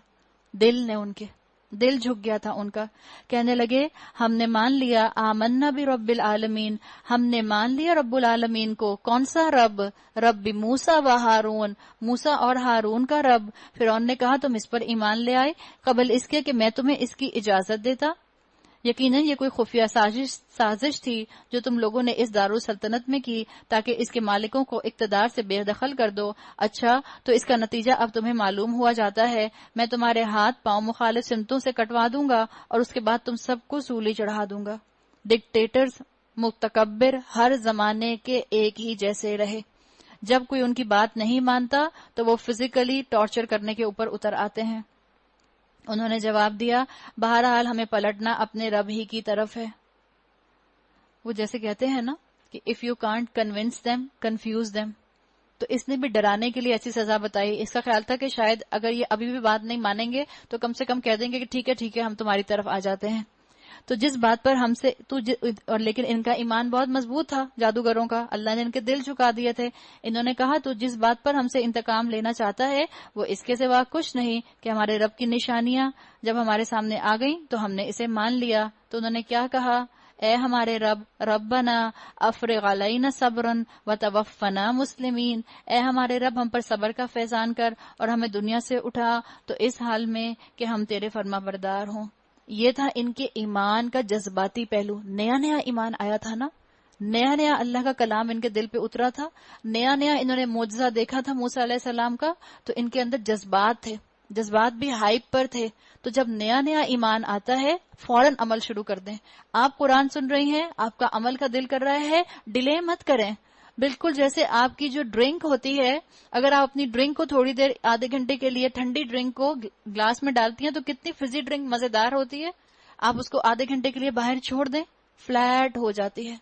A: دل نے. ان کے دل جھک گیا تھا ان کا. کہنے لگے ہم نے مان لیا آمنا برب العالمین، ہم نے مان لیا رب العالمین کو. کون سا رب؟ رب موسیٰ و ہارون، موسیٰ اور ہارون کا رب. فرعون نے کہا تم اس پر ایمان لے آئے قبل اس کے کہ میں تمہیں اس کی اجازت دیتا؟ یقیناً یہ کوئی خفیہ سازش تھی جو تم لوگوں نے اس دارالسلطنت میں کی تاکہ اس کے مالکوں کو اقتدار سے بے دخل کر دو. اچھا تو اس کا نتیجہ اب تمہیں معلوم ہوا جاتا ہے. میں تمہارے ہاتھ پاؤں مخالف سمتوں سے کٹوا دوں گا اور اس کے بعد تم سب کو سولی چڑھا دوں گا. ڈکٹیٹرز، متکبر ہر زمانے کے ایک ہی جیسے رہے. جب کوئی ان کی بات نہیں مانتا تو وہ فزیکلی ٹارچر کرنے کے اوپر اتر آتے ہیں. انہوں نے جواب دیا بہرحال ہمیں پلٹنا اپنے رب ہی کی طرف ہے. وہ جیسے کہتے ہیں نا کہ if you can't convince them confuse them. تو اس نے بھی ڈرانے کے لیے ایسی سزا بتائی. اس کا خیال تھا کہ شاید اگر یہ ابھی بھی بات نہیں مانیں گے تو کم سے کم کہہ دیں گے کہ ٹھیک ہے ہم تمہاری طرف آ جاتے ہیں. تو جس بات پر ہم سے اور لیکن ان کا ایمان بہت مضبوط تھا جادوگروں کا. اللہ نے ان کے دل جھکا دیے تھے. انہوں نے کہا تو جس بات پر ہم سے انتقام لینا چاہتا ہے وہ اس کے سوا کچھ نہیں کہ ہمارے رب کی نشانیاں جب ہمارے سامنے آ گئیں تو ہم نے اسے مان لیا. تو انہوں نے کیا کہا؟ اے ہمارے رب، ربنا افرغ علینا صبرا وتوفنا مسلمین، اے ہمارے رب ہم پر صبر کا فیضان کر اور ہمیں دنیا سے اٹھا تو اس حال میں کہ ہم تیرے فرما بردار ہوں. یہ تھا ان کے ایمان کا جذباتی پہلو. نیا ایمان آیا تھا نا، نیا اللہ کا کلام ان کے دل پہ اترا تھا، نیا انہوں نے معجزہ دیکھا تھا موسیٰ علیہ السلام کا. تو ان کے اندر جذبات تھے، جذبات بھی ہائپ پر تھے. تو جب نیا ایمان آتا ہے فوراً عمل شروع کر دیں. آپ قرآن سن رہی ہیں، آپ کا عمل کا دل کر رہا ہے، ڈیلے مت کریں. بالکل جیسے آپ کی جو ڈرنک ہوتی ہے، اگر آپ اپنی ڈرنک کو تھوڑی دیر آدھے گھنٹے کے لیے ٹھنڈی ڈرنک کو گلاس میں ڈالتی ہیں تو کتنی فزی ڈرنک مزیدار ہوتی ہے. آپ اس کو آدھے گھنٹے کے لیے باہر چھوڑ دیں، فلیٹ ہو جاتی ہے.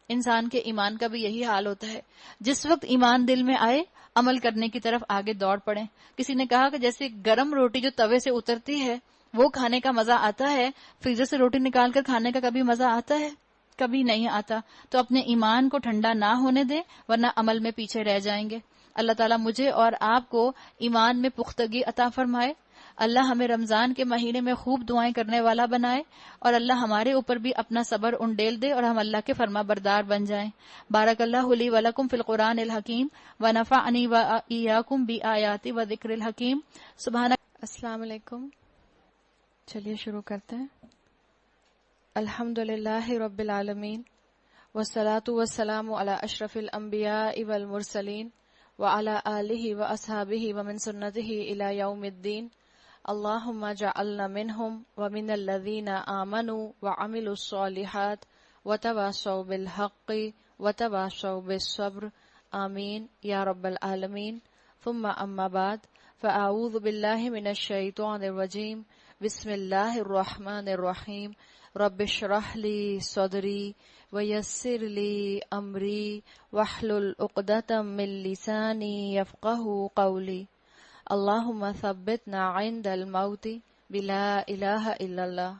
A: انسان کے ایمان کا بھی یہی حال ہوتا ہے. جس وقت ایمان دل میں آئے عمل کرنے کی طرف آگے دوڑ پڑیں. کسی نے کہا کہ جیسے گرم روٹی جو توے سے اترتی ہے وہ کھانے کا مزہ آتا ہے، فریزر سے روٹی نکال کر کھانے کا کبھی مزہ آتا ہے؟ کبھی نہیں آتا. تو اپنے ایمان کو ٹھنڈا نہ ہونے دیں ورنہ عمل میں پیچھے رہ جائیں گے. اللہ تعالیٰ مجھے اور آپ کو ایمان میں پختگی عطا فرمائے. اللہ ہمیں رمضان کے مہینے میں خوب دعائیں کرنے والا بنائے اور اللہ ہمارے اوپر بھی اپنا صبر انڈیل دے اور ہم اللہ کے فرما بردار بن جائیں. بارک اللہ لی ولکم فی القرآن الحکیم ونفعنی وایاکم بآیات و ذکر الحکیم. سبحانک. السلام علیکم. چلیے شروع کرتے ہیں. الحمد للہ رب العالمین والصلاة والسلام علی اشرف الانبیاء والمرسلین وعلی آلہ واصحابہ ومن سنتہ الی یوم الدین. اللہم اجعلنا منہم ومن الذین آمنوا وعملوا الصالحات وتواصوا بالحق وتواصوا بالصبر. آمین یا رب العالمین. ثم اما بعد فاعوذ باللہ من الشیطان الرجیم. بسم اللہ الرحمن الرحیم. رب اشرح لی صدری ویسر لی امری واحلل عقدۃ من لسانی یفقہوا قولی. اللہم ثبتنا عند الموت بلا الہ الا اللہ.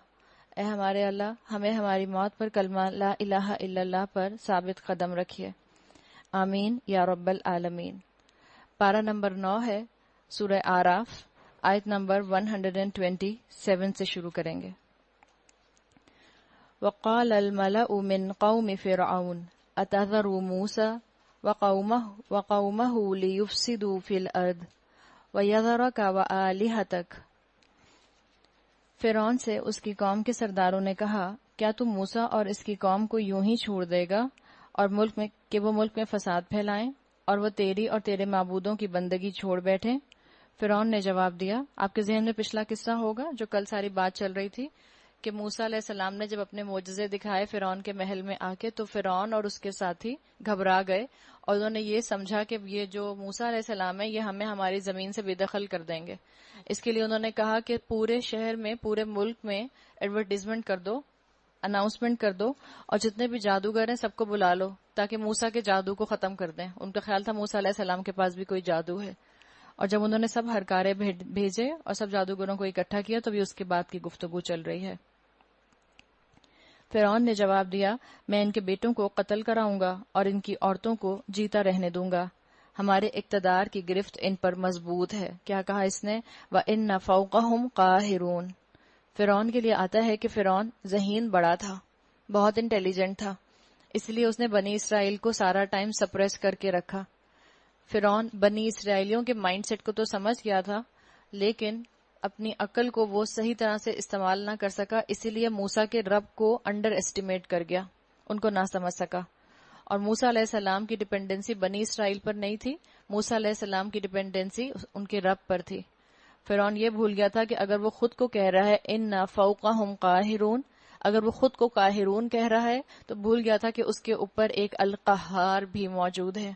A: اے ہمارے اللہ ہمیں ہماری موت پر کلمہ لا الہ الا اللہ پر ثابت قدم رکھیے. آمین یا رب العالمین۔ پارہ نمبر 9 ہے سورہ آراف، آیت نمبر 127 سے شروع کریں گے۔ وقال الملأ من قوم فرعون اتذر موسى وقومه ليفسدوا في الارض ويذرك وآلهتك۔ فرعون سے اس کی قوم کے سرداروں نے کہا، کیا تم موسیٰ اور اس کی قوم کو یوں ہی چھوڑ دے گا اور وہ ملک میں فساد پھیلائیں اور وہ تیری اور تیرے معبودوں کی بندگی چھوڑ بیٹھیں؟ فرعون نے جواب دیا، آپ کے ذہن میں پچھلا قصہ ہوگا جو کل ساری بات چل رہی تھی کہ موسیٰ علیہ السلام نے جب اپنے معجزے دکھائے فرعون کے محل میں آ کے، تو فرعون اور اس کے ساتھی گھبرا گئے اور انہوں نے یہ سمجھا کہ یہ جو موسیٰ علیہ السلام ہے یہ ہمیں ہماری زمین سے بے دخل کر دیں گے۔ اس کے لیے انہوں نے کہا کہ پورے شہر میں، پورے ملک میں ایڈورٹیزمنٹ کر دو، اناؤنسمنٹ کر دو، اور جتنے بھی جادوگر ہیں سب کو بلا لو تاکہ موسیٰ کے جادو کو ختم کر دیں۔ ان کا خیال تھا موسیٰ علیہ السلام کے پاس بھی کوئی جادو ہے، اور جب انہوں نے سب ہرکارے بھیجے اور سب جادوگروں کو اکٹھا کیا تو بھی اس کے بعد کی گفتگو چل رہی ہے۔ فرعون نے جواب دیا، میں ان کے بیٹوں کو قتل کراؤں گا اور ان کی عورتوں کو جیتا رہنے دوں گا، ہمارے اقتدار کی گرفت ان پر مضبوط ہے۔ کیا کہا اس نے؟ وَإِنَّ فَوْقَهُمْ قَاهِرُونَ۔ فرعون کے لیے آتا ہے کہ فرعون ذہین بڑا تھا، بہت انٹیلیجنٹ تھا، اس لیے اس نے بنی اسرائیل کو سارا ٹائم سپریس کر کے رکھا۔ فرعون بنی اسرائیلیوں کے مائنڈ سیٹ کو تو سمجھ گیا تھا، لیکن اپنی عقل کو وہ صحیح طرح سے استعمال نہ کر سکا، اسی لیے موسیٰ کے رب کو انڈر ایسٹیمیٹ کر گیا، ان کو نہ سمجھ سکا۔ اور موسیٰ علیہ السلام کی ڈیپینڈنسی بنی اسرائیل پر نہیں تھی، موسیٰ علیہ السلام کی ڈیپینڈنسی ان کے رب پر تھی۔ فرعون یہ بھول گیا تھا کہ اگر وہ خود کو کہہ رہا ہے ان فوقہم قاہرون، اگر وہ خود کو قاہرون کہہ رہا ہے تو بھول گیا تھا کہ اس کے اوپر ایک القہار بھی موجود ہے۔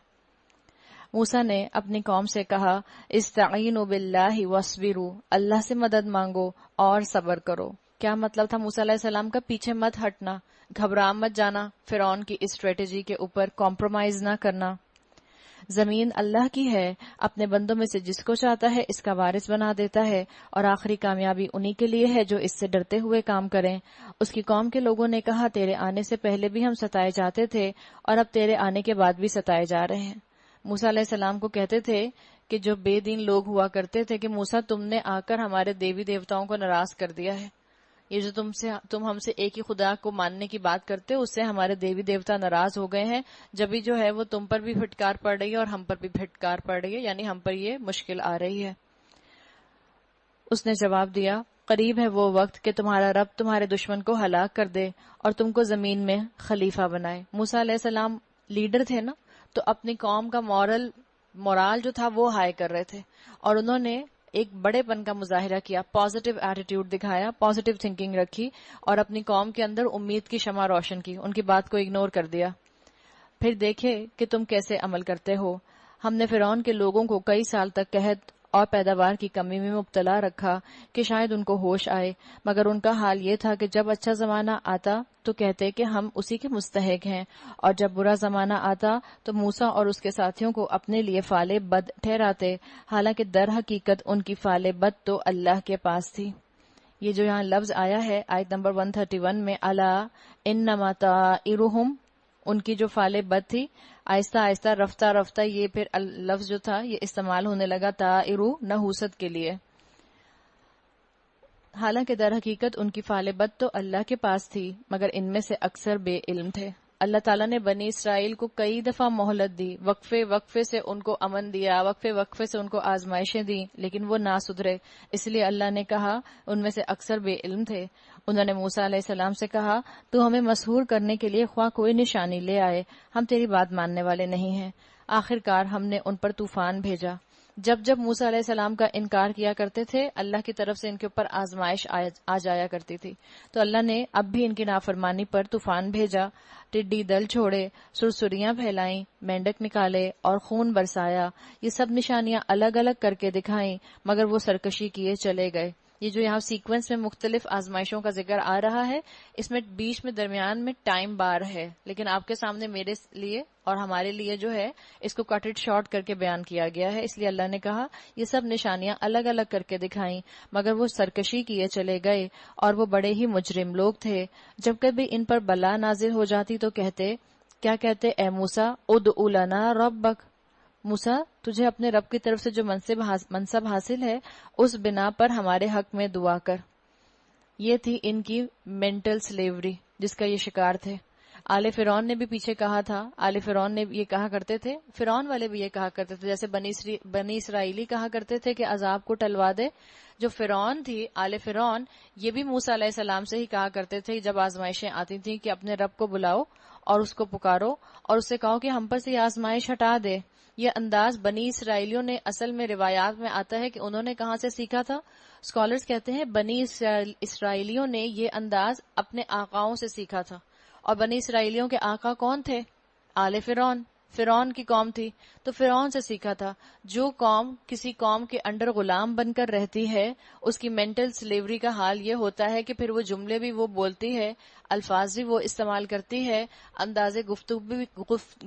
A: موسیٰ نے اپنی قوم سے کہا، استعینوا باللہ واصبروا، اللہ سے مدد مانگو اور صبر کرو۔ کیا مطلب تھا موسیٰ علیہ السلام کا؟ پیچھے مت ہٹنا، گھبرا مت جانا، فرعون کی اسٹریٹجی کے اوپر کمپرومائز نہ کرنا۔ زمین اللہ کی ہے، اپنے بندوں میں سے جس کو چاہتا ہے اس کا وارث بنا دیتا ہے، اور آخری کامیابی انہی کے لیے ہے جو اس سے ڈرتے ہوئے کام کریں۔ اس کی قوم کے لوگوں نے کہا، تیرے آنے سے پہلے بھی ہم ستائے جاتے تھے اور اب تیرے آنے کے بعد بھی ستائے جا رہے ہیں۔ موسیٰ علیہ السلام کو کہتے تھے کہ جو بے دین لوگ ہوا کرتے تھے کہ موسیٰ تم نے آ کر ہمارے دیوی دیوتاؤں کو ناراض کر دیا ہے، یہ جو تم ہم سے ایک ہی خدا کو ماننے کی بات کرتے اس سے ہمارے دیوی دیوتا ناراض ہو گئے ہیں، جبھی جو ہے وہ تم پر بھی پھٹکار پڑ رہی ہے اور ہم پر بھی پھٹکار پڑ رہی ہے، یعنی ہم پر یہ مشکل آ رہی ہے۔ اس نے جواب دیا، قریب ہے وہ وقت کہ تمہارا رب تمہارے دشمن کو ہلاک کر دے اور تم کو زمین میں خلیفہ بنائے۔ موسیٰ علیہ السلام لیڈر تھے نا، تو اپنی قوم کا مورال جو تھا وہ ہائی کر رہے تھے، اور انہوں نے ایک بڑے پن کا مظاہرہ کیا، پازیٹیو ایٹیٹیوڈ دکھایا، پازیٹیو تھنکنگ رکھی اور اپنی قوم کے اندر امید کی شمع روشن کی، ان کی بات کو اگنور کر دیا۔ پھر دیکھے کہ تم کیسے عمل کرتے ہو۔ ہم نے فرعون کے لوگوں کو کئی سال تک قحط اور پیداوار کی کمی میں مبتلا رکھا کہ شاید ان کو ہوش آئے، مگر ان کا حال یہ تھا کہ جب اچھا زمانہ آتا تو کہتے کہ ہم اسی کے مستحق ہیں، اور جب برا زمانہ آتا تو موسیٰ اور اس کے ساتھیوں کو اپنے لیے فعال بد ٹھہراتے، حالانکہ در حقیقت ان کی فعال بد تو اللہ کے پاس تھی۔ یہ جو یہاں لفظ آیا ہے آیت نمبر 131 میں، الا انما طائرہم، ان کی جو فعال بد تھی، آہستہ آہستہ رفتہ رفتہ یہ پھر لفظ جو تھا یہ استعمال ہونے لگا طائرو نحوست کے لیے، حالانکہ در حقیقت ان کی فعال بد تو اللہ کے پاس تھی، مگر ان میں سے اکثر بے علم تھے۔ اللہ تعالیٰ نے بنی اسرائیل کو کئی دفعہ مہلت دی، وقفے وقفے سے ان کو امن دیا، وقفے وقفے سے ان کو آزمائشیں دی، لیکن وہ نہ سدھرے، اس لیے اللہ نے کہا ان میں سے اکثر بے علم تھے۔ انہوں نے موسیٰ علیہ السلام سے کہا، تو ہمیں مسحور کرنے کے لیے خواہ کوئی نشانی لے آئے، ہم تیری بات ماننے والے نہیں ہیں۔ آخرکار ہم نے ان پر طوفان بھیجا۔ جب جب موسیٰ علیہ السلام کا انکار کیا کرتے تھے، اللہ کی طرف سے ان کے اوپر آزمائش آ جایا کرتی تھی، تو اللہ نے اب بھی ان کی نافرمانی پر طوفان بھیجا، ٹڈی دل چھوڑے، سرسریاں پھیلائیں، مینڈک نکالے اور خون برسایا، یہ سب نشانیاں الگ الگ کر کے دکھائیں، مگر وہ سرکشی کیے چلے گئے۔ یہ جو یہاں سیکوینس میں مختلف آزمائشوں کا ذکر آ رہا ہے، اس میں بیچ میں درمیان میں ٹائم بار ہے، لیکن آپ کے سامنے میرے لیے اور ہمارے لیے جو ہے اس کو کٹ اٹ شارٹ کر کے بیان کیا گیا ہے، اس لیے اللہ نے کہا یہ سب نشانیاں الگ الگ کر کے دکھائیں، مگر وہ سرکشی کیے چلے گئے اور وہ بڑے ہی مجرم لوگ تھے۔ جب کبھی ان پر بلا نازل ہو جاتی تو کہتے کیا کہتے؟ اے موسیٰ ادعو لنا ربک، موسیٰ تجھے اپنے رب کی طرف سے جو منصب حاصل ہے اس بنا پر ہمارے حق میں دعا کر۔ یہ تھی ان کی مینٹل سلیوری جس کا یہ شکار تھے۔ آل فرعون نے بھی پیچھے کہا تھا، آل فرعون نے یہ کہا کرتے تھے، فرعون والے بھی یہ کہا کرتے تھے، جیسے بنی اسرائیلی کہا کرتے تھے کہ عذاب کو ٹلوا دے۔ جو فرعون تھی، آل فرعون، یہ بھی موسیٰ علیہ السلام سے ہی کہا کرتے تھے جب آزمائشیں آتی تھیں کہ اپنے رب کو بلاؤ اور اس کو پکارو اور اس سے کہو کہ ہم پر سے یہ آزمائش ہٹا دے۔ یہ انداز بنی اسرائیلیوں نے اصل میں روایات میں آتا ہے کہ انہوں نے کہاں سے سیکھا تھا؟ اسکالرز کہتے ہیں بنی اسرائیلیوں نے یہ انداز اپنے آقاؤں سے سیکھا تھا، اور بنی اسرائیلیوں کے آقا کون تھے؟ آل فرعون، فرعون کی قوم تھی، تو فرعون سے سیکھا تھا۔ جو قوم کسی قوم کے انڈر غلام بن کر رہتی ہے اس کی مینٹل سلیوری کا حال یہ ہوتا ہے کہ پھر وہ جملے بھی وہ بولتی ہے، الفاظ بھی وہ استعمال کرتی ہے، انداز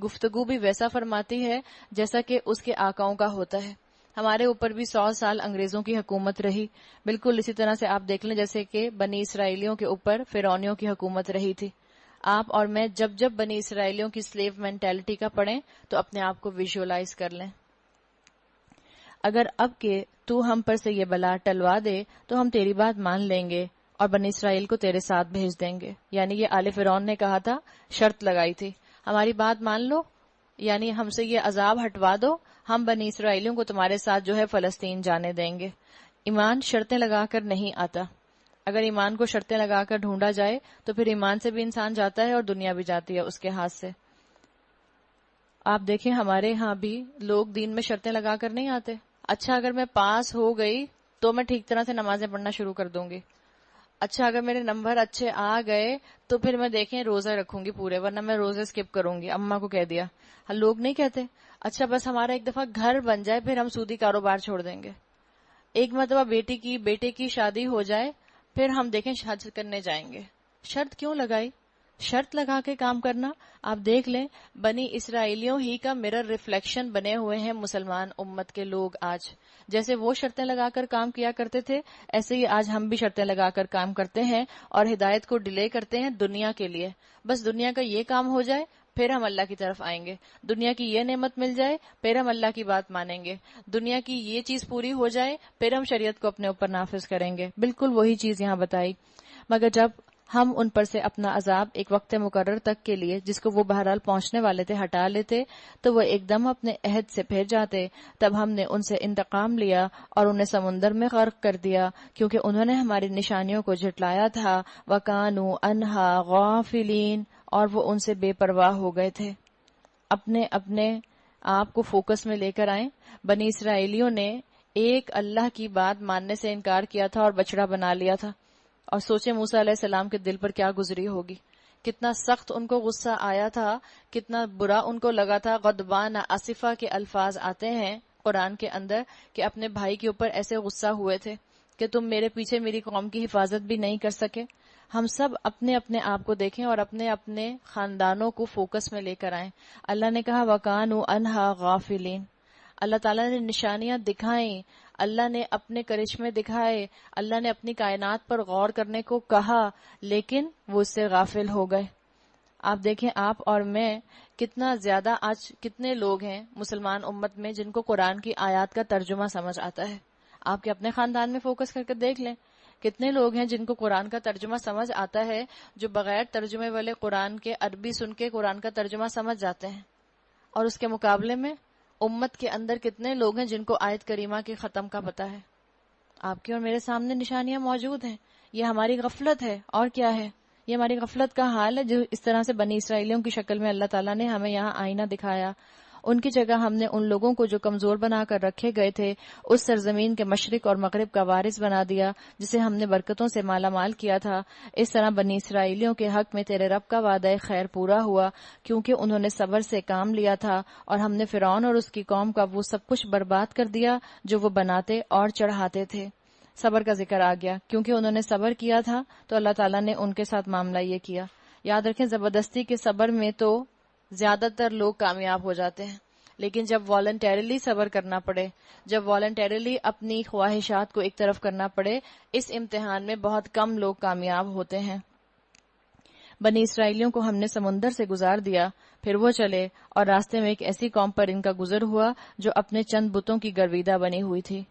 A: گفتگو بھی ویسا فرماتی ہے جیسا کہ اس کے آقاؤں کا ہوتا ہے۔ ہمارے اوپر بھی 100 سال انگریزوں کی حکومت رہی، بالکل اسی طرح سے آپ دیکھ لیں جیسے کہ بنی اسرائیلیوں کے اوپر فرعونیوں کی حکومت رہی تھی۔ آپ اور میں جب بنی اسرائیلیوں کی سلیو مینٹیلٹی کا پڑھیں تو اپنے آپ کو ویژولائز کر لیں۔ اگر اب کہ تو ہم پر سے یہ بلا ٹلوا دے تو ہم تیری بات مان لیں گے اور بنی اسرائیل کو تیرے ساتھ بھیج دیں گے۔ یعنی یہ آل فرعون نے کہا تھا، شرط لگائی تھی، ہماری بات مان لو، یعنی ہم سے یہ عذاب ہٹوا دو، ہم بنی اسرائیلیوں کو تمہارے ساتھ جو ہے فلسطین جانے دیں گے۔ ایمان شرطیں لگا کر نہیں آتا۔ اگر ایمان کو شرطیں لگا کر ڈھونڈا جائے تو پھر ایمان سے بھی انسان جاتا ہے اور دنیا بھی جاتی ہے اس کے ہاتھ سے۔ آپ دیکھیں ہمارے ہاں بھی لوگ دین میں شرطیں لگا کر نہیں آتے۔ اچھا اگر میں پاس ہو گئی تو میں ٹھیک طرح سے نمازیں پڑھنا شروع کر دوں گی، اچھا اگر میرے نمبر اچھے آ گئے تو پھر میں دیکھیں روزہ رکھوں گی پورے، ورنہ میں روزے اسکپ کروں گی، اماں کو کہہ دیا۔ لوگ نہیں کہتے اچھا بس ہمارا ایک دفعہ گھر بن جائے پھر ہم سودی کاروبار چھوڑ دیں گے، ایک مرتبہ بیٹے کی شادی ہو جائے پھر ہم دیکھیں حج کرنے جائیں گے۔ شرط کیوں لگائی؟ شرط لگا کے کام کرنا، آپ دیکھ لیں بنی اسرائیلیوں ہی کا مرر ریفلیکشن بنے ہوئے ہیں مسلمان امت کے لوگ آج۔ جیسے وہ شرطیں لگا کر کام کیا کرتے تھے ایسے ہی آج ہم بھی شرطیں لگا کر کام کرتے ہیں اور ہدایت کو ڈیلے کرتے ہیں دنیا کے لیے۔ بس دنیا کا یہ کام ہو جائے پھر ہم اللہ کی طرف آئیں گے، دنیا کی یہ نعمت مل جائے پھر ہم اللہ کی بات مانیں گے، دنیا کی یہ چیز پوری ہو جائے پھر ہم شریعت کو اپنے اوپر نافذ کریں گے۔ بالکل وہی چیز یہاں بتائی، مگر جب ہم ان پر سے اپنا عذاب ایک وقت مقرر تک کے لیے جس کو وہ بہرحال پہنچنے والے تھے ہٹا لیتے تو وہ ایک دم اپنے عہد سے پھر جاتے۔ تب ہم نے ان سے انتقام لیا اور انہیں سمندر میں غرق کر دیا کیونکہ انہوں نے ہماری نشانیوں کو جھٹلایا تھا۔ وَكَانُوا عَنْهَا غَافِلِينَ، اور وہ ان سے بے پرواہ ہو گئے تھے۔ اپنے آپ کو فوکس میں لے کر آئیں۔ بنی اسرائیلیوں نے ایک اللہ کی بات ماننے سے انکار کیا تھا اور بچڑا بنا لیا تھا، اور سوچیں موسیٰ علیہ السلام کے دل پر کیا گزری ہوگی، کتنا سخت ان کو غصہ آیا تھا، کتنا برا ان کو لگا تھا۔ غضبان آصفہ کے الفاظ آتے ہیں قرآن کے اندر کہ اپنے بھائی کے اوپر ایسے غصہ ہوئے تھے کہ تم میرے پیچھے میری قوم کی حفاظت بھی نہیں کر سکے۔ ہم سب اپنے اپنے آپ کو دیکھیں اور اپنے اپنے خاندانوں کو فوکس میں لے کر آئیں۔ اللہ نے کہا وَكَانُوا عَنْهَا غَافِلِينَ، اللہ تعالیٰ نے نشانیاں دکھائیں، اللہ نے اپنے کرشمے دکھائے، اللہ نے اپنی کائنات پر غور کرنے کو کہا، لیکن وہ اس سے غافل ہو گئے۔ آپ دیکھیں آپ اور میں کتنا زیادہ آج کتنے لوگ ہیں مسلمان امت میں جن کو قرآن کی آیات کا ترجمہ سمجھ آتا ہے۔ آپ کے اپنے خاندان میں فوکس کر کے دیکھ لیں کتنے لوگ ہیں جن کو قرآن کا ترجمہ سمجھ آتا ہے، جو بغیر ترجمے والے قرآن کے عربی سن کے قرآن کا ترجمہ سمجھ جاتے ہیں، اور اس کے مقابلے میں امت کے اندر کتنے لوگ ہیں جن کو آیت کریمہ کے ختم کا پتہ ہے۔ آپ کی اور میرے سامنے نشانیاں موجود ہیں، یہ ہماری غفلت ہے اور کیا ہے، یہ ہماری غفلت کا حال ہے جو اس طرح سے بنی اسرائیلیوں کی شکل میں اللہ تعالیٰ نے ہمیں یہاں آئینہ دکھایا۔ ان کی جگہ ہم نے ان لوگوں کو جو کمزور بنا کر رکھے گئے تھے اس سرزمین کے مشرق اور مغرب کا وارث بنا دیا جسے ہم نے برکتوں سے مالا مال کیا تھا۔ اس طرح بنی اسرائیلیوں کے حق میں تیرے رب کا وعدہ خیر پورا ہوا کیونکہ انہوں نے صبر سے کام لیا تھا، اور ہم نے فرعون اور اس کی قوم کا وہ سب کچھ برباد کر دیا جو وہ بناتے اور چڑھاتے تھے۔ صبر کا ذکر آ گیا کیونکہ انہوں نے صبر کیا تھا تو اللہ تعالیٰ نے ان کے ساتھ معاملہ یہ کیا۔ یاد رکھیں زبردستی کے صبر میں تو زیادہ تر لوگ کامیاب ہو جاتے ہیں، لیکن جب والنٹیرلی صبر کرنا پڑے، جب والنٹیرلی اپنی خواہشات کو ایک طرف کرنا پڑے، اس امتحان میں بہت کم لوگ کامیاب ہوتے ہیں۔ بنی اسرائیلیوں کو ہم نے سمندر سے گزار دیا، پھر وہ چلے اور راستے میں ایک ایسی قوم پر ان کا گزر ہوا جو اپنے چند بتوں کی گرویدہ بنی ہوئی تھی۔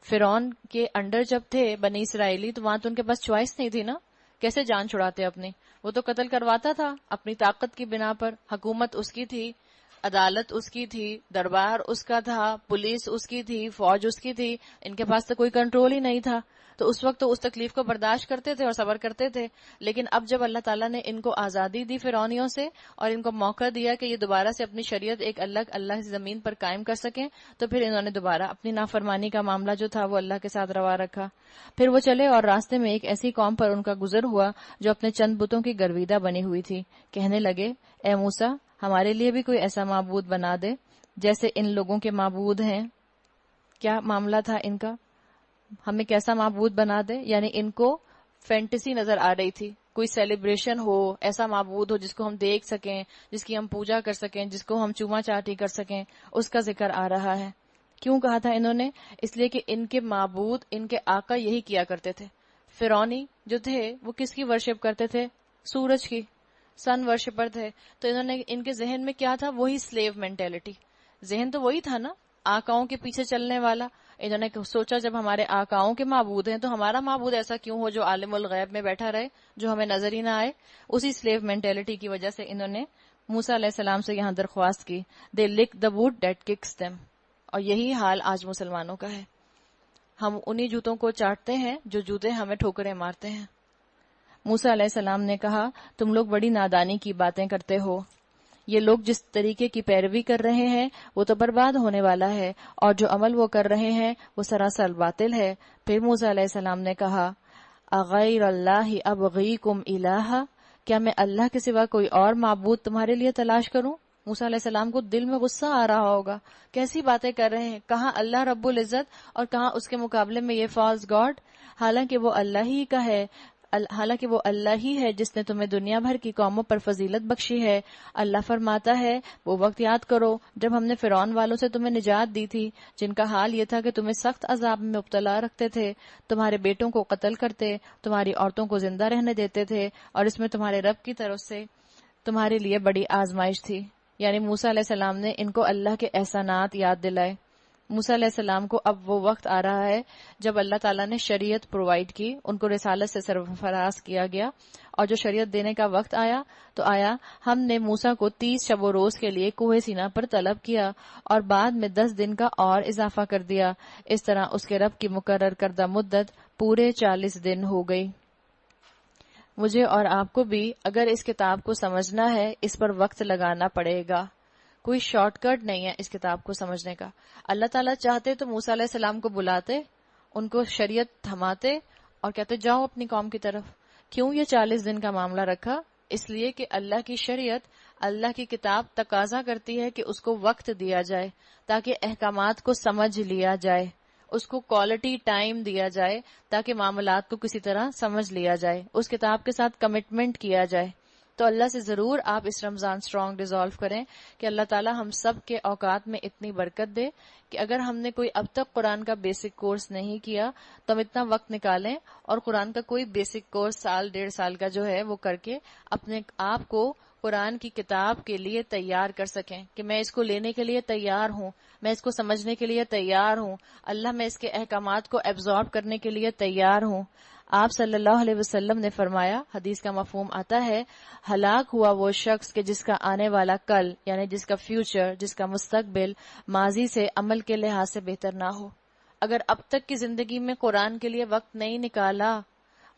A: فرعون کے انڈر جب تھے بنی اسرائیلی تو وہاں تو ان کے پاس چوائس نہیں تھی نا، کیسے جان چھڑاتے اپنی؟ وہ تو قتل کرواتا تھا اپنی طاقت کی بنا پر، حکومت اس کی تھی، عدالت اس کی تھی، دربار اس کا تھا، پولیس اس کی تھی، فوج اس کی تھی، ان کے پاس تو کوئی کنٹرول ہی نہیں تھا۔ تو اس وقت تو اس تکلیف کو برداشت کرتے تھے اور صبر کرتے تھے، لیکن اب جب اللہ تعالیٰ نے ان کو آزادی دی فرعونیوں سے اور ان کو موقع دیا کہ یہ دوبارہ سے اپنی شریعت ایک الگ اللہ کی زمین پر قائم کر سکیں، تو پھر انہوں نے دوبارہ اپنی نافرمانی کا معاملہ جو تھا وہ اللہ کے ساتھ روا رکھا۔ پھر وہ چلے اور راستے میں ایک ایسی قوم پر ان کا گزر ہوا جو اپنے چند بتوں کی گرویدہ بنی ہوئی تھی۔ کہنے لگے، اے موسیٰ، ہمارے لیے بھی کوئی ایسا معبود بنا دے جیسے ان لوگوں کے معبود ہیں۔ کیا معاملہ تھا ان کا؟ ہمیں کیسا معبود بنا دے، یعنی ان کو فینٹیسی نظر آ رہی تھی، کوئی سیلیبریشن ہو، ایسا معبود ہو جس کو ہم دیکھ سکیں، جس کی ہم پوجا کر سکیں، جس کو ہم چوما چاٹی کر سکیں، اس کا ذکر آ رہا ہے۔ کیوں کہا تھا انہوں نے؟ اس لیے کہ ان کے معبود، ان کے آقا یہی کیا کرتے تھے۔ فرعونی جو تھے وہ کس کی ورشپ کرتے تھے؟ سورج کی، سن ورشپر تھے۔ تو انہوں نے، ان کے ذہن میں کیا تھا؟ وہی سلیو مینٹیلٹی، ذہن تو وہی تھا نا، آقاؤں کے پیچھے چلنے والا۔ انہوں نے سوچا جب ہمارے آقاؤں کے معبود ہیں تو ہمارا معبود ایسا کیوں ہو جو عالم الغیب میں بیٹھا رہے، جو ہمیں نظر ہی نہ آئے۔ اسی سلیو مینٹیلٹی کی وجہ سے انہوں نے موسیٰ علیہ السلام سے یہاں درخواست کی، دے لک دا ووڈ دیٹ ککس دیم۔ اور یہی حال آج مسلمانوں کا ہے، ہم انہی جوتوں کو چاٹتے ہیں جو جوتے ہمیں ٹھوکریں مارتے ہیں۔ موسیٰ علیہ السلام نے کہا، تم لوگ بڑی نادانی کی باتیں کرتے ہو، یہ لوگ جس طریقے کی پیروی کر رہے ہیں وہ تو برباد ہونے والا ہے، اور جو عمل وہ کر رہے ہیں وہ سراسر باطل ہے۔ پھر موسیٰ علیہ السلام نے کہا، اغیر اللہ ابغیکم الہ، کیا میں اللہ کے سوا کوئی اور معبود تمہارے لیے تلاش کروں؟ موسیٰ علیہ السلام کو دل میں غصہ آ رہا ہوگا، کیسی باتیں کر رہے ہیں، کہاں اللہ رب العزت اور کہاں اس کے مقابلے میں یہ فالس گاڈ، حالانکہ وہ اللہ ہی کا ہے، حالانکہ وہ اللہ ہی ہے جس نے تمہیں دنیا بھر کی قوموں پر فضیلت بخشی ہے۔ اللہ فرماتا ہے، وہ وقت یاد کرو جب ہم نے فرعون والوں سے تمہیں نجات دی تھی، جن کا حال یہ تھا کہ تمہیں سخت عذاب میں مبتلا رکھتے تھے، تمہارے بیٹوں کو قتل کرتے، تمہاری عورتوں کو زندہ رہنے دیتے تھے، اور اس میں تمہارے رب کی طرف سے تمہارے لیے بڑی آزمائش تھی۔ یعنی موسیٰ علیہ السلام نے ان کو اللہ کے احسانات یاد دلائے۔ موسیٰ علیہ السلام کو اب وہ وقت آ رہا ہے جب اللہ تعالیٰ نے شریعت پرووائڈ کی، ان کو رسالت سے سرفراز کیا گیا، اور جو شریعت دینے کا وقت آیا تو آیا، ہم نے موسیٰ کو 30 شب و روز کے لیے کوہ سینا پر طلب کیا، اور بعد میں 10 دن کا اور اضافہ کر دیا۔ اس طرح اس کے رب کی مقرر کردہ مدت پورے 40 دن ہو گئی۔ مجھے اور آپ کو بھی اگر اس کتاب کو سمجھنا ہے اس پر وقت لگانا پڑے گا، کوئی شارٹ کٹ نہیں ہے اس کتاب کو سمجھنے کا۔ اللہ تعالیٰ چاہتے تو موسیٰ علیہ السلام کو بلاتے، ان کو شریعت تھماتے اور کہتے جاؤ اپنی قوم کی طرف۔ کیوں یہ 40 دن کا معاملہ رکھا؟ اس لیے کہ اللہ کی شریعت، اللہ کی کتاب تقاضا کرتی ہے کہ اس کو وقت دیا جائے تاکہ احکامات کو سمجھ لیا جائے، اس کو کوالٹی ٹائم دیا جائے تاکہ معاملات کو کسی طرح سمجھ لیا جائے، اس کتاب کے ساتھ کمٹمنٹ کیا جائے۔ تو اللہ سے ضرور آپ اس رمضان اسٹرانگ ریزالو کریں کہ اللہ تعالی ہم سب کے اوقات میں اتنی برکت دے کہ اگر ہم نے کوئی اب تک قرآن کا بیسک کورس نہیں کیا تو ہم اتنا وقت نکالیں اور قرآن کا کوئی بیسک کورس سال 1.5 سال کا جو ہے وہ کر کے اپنے آپ کو قرآن کی کتاب کے لیے تیار کر سکیں کہ میں اس کو لینے کے لیے تیار ہوں، میں اس کو سمجھنے کے لیے تیار ہوں، اللہ میں اس کے احکامات کو ایبزارب کرنے کے لیے تیار ہوں۔ آپ صلی اللہ علیہ وسلم نے فرمایا، حدیث کا مفہوم آتا ہے، ہلاک ہوا وہ شخص کہ جس کا آنے والا کل، یعنی جس کا فیوچر، جس کا مستقبل ماضی سے عمل کے لحاظ سے بہتر نہ ہو۔ اگر اب تک کی زندگی میں قرآن کے لیے وقت نہیں نکالا،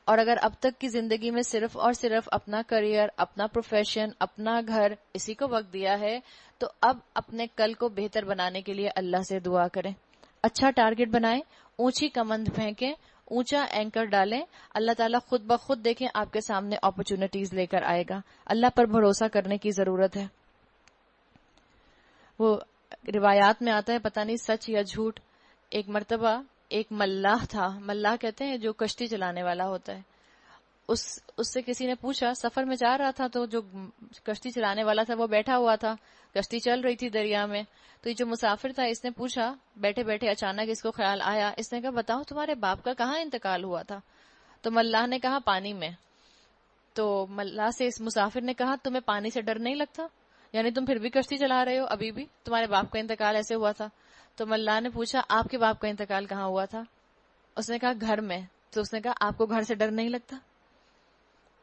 A: اور اگر اب تک کی زندگی میں صرف اور صرف اپنا کریئر، اپنا پروفیشن، اپنا گھر، اسی کو وقت دیا ہے، تو اب اپنے کل کو بہتر بنانے کے لیے اللہ سے دعا کریں، اچھا ٹارگٹ بنائیں، اونچی کمند پھینکیں، اونچا اینکر ڈالیں، اللہ تعالیٰ خود بخود دیکھیں آپ کے سامنے اپرچونٹیز لے کر آئے گا۔ اللہ پر بھروسہ کرنے کی ضرورت ہے۔ وہ روایات میں آتا ہے، پتہ نہیں سچ یا جھوٹ، ایک مرتبہ ایک ملاح تھا، ملاح کہتے ہیں جو کشتی چلانے والا ہوتا ہے، اس سے کسی نے پوچھا، سفر میں جا رہا تھا تو جو کشتی چلانے والا تھا وہ بیٹھا ہوا تھا، کشتی چل رہی تھی دریا میں، تو یہ جو مسافر تھا اس نے پوچھا، بیٹھے بیٹھے اچانک اس کو خیال آیا، اس نے کہا بتاؤ تمہارے باپ کا کہاں انتقال ہوا تھا؟ تو ملاح نے کہا پانی میں۔ تو ملا سے اس مسافر نے کہا تمہیں پانی سے ڈر نہیں لگتا؟ یعنی تم پھر بھی کشتی چلا رہے ہو ابھی بھی؟ تمہارے باپ کا انتقال ایسے ہوا تھا. تو ملا نے پوچھا آپ کے باپ کا انتقال کہاں ہوا تھا؟ اس نے کہا گھر میں. تو اس نے کہا آپ کو گھر سے ڈر نہیں لگتا؟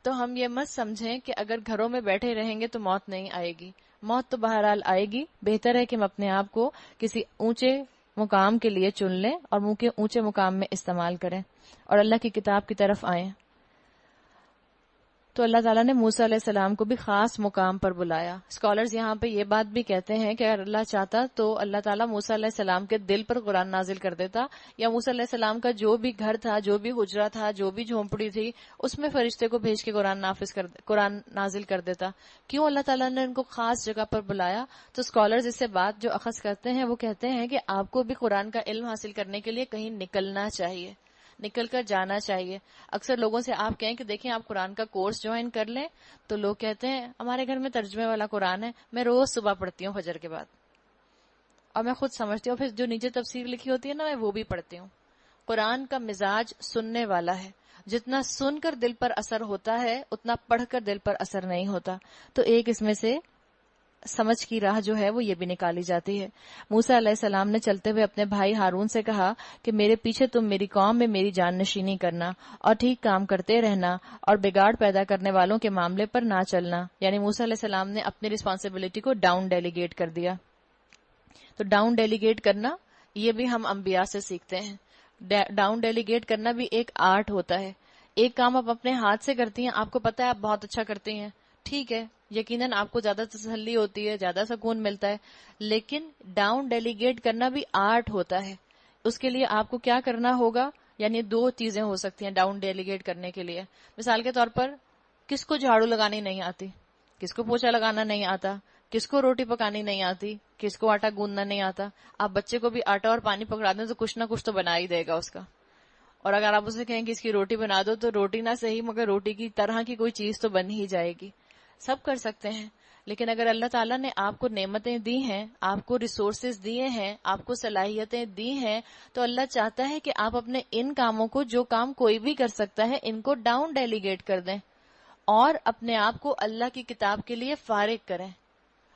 A: تو ہم یہ مت سمجھیں کہ اگر گھروں میں بیٹھے رہیں گے تو موت نہیں آئے گی. موت تو بہرحال آئے گی. بہتر ہے کہ ہم اپنے آپ کو کسی اونچے مقام کے لیے چن لیں اور منہ کے اونچے مقام میں استعمال کریں اور اللہ کی کتاب کی طرف آئیں. تو اللہ تعالیٰ نے موسیٰ علیہ السلام کو بھی خاص مقام پر بلایا. اسکالرز یہاں پہ یہ بات بھی کہتے ہیں کہ اگر اللہ چاہتا تو اللہ تعالیٰ موسیٰ علیہ السلام کے دل پر قرآن نازل کر دیتا، یا موسیٰ علیہ السلام کا جو بھی گھر تھا، جو بھی حجرہ تھا، جو بھی جھونپڑی تھی، اس میں فرشتے کو بھیج کے قرآن نازل کر دیتا. کیوں اللہ تعالیٰ نے ان کو خاص جگہ پر بلایا؟ تو اسکالرز اس سے بات جو اخذ کرتے ہیں وہ کہتے ہیں کہ آپ کو بھی قرآن کا علم حاصل کرنے کے لیے کہیں نکلنا چاہیے، نکل کر جانا چاہیے. اکثر لوگوں سے آپ کہیں کہ دیکھیں آپ قرآن کا کورس جوائن کر لیں، تو لوگ کہتے ہیں ہمارے گھر میں ترجمے والا قرآن ہے، میں روز صبح پڑھتی ہوں فجر کے بعد، اور میں خود سمجھتی ہوں، پھر جو نیچے تفسیر لکھی ہوتی ہے نا میں وہ بھی پڑھتی ہوں. قرآن کا مزاج سننے والا ہے. جتنا سن کر دل پر اثر ہوتا ہے اتنا پڑھ کر دل پر اثر نہیں ہوتا. تو ایک اس میں سے سمجھ کی راہ جو ہے وہ یہ بھی نکالی جاتی ہے. موسیٰ علیہ السلام نے چلتے ہوئے اپنے بھائی ہارون سے کہا کہ میرے پیچھے تم میری قوم میں میری جان نشینی کرنا اور ٹھیک کام کرتے رہنا اور بگاڑ پیدا کرنے والوں کے معاملے پر نہ چلنا. یعنی موسیٰ علیہ السلام نے اپنی رسپانسبلٹی کو ڈاؤن ڈیلیگیٹ کر دیا. تو ڈاؤن ڈیلیگیٹ کرنا یہ بھی ہم انبیاء سے سیکھتے ہیں. ڈاؤن ڈیلیگیٹ کرنا بھی ایک آرٹ ہوتا ہے. ایک کام آپ اپنے ہاتھ سے کرتی ہیں، آپ کو پتا ہے آپ بہت اچھا کرتی ہیں، ٹھیک ہے، یقیناً آپ کو زیادہ تسلی ہوتی ہے، زیادہ سکون ملتا ہے، لیکن ڈاؤن ڈیلیگیٹ کرنا بھی آرٹ ہوتا ہے. اس کے لیے آپ کو کیا کرنا ہوگا؟ یعنی دو چیزیں ہو سکتی ہیں ڈاؤن ڈیلیگیٹ کرنے کے لیے. مثال کے طور پر کس کو جھاڑو لگانی نہیں آتی، کس کو پوچھا لگانا نہیں آتا، کس کو روٹی پکانی نہیں آتی، کس کو آٹا گوندنا نہیں آتا. آپ بچے کو بھی آٹا اور پانی پکڑا دیں تو کچھ نہ کچھ تو بنا ہی دے گا اس کا. اور اگر آپ اسے کہیں کہ اس کی روٹی بنا دو تو روٹی نہ صحیح مگر روٹی کی طرح کی کوئی چیز تو بن ہی جائے گی. سب کر سکتے ہیں. لیکن اگر اللہ تعالیٰ نے آپ کو نعمتیں دی ہیں، آپ کو ریسورسز دیے ہیں، آپ کو صلاحیتیں دی ہیں، تو اللہ چاہتا ہے کہ آپ اپنے ان کاموں کو، جو کام کوئی بھی کر سکتا ہے، ان کو ڈاؤن ڈیلیگیٹ کر دیں اور اپنے آپ کو اللہ کی کتاب کے لیے فارغ کریں.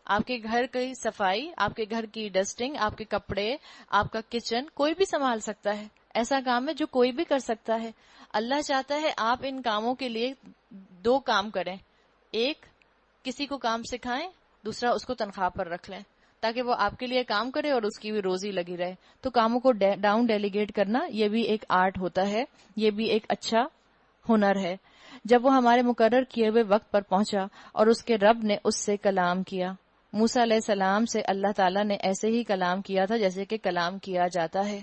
A: آپ کے گھر کی صفائی، آپ کے گھر کی ڈسٹنگ، آپ کے کپڑے، آپ کا کچن کوئی بھی سنبھال سکتا ہے. ایسا کام ہے جو کوئی بھی کر سکتا ہے. اللہ چاہتا ہے آپ ان کاموں کے لیے دو کام کریں. ایک، کسی کو کام سکھائیں، دوسرا اس کو تنخواہ پر رکھ لیں تاکہ وہ آپ کے لیے کام کرے اور اس کی بھی روزی لگی رہے. تو کاموں کو ڈاؤن ڈیلیگیٹ کرنا یہ بھی ایک آرٹ ہوتا ہے، یہ بھی ایک اچھا ہنر ہے. جب وہ ہمارے مقرر کیے ہوئے وقت پر پہنچا اور اس کے رب نے اس سے کلام کیا. موسیٰ علیہ السلام سے اللہ تعالیٰ نے ایسے ہی کلام کیا تھا جیسے کہ کلام کیا جاتا ہے.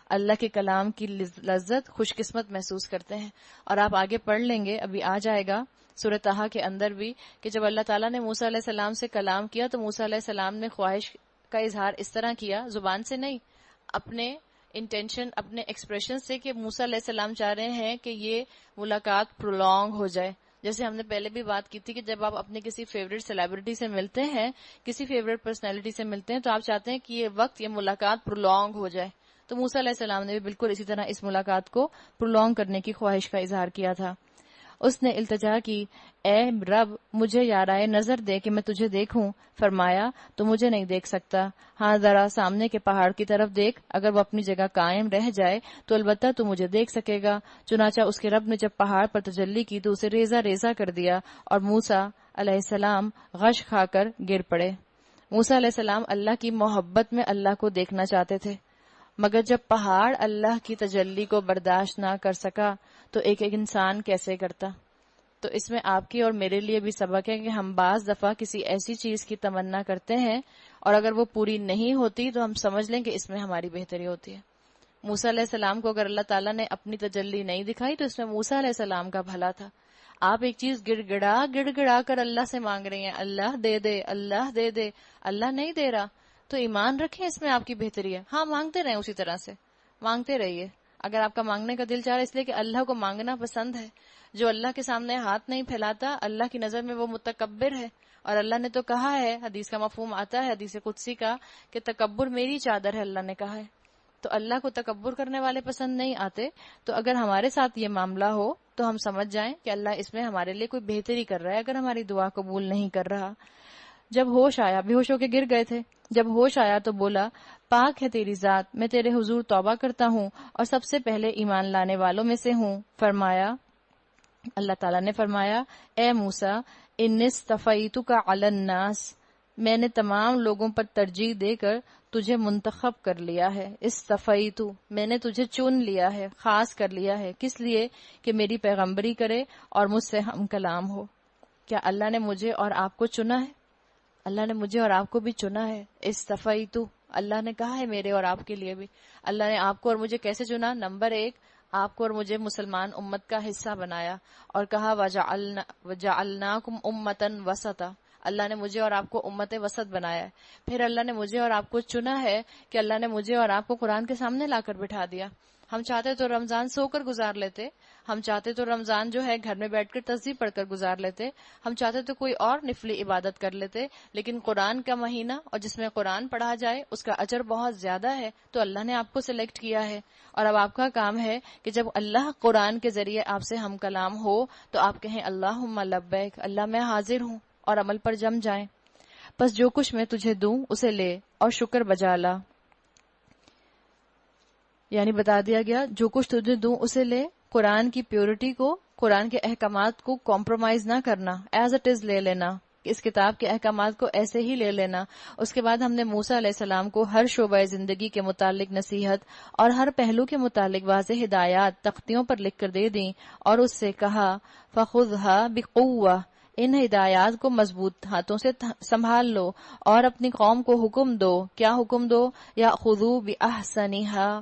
A: اللہ کے کلام کی لذت خوش قسمت محسوس کرتے ہیں. اور آپ آگے پڑھ لیں گے، ابھی آ جائے گا سورہ طٰہٰ کے اندر بھی، کہ جب اللہ تعالیٰ نے موسیٰ علیہ السلام سے کلام کیا تو موسیٰ علیہ السلام نے خواہش کا اظہار اس طرح کیا، زبان سے نہیں، اپنے انٹینشن، اپنے ایکسپریشن سے، کہ موسیٰ علیہ السلام چاہ رہے ہیں کہ یہ ملاقات پرولونگ ہو جائے. جیسے ہم نے پہلے بھی بات کی تھی کہ جب آپ اپنے کسی فیوریٹ سیلیبریٹی سے ملتے ہیں، کسی فیوریٹ پرسنالٹی سے ملتے ہیں، تو آپ چاہتے ہیں کہ یہ وقت، یہ ملاقات پرولونگ ہو جائے. تو موسیٰ علیہ السلام نے بھی بالکل اسی طرح اس ملاقات کو پرولونگ کرنے کی خواہش کا اظہار کیا تھا. اس نے التجا کی، اے رب مجھے یارائے نظر دے کہ میں تجھے دیکھوں. فرمایا تو مجھے نہیں دیکھ سکتا، ہاں ذرا سامنے کے پہاڑ کی طرف دیکھ، اگر وہ اپنی جگہ قائم رہ جائے تو البتہ تو مجھے دیکھ سکے گا. چنانچہ اس کے رب نے جب پہاڑ پر تجلی کی تو اسے ریزہ ریزہ کر دیا اور موسیٰ علیہ السلام غش کھا کر گر پڑے. موسیٰ علیہ السلام اللہ کی محبت میں اللہ کو دیکھنا چاہتے تھے، مگر جب پہاڑ اللہ کی تجلی کو برداشت نہ کر سکا تو ایک انسان کیسے کرتا. تو اس میں آپ کی اور میرے لیے بھی سبق ہے کہ ہم بعض دفعہ کسی ایسی چیز کی تمنا کرتے ہیں اور اگر وہ پوری نہیں ہوتی تو ہم سمجھ لیں کہ اس میں ہماری بہتری ہوتی ہے. موسیٰ علیہ السلام کو اگر اللہ تعالیٰ نے اپنی تجلی نہیں دکھائی تو اس میں موسیٰ علیہ السلام کا بھلا تھا. آپ ایک چیز گڑ گڑا کر اللہ سے مانگ رہی ہیں، اللہ دے دے، اللہ دے دے، اللہ نہیں دے رہا، تو ایمان رکھیں اس میں آپ کی بہتری ہے. ہاں مانگتے رہیں، اسی طرح سے مانگتے رہیے. اگر آپ کا مانگنے کا دل چاہ رہا ہے، اس لیے کہ اللہ کو مانگنا پسند ہے. جو اللہ کے سامنے ہاتھ نہیں پھیلاتا اللہ کی نظر میں وہ متکبر ہے. اور اللہ نے تو کہا ہے، حدیث کا مفہوم آتا ہے حدیث قدسی کا، کہ تکبر میری چادر ہے، اللہ نے کہا ہے. تو اللہ کو تکبر کرنے والے پسند نہیں آتے. تو اگر ہمارے ساتھ یہ معاملہ ہو تو ہم سمجھ جائیں کہ اللہ اس میں ہمارے لیے کوئی بہتری کر رہا ہے اگر ہماری دعا قبول نہیں کر رہا۔ جب ہوش آیا، بے ہوش ہو کے گر گئے تھے، جب ہوش آیا تو بولا پاک ہے تیری ذات، میں تیرے حضور توبہ کرتا ہوں اور سب سے پہلے ایمان لانے والوں میں سے ہوں۔ فرمایا، اللہ تعالیٰ نے فرمایا، اے موسیٰ انی اصطفیتک علی الناس، میں نے تمام لوگوں پر ترجیح دے کر تجھے منتخب کر لیا ہے۔ اصطفیتو، میں نے تجھے چن لیا ہے، خاص کر لیا ہے، کس لیے کہ میری پیغمبری کرے اور مجھ سے ہم کلام ہو۔ کیا اللہ نے مجھے اور آپ کو چنا ہے؟ اللہ نے مجھے اور آپ کو بھی چنا ہے۔ اصطفیتو، اللہ نے کہا ہے میرے اور آپ کے لیے بھی۔ اللہ نے آپ کو اور مجھے کیسے چنا؟ نمبر 1، آپ کو اور مجھے مسلمان امت کا حصہ بنایا اور کہا وَجَعَلْنَاكُمْ أُمَّةً وَسَطًا، اللہ نے مجھے اور آپ کو امت وسط بنایا ہے۔ پھر اللہ نے مجھے اور آپ کو چنا ہے کہ اللہ نے مجھے اور آپ کو قرآن کے سامنے لا کر بٹھا دیا۔ ہم چاہتے تو رمضان سو کر گزار لیتے، ہم چاہتے تو رمضان جو ہے گھر میں بیٹھ کر تسبیح پڑھ کر گزار لیتے، ہم چاہتے تو کوئی اور نفلی عبادت کر لیتے، لیکن قرآن کا مہینہ اور جس میں قرآن پڑھا جائے اس کا اجر بہت زیادہ ہے، تو اللہ نے آپ کو سلیکٹ کیا ہے۔ اور اب آپ کا کام ہے کہ جب اللہ قرآن کے ذریعے آپ سے ہم کلام ہو تو آپ کہیں اللہم لبیک، اللہ میں حاضر ہوں، اور عمل پر جم جائیں۔ پس جو کچھ میں تجھے دوں اسے لے اور شکر بجا لا، یعنی بتا دیا گیا جو کچھ تجھے دوں اسے لے، قرآن کی پیورٹی کو، قرآن کے احکامات کو کمپرومائز نہ کرنا، ایز اٹ از لے لینا، اس کتاب کے احکامات کو ایسے ہی لے لینا۔ اس کے بعد ہم نے موسیٰ علیہ السلام کو ہر شعبہ زندگی کے متعلق نصیحت اور ہر پہلو کے متعلق واضح ہدایات تختیوں پر لکھ کر دے دیں، اور اس سے کہا فَخُذْهَا بِقُوَّةٍ، ان ہدایات کو مضبوط ہاتھوں سے سنبھال لو اور اپنی قوم کو حکم دو۔ کیا حکم دو؟ یا خذو بِأَحْسَنِهَا،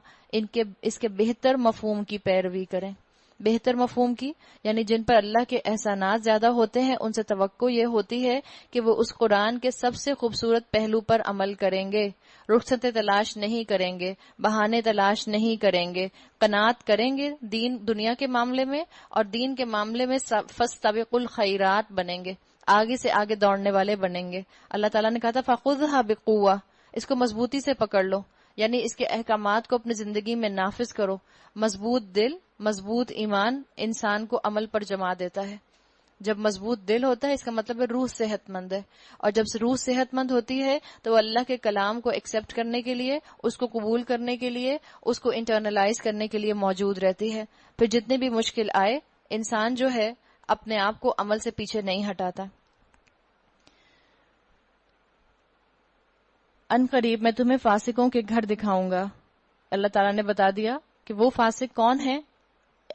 A: اس کے بہتر مفہوم کی پیروی کریں۔ بہتر مفہوم کی یعنی جن پر اللہ کے احسانات زیادہ ہوتے ہیں ان سے توقع یہ ہوتی ہے کہ وہ اس قرآن کے سب سے خوبصورت پہلو پر عمل کریں گے، رخصتیں تلاش نہیں کریں گے، بہانے تلاش نہیں کریں گے، قناعت کریں گے دین دنیا کے معاملے میں، اور دین کے معاملے میں فاستبقوا الخیرات بنیں گے، آگے سے آگے دوڑنے والے بنیں گے۔ اللہ تعالیٰ نے کہا تھا فخذھا بقوہ، اس کو مضبوطی سے پکڑ لو، یعنی اس کے احکامات کو اپنی زندگی میں نافذ کرو۔ مضبوط دل، مضبوط ایمان انسان کو عمل پر جما دیتا ہے۔ جب مضبوط دل ہوتا ہے اس کا مطلب ہے روح صحت مند ہے، اور جب روح صحت مند ہوتی ہے تو وہ اللہ کے کلام کو ایکسپٹ کرنے کے لیے، اس کو قبول کرنے کے لیے، اس کو انٹرنلائز کرنے کے لیے موجود رہتی ہے۔ پھر جتنے بھی مشکل آئے انسان جو ہے اپنے آپ کو عمل سے پیچھے نہیں ہٹاتا۔ ان قریب میں تمہیں فاسقوں کے گھر دکھاؤں گا۔ اللہ تعالیٰ نے بتا دیا کہ وہ فاسق کون ہے۔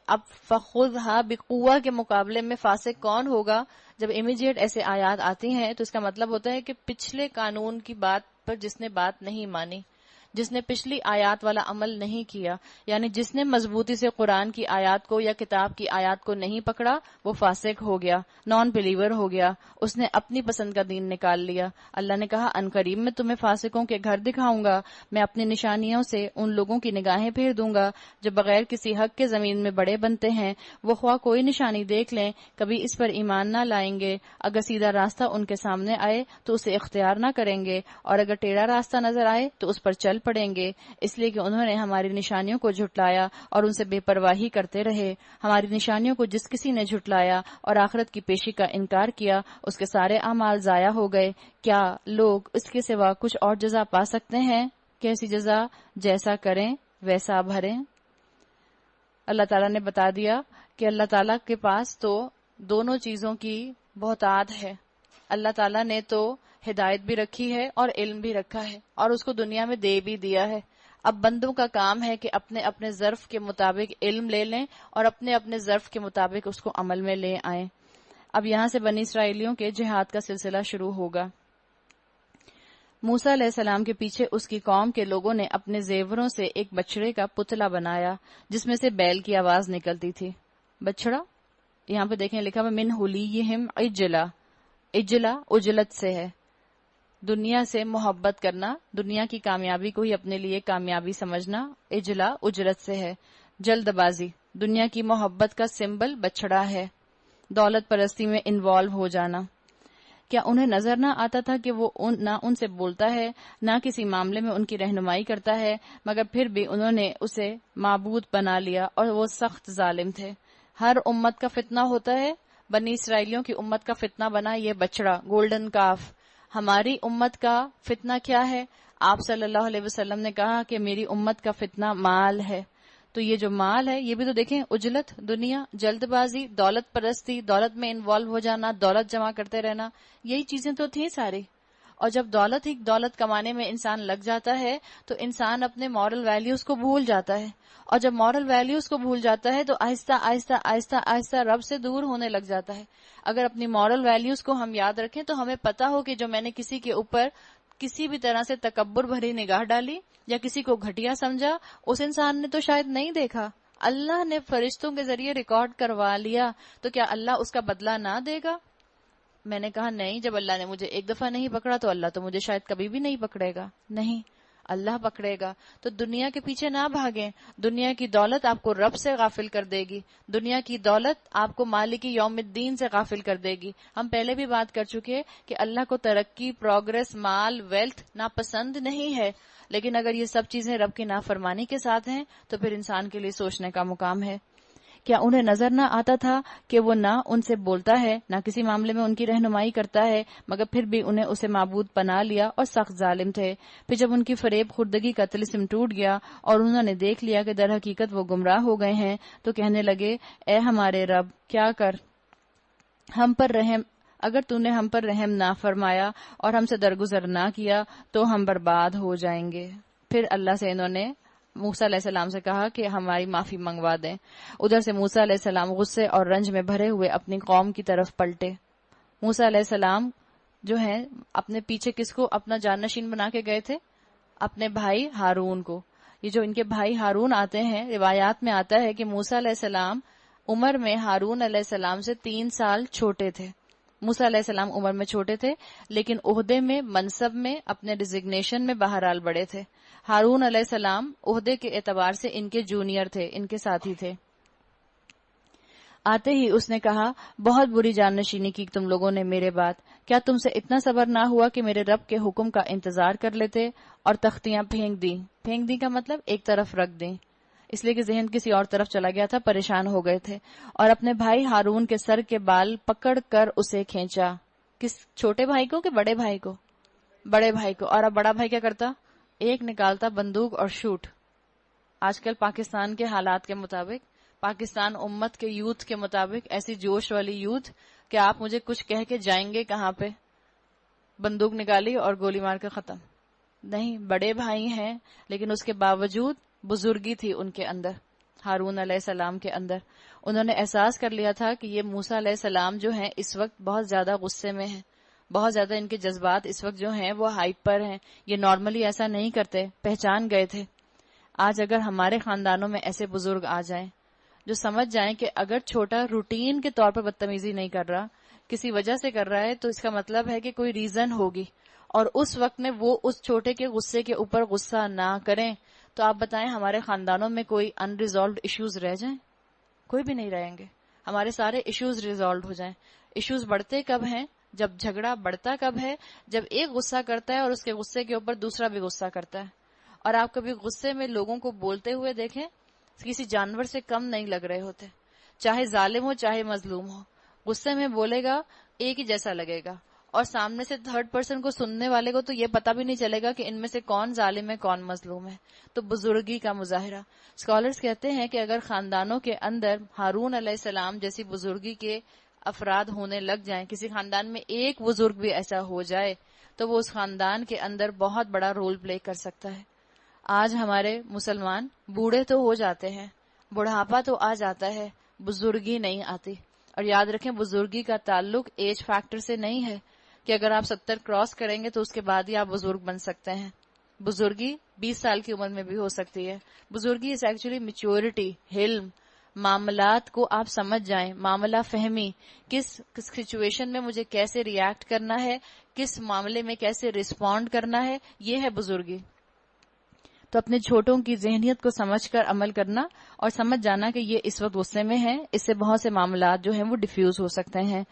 A: اب فخذھا بقوہ کے مقابلے میں فاسق کون ہوگا؟ جب امیڈیٹ ایسے آیات آتی ہیں تو اس کا مطلب ہوتا ہے کہ پچھلے قانون کی بات پر جس نے بات نہیں مانی، جس نے پچھلی آیات والا عمل نہیں کیا، یعنی جس نے مضبوطی سے قرآن کی آیات کو یا کتاب کی آیات کو نہیں پکڑا، وہ فاسق ہو گیا، نان بلیور ہو گیا، اس نے اپنی پسند کا دین نکال لیا۔ اللہ نے کہا ان قریب میں تمہیں فاسقوں کے گھر دکھاؤں گا، میں اپنی نشانیوں سے ان لوگوں کی نگاہیں پھیر دوں گا جو بغیر کسی حق کے زمین میں بڑے بنتے ہیں، وہ خواہ کوئی نشانی دیکھ لیں کبھی اس پر ایمان نہ لائیں گے، اگر سیدھا راستہ ان کے سامنے آئے تو اسے اختیار نہ کریں گے، اور اگر ٹیڑھا راستہ نظر آئے تو اس پر چل پڑیں گے، اس لیے کہ انہوں نے ہماری نشانیوں کو جھٹلایا اور ان سے بے پرواہی کرتے رہے۔ ہماری نشانیوں کو جس کسی نے جھٹلایا اور آخرت کی پیشی کا انکار کیا اس کے سارے اعمال ضائع ہو گئے۔ کیا لوگ اس کے سوا کچھ اور جزا پا سکتے ہیں؟ کیسی جزا؟ جیسا کریں ویسا بھریں۔ اللہ تعالیٰ نے بتا دیا کہ اللہ تعالیٰ کے پاس تو دونوں چیزوں کی بہتات ہے۔ اللہ تعالیٰ نے تو ہدایت بھی رکھی ہے اور علم بھی رکھا ہے، اور اس کو دنیا میں دے بھی دیا ہے۔ اب بندوں کا کام ہے کہ اپنے اپنے ظرف کے مطابق علم لے لیں اور اپنے اپنے ظرف کے مطابق اس کو عمل میں لے آئیں۔ اب یہاں سے بنی اسرائیلیوں کے جہاد کا سلسلہ شروع ہوگا۔ موسیٰ علیہ السلام کے پیچھے اس کی قوم کے لوگوں نے اپنے زیوروں سے ایک بچڑے کا پتلا بنایا جس میں سے بیل کی آواز نکلتی تھی۔ بچڑا یہاں پہ دیکھیں لکھا ہوا من حلیہم عجلا، عجلا اجلت سے ہے، دنیا سے محبت کرنا، دنیا کی کامیابی کو ہی اپنے لیے کامیابی سمجھنا، اجلا اجلت سے ہے۔ جلد بازی دنیا کی محبت کا سمبل بچڑا ہے، دولت پرستی میں انوالو ہو جانا۔ کیا انہیں نظر نہ آتا تھا کہ وہ نہ ان سے بولتا ہے نہ کسی معاملے میں ان کی رہنمائی کرتا ہے، مگر پھر بھی انہوں نے اسے معبود بنا لیا اور وہ سخت ظالم تھے۔ ہر امت کا فتنہ ہوتا ہے. بنی اسرائیلیوں کی امت کا فتنہ بنا یہ بچڑا، گولڈن کاف. ہماری امت کا فتنہ کیا ہے؟ آپ صلی اللہ علیہ وسلم نے کہا کہ میری امت کا فتنہ مال ہے. تو یہ جو مال ہے یہ بھی تو دیکھیں، عجلت، دنیا، جلد بازی، دولت پرستی، دولت میں انوالو ہو جانا، دولت جمع کرتے رہنا، یہی چیزیں تو تھیں ساری. اور جب دولت کمانے میں انسان لگ جاتا ہے تو انسان اپنے مورل ویلیوز کو بھول جاتا ہے. اور جب مورل ویلیوز کو بھول جاتا ہے تو آہستہ آہستہ آہستہ آہستہ رب سے دور ہونے لگ جاتا ہے. اگر اپنی مورل ویلیوز کو ہم یاد رکھیں تو ہمیں پتا ہو کہ جو میں نے کسی کے اوپر کسی بھی طرح سے تکبر بھری نگاہ ڈالی یا کسی کو گھٹیا سمجھا، اس انسان نے تو شاید نہیں دیکھا، اللہ نے فرشتوں کے ذریعے ریکارڈ کروا لیا، تو کیا اللہ اس کا بدلہ نہ دے گا؟ میں نے کہا نہیں، جب اللہ نے مجھے ایک دفعہ نہیں پکڑا تو اللہ تو مجھے شاید کبھی بھی نہیں پکڑے گا. نہیں، اللہ پکڑے گا. تو دنیا کے پیچھے نہ بھاگیں. دنیا کی دولت آپ کو رب سے غافل کر دے گی. دنیا کی دولت آپ کو مالک یوم الدین سے غافل کر دے گی. ہم پہلے بھی بات کر چکے کہ اللہ کو ترقی، پروگرس، مال، ویلتھ ناپسند نہیں ہے، لیکن اگر یہ سب چیزیں رب کی نافرمانی کے ساتھ ہیں تو پھر انسان کے لیے سوچنے کا مقام ہے. کیا انہیں نظر نہ آتا تھا کہ وہ نہ ان سے بولتا ہے، نہ کسی معاملے میں ان کی رہنمائی کرتا ہے، مگر پھر بھی انہیں اسے معبود بنا لیا اور سخت ظالم تھے. پھر جب ان کی فریب خوردگی کا طلسم ٹوٹ گیا اور انہوں نے دیکھ لیا کہ در حقیقت وہ گمراہ ہو گئے ہیں تو کہنے لگے، اے ہمارے رب، کیا کر ہم پر رحم، اگر تو نے ہم پر رحم نہ فرمایا اور ہم سے درگزر نہ کیا تو ہم برباد ہو جائیں گے. پھر اللہ سے انہوں نے موسیٰ علیہ السلام سے کہا کہ ہماری معافی منگوا دیں. ادھر سے موسیٰ علیہ السلام غصے اور رنج میں بھرے ہوئے اپنی قوم کی طرف پلٹے. موسیٰ علیہ السلام جو ہیں اپنے پیچھے کس کو اپنا جانشین بنا کے گئے تھے؟ اپنے بھائی ہارون کو. یہ جو ان کے بھائی ہارون آتے ہیں، روایات میں آتا ہے کہ موسیٰ علیہ السلام عمر میں ہارون علیہ السلام سے 3 سال چھوٹے تھے. موسیٰ علیہ السلام عمر میں چھوٹے تھے لیکن عہدے میں، منصب میں، اپنے ڈیزگنیشن میں بہرحال بڑے تھے. ہارون علیہ السلام عہدے کے اعتبار سے ان کے جونیئر تھے، ان کے ساتھی تھے. آتے ہی اس نے کہا، بہت بری جانشینی کی تم لوگوں نے میرے بعد. کیا تم سے اتنا صبر نہ ہوا کہ میرے رب کے حکم کا انتظار کر لیتے اور تختیاں پھینک دی. پھینک دی کا مطلب ایک طرف رکھ دیں، اس لیے کہ ذہن کسی اور طرف چلا گیا تھا، پریشان ہو گئے تھے. اور اپنے بھائی ہارون کے سر کے بال پکڑ کر اسے کھینچا. کس چھوٹے بھائی کو کہ بڑے بھائی کو؟ بڑے بھائی کو. اور اب بڑا بھائی کیا کرتا؟ ایک نکالتا بندوق اور شوٹ. آج کل پاکستان کے حالات کے مطابق، پاکستان امت کے یوتھ کے مطابق، ایسی جوش والی یوتھ کہ آپ مجھے کچھ کہہ کے جائیں گے کہاں پہ، بندوق نکالی اور گولی مار کے ختم. نہیں، بڑے بھائی ہیں لیکن اس کے باوجود بزرگی تھی ان کے اندر، ہارون علیہ السلام کے اندر. انہوں نے احساس کر لیا تھا کہ یہ موسیٰ علیہ السلام جو ہیں اس وقت بہت زیادہ غصے میں ہیں، بہت زیادہ ان کے جذبات اس وقت جو ہیں وہ ہائپ پر ہیں، یہ نارملی ایسا نہیں کرتے. پہچان گئے تھے. آج اگر ہمارے خاندانوں میں ایسے بزرگ آ جائیں جو سمجھ جائیں کہ اگر چھوٹا روٹین کے طور پر بدتمیزی نہیں کر رہا، کسی وجہ سے کر رہا ہے، تو اس کا مطلب ہے کہ کوئی ریزن ہوگی، اور اس وقت میں وہ اس چھوٹے کے غصے کے اوپر غصہ نہ کریں، تو آپ بتائیں ہمارے خاندانوں میں کوئی ان ریزالوڈ ایشوز رہ جائیں؟ کوئی بھی نہیں رہیں گے. ہمارے سارے ایشوز ریزالوڈ ہو جائیں. ایشوز بڑھتے کب ہیں؟ جب جھگڑا بڑھتا کب ہے؟ جب ایک غصہ کرتا ہے اور اس کے غصے کے اوپر دوسرا بھی غصہ کرتا ہے. اور آپ کبھی غصے میں لوگوں کو بولتے ہوئے دیکھیں، کسی جانور سے کم نہیں لگ رہے ہوتے، چاہے ظالم ہو چاہے مظلوم ہو. غصے میں بولے گا ایک ہی جیسا لگے گا، اور سامنے سے تھرڈ پرسن کو سننے والے کو تو یہ پتہ بھی نہیں چلے گا کہ ان میں سے کون ظالم ہے کون مظلوم ہے. تو بزرگی کا مظاہرہ. اسکالرز کہتے ہیں کہ اگر خاندانوں کے اندر ہارون علیہ السلام جیسی بزرگی کے افراد ہونے لگ جائیں، کسی خاندان میں ایک بزرگ بھی ایسا ہو جائے تو وہ اس خاندان کے اندر بہت بڑا رول پلے کر سکتا ہے. آج ہمارے مسلمان بوڑھے تو ہو جاتے ہیں، بڑھاپا تو آ جاتا ہے، بزرگی نہیں آتی. اور یاد رکھیں بزرگی کا تعلق ایج فیکٹر سے نہیں ہے کہ اگر آپ 70 کراس کریں گے تو اس کے بعد ہی آپ بزرگ بن سکتے ہیں. بزرگی 20 سال کی عمر میں بھی ہو سکتی ہے. بزرگی از ایکچولی میچورٹی، حلم، معاملات کو آپ سمجھ جائیں، معاملہ فہمی، کس سچویشن میں مجھے کیسے ریاکٹ کرنا ہے، کس معاملے میں کیسے رسپونڈ کرنا ہے، یہ ہے بزرگی. تو اپنے چھوٹوں کی ذہنیت کو سمجھ کر عمل کرنا اور سمجھ جانا کہ یہ اس وقت غصے میں ہیں، اس سے بہت سے معاملات جو ہیں وہ ڈیفیوز ہو سکتے ہیں.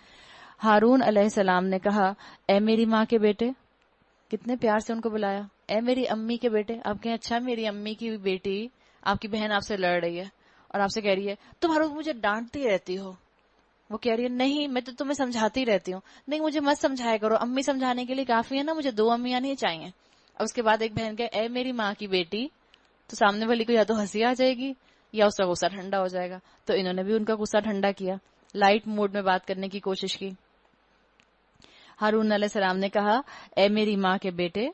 A: ہارون علیہ السلام نے کہا، اے میری ماں کے بیٹے، کتنے پیار سے ان کو بلایا، اے میری امی کے بیٹے. آپ کہیں اچھا میری امی کی بیٹی، آپ کی بہن آپ سے لڑ رہی ہے اور آپ سے کہہ رہی ہے تم ہر روز مجھے ڈانٹتی رہتی ہو. وہ کہہ رہی ہے نہیں میں تو تمہیں سمجھاتی رہتی ہوں. نہیں مجھے مت سمجھایا کرو, امی سمجھانے کے لیے کافی ہے نا, مجھے 2 امیاں نہیں چاہیے. اور اس کے بعد ایک بہن کہ اے میری ماں کی بیٹی, تو سامنے والی کو یا تو ہنسی آ جائے گی یا اس کا غصہ ٹھنڈا ہو جائے گا. تو انہوں نے بھی ان کا غصہ ٹھنڈا کیا, لائٹ موڈ میں بات کرنے کی کوشش کی. ہارون علیہ السلام نے کہا اے میری ماں کے بیٹے,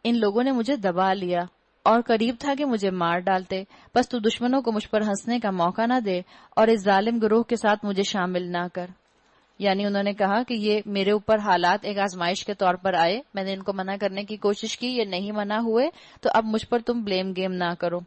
A: ان لوگوں نے مجھے دبا لیا اور قریب تھا کہ مجھے مار ڈالتے, بس تو دشمنوں کو مجھ پر ہنسنے کا موقع نہ دے اور اس ظالم گروہ کے ساتھ مجھے شامل نہ کر. یعنی انہوں نے کہا کہ یہ میرے اوپر حالات ایک آزمائش کے طور پر آئے, میں نے ان کو منع کرنے کی کوشش کی, یہ نہیں منع ہوئے, تو اب مجھ پر تم بلیم گیم نہ کرو.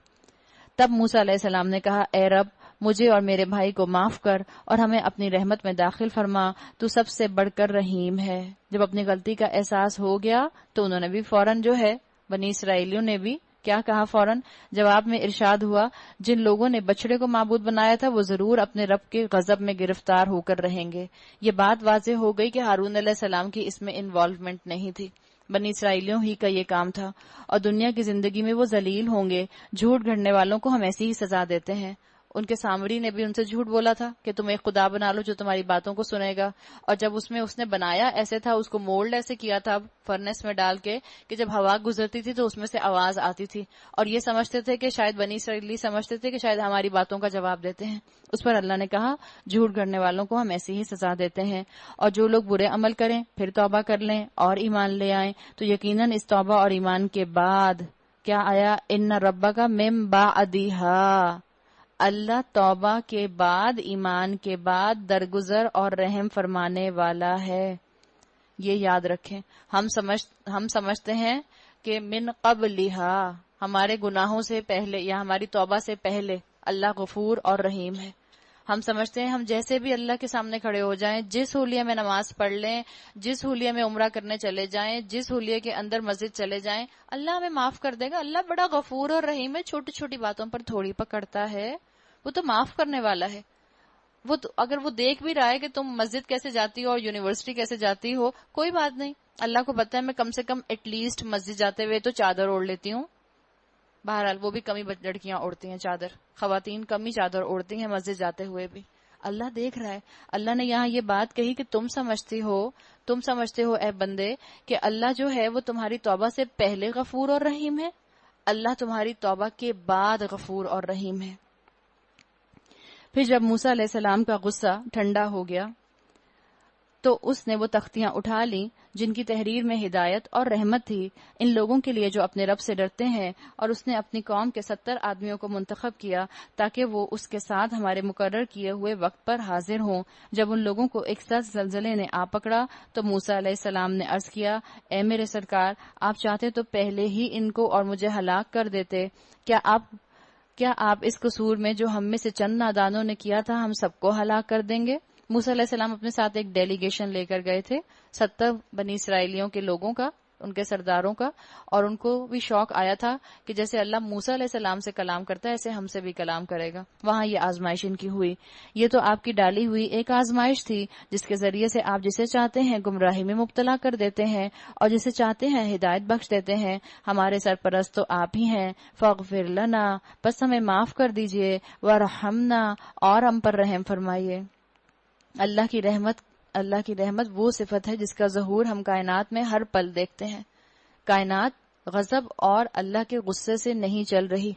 A: تب موسیٰ علیہ السلام نے کہا اے رب مجھے اور میرے بھائی کو معاف کر اور ہمیں اپنی رحمت میں داخل فرما, تو سب سے بڑھ کر رحیم ہے. جب اپنی غلطی کا احساس ہو گیا تو انہوں نے بھی فوراً جو ہے, بنی اسرائیلیوں نے بھی کیا کہا, فوراً جواب میں ارشاد ہوا جن لوگوں نے بچڑے کو معبود بنایا تھا وہ ضرور اپنے رب کے غضب میں گرفتار ہو کر رہیں گے. یہ بات واضح ہو گئی کہ ہارون علیہ السلام کی اس میں انوالومنٹ نہیں تھی, بنی اسرائیلیوں ہی کا یہ کام تھا, اور دنیا کی زندگی میں وہ ذلیل ہوں گے. جھوٹ گھڑنے والوں کو ہم ایسی ہی سزا دیتے ہیں. ان کے سامری نے بھی ان سے جھوٹ بولا تھا کہ تم ایک خدا بنا لو جو تمہاری باتوں کو سنے گا, اور جب اس نے بنایا ایسے تھا, اس کو مولڈ ایسے کیا تھا فرنس میں ڈال کے کہ جب ہوا گزرتی تھی تو اس میں سے آواز آتی تھی, اور یہ سمجھتے تھے کہ شاید بنی اسرائیلی سمجھتے تھے کہ شاید ہماری باتوں کا جواب دیتے ہیں. اس پر اللہ نے کہا جھوٹ گھڑنے والوں کو ہم ایسی ہی سزا دیتے ہیں, اور جو لوگ برے عمل کریں پھر توبہ کر لیں اور ایمان لے آئیں تو یقیناً اس توبہ اور ایمان کے بعد کیا آیا, ان ربک من بعدہا, اللہ توبہ کے بعد ایمان کے بعد درگزر اور رحم فرمانے والا ہے. یہ یاد رکھیں, ہم سمجھتے ہیں کہ من قبلہا ہمارے گناہوں سے پہلے یا ہماری توبہ سے پہلے اللہ غفور اور رحیم ہے. ہم سمجھتے ہیں ہم جیسے بھی اللہ کے سامنے کھڑے ہو جائیں, جس حلیے میں نماز پڑھ لیں, جس حلیے میں عمرہ کرنے چلے جائیں, جس حلیے کے اندر مسجد چلے جائیں, اللہ ہمیں معاف کر دے گا. اللہ بڑا غفور اور رحیم ہے, چھوٹی چھوٹی باتوں پر تھوڑی پکڑتا ہے, وہ تو معاف کرنے والا ہے. وہ تو اگر وہ دیکھ بھی رہا ہے کہ تم مسجد کیسے جاتی ہو اور یونیورسٹی کیسے جاتی ہو, کوئی بات نہیں, اللہ کو پتہ ہے میں کم سے کم ایٹ لیسٹ مسجد جاتے ہوئے تو چادر اوڑھ لیتی ہوں. بہرحال وہ بھی کمی لڑکیاں اوڑھتی ہیں چادر, خواتین کمی چادر اوڑھتی ہیں مسجد جاتے ہوئے بھی. اللہ دیکھ رہا ہے. اللہ نے یہاں یہ بات کہی کہ تم سمجھتے ہو اے بندے کہ اللہ جو ہے وہ تمہاری توبہ سے پہلے غفور اور رحیم ہے, اللہ تمہاری توبہ کے بعد غفور اور رحیم ہے. پھر جب موسیٰ علیہ السلام کا غصہ ٹھنڈا ہو گیا تو اس نے وہ تختیاں اٹھا لیں جن کی تحریر میں ہدایت اور رحمت تھی ان لوگوں کے لیے جو اپنے رب سے ڈرتے ہیں, اور اس نے اپنی قوم کے 70 آدمیوں کو منتخب کیا تاکہ وہ اس کے ساتھ ہمارے مقرر کیے ہوئے وقت پر حاضر ہوں. جب ان لوگوں کو ایک سخت زلزلے نے آ پکڑا تو موسیٰ علیہ السلام نے عرض کیا اے میرے سرکار, آپ چاہتے تو پہلے ہی ان کو اور مجھے ہلاک کر دیتے. کیا آپ اس قصور میں جو ہم میں سے چند نادانوں نے کیا تھا ہم سب کو ہلاک کر دیں گے؟ موسیٰ علیہ السلام اپنے ساتھ ایک ڈیلیگیشن لے کر گئے تھے 70 بنی اسرائیلیوں کے لوگوں کا, ان کے سرداروں کا, اور ان کو بھی شوق آیا تھا کہ جیسے اللہ موسیٰ علیہ السلام سے کلام کرتا ہے ایسے ہم سے بھی کلام کرے گا. وہاں یہ آزمائش ان کی ہوئی. یہ تو آپ کی ڈالی ہوئی ایک آزمائش تھی جس کے ذریعے سے آپ جسے چاہتے ہیں گمراہی میں مبتلا کر دیتے ہیں اور جسے چاہتے ہیں ہدایت بخش دیتے ہیں. ہمارے سرپرست تو آپ ہی ہیں, فاغفر لنا, بس ہمیں معاف کر دیجئے, ورحمنا, اور ہم پر رحم فرمائیے. اللہ کی رحمت وہ صفت ہے جس کا ظہور ہم کائنات میں ہر پل دیکھتے ہیں. کائنات غضب اور اللہ کے غصے سے نہیں چل رہی,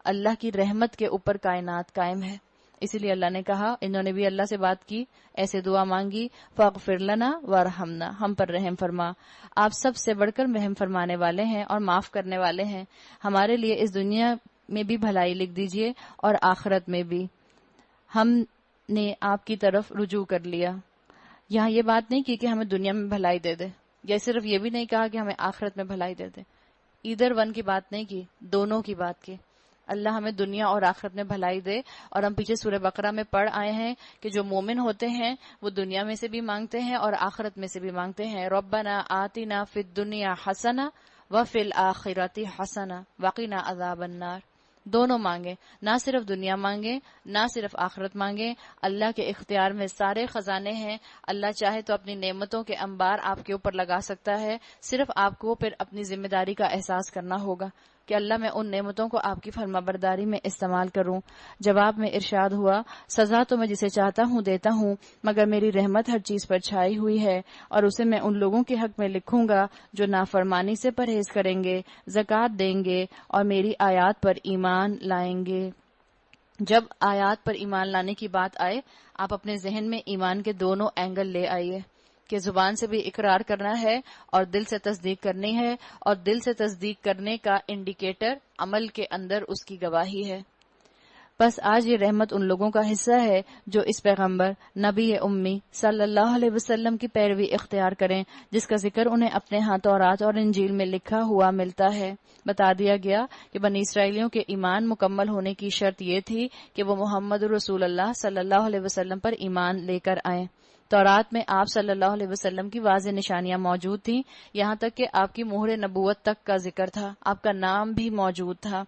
A: اللہ کی رحمت کے اوپر کائنات قائم ہے. اسی لیے اللہ نے کہا, انہوں نے بھی اللہ سے بات کی, ایسے دعا مانگی, فاغفر لنا ورحمنا, ہم پر رحم فرما, آپ سب سے بڑھ کر رحم فرمانے والے ہیں اور معاف کرنے والے ہیں. ہمارے لیے اس دنیا میں بھی بھلائی لکھ دیجئے اور آخرت میں بھی. ہم نے آپ کی طرف رجوع کر لیا. یہاں یہ بات نہیں کی کہ ہمیں دنیا میں بھلائی دے دے, یا صرف یہ بھی نہیں کہا کہ ہمیں آخرت میں بھلائی دے دے. ادھر ون کی بات نہیں کی, دونوں کی بات کی. اللہ ہمیں دنیا اور آخرت میں بھلائی دے. اور ہم پیچھے سورہ بقرہ میں پڑھ آئے ہیں کہ جو مومن ہوتے ہیں وہ دنیا میں سے بھی مانگتے ہیں اور آخرت میں سے بھی مانگتے ہیں. ربنا آتنا فی الدنیا حسنہ وفی الآخرۃ حسنہ وقنا عذاب النار. دونوں مانگیں, نہ صرف دنیا مانگیں نہ صرف آخرت مانگیں. اللہ کے اختیار میں سارے خزانے ہیں. اللہ چاہے تو اپنی نعمتوں کے انبار آپ کے اوپر لگا سکتا ہے, صرف آپ کو پھر اپنی ذمہ داری کا احساس کرنا ہوگا. کہ اللہ میں ان نعمتوں کو آپ کی فرما برداری میں استعمال کروں۔ جواب میں ارشاد ہوا، سزا تو میں جسے چاہتا ہوں دیتا ہوں، مگر میری رحمت ہر چیز پر چھائی ہوئی ہے، اور اسے میں ان لوگوں کے حق میں لکھوں گا جو نافرمانی سے پرہیز کریں گے، زکوٰۃ دیں گے اور میری آیات پر ایمان لائیں گے۔ جب آیات پر ایمان لانے کی بات آئے، آپ اپنے ذہن میں ایمان کے دونوں اینگل لے آئیے کہ زبان سے بھی اقرار کرنا ہے اور دل سے تصدیق کرنی ہے، اور دل سے تصدیق کرنے کا انڈیکیٹر عمل کے اندر اس کی گواہی ہے۔ بس آج یہ رحمت ان لوگوں کا حصہ ہے جو اس پیغمبر نبی امی صلی اللہ علیہ وسلم کی پیروی اختیار کریں، جس کا ذکر انہیں اپنے ہاں تورات اور انجیل میں لکھا ہوا ملتا ہے۔ بتا دیا گیا کہ بنی اسرائیلیوں کے ایمان مکمل ہونے کی شرط یہ تھی کہ وہ محمد رسول اللہ صلی اللہ علیہ وسلم پر ایمان لے کر آئیں۔ تورات میں آپ صلی اللہ علیہ وسلم کی واضح نشانیاں موجود تھیں، یہاں تک کہ آپ کی مہر نبوت تک کا ذکر تھا، آپ کا نام بھی موجود تھا،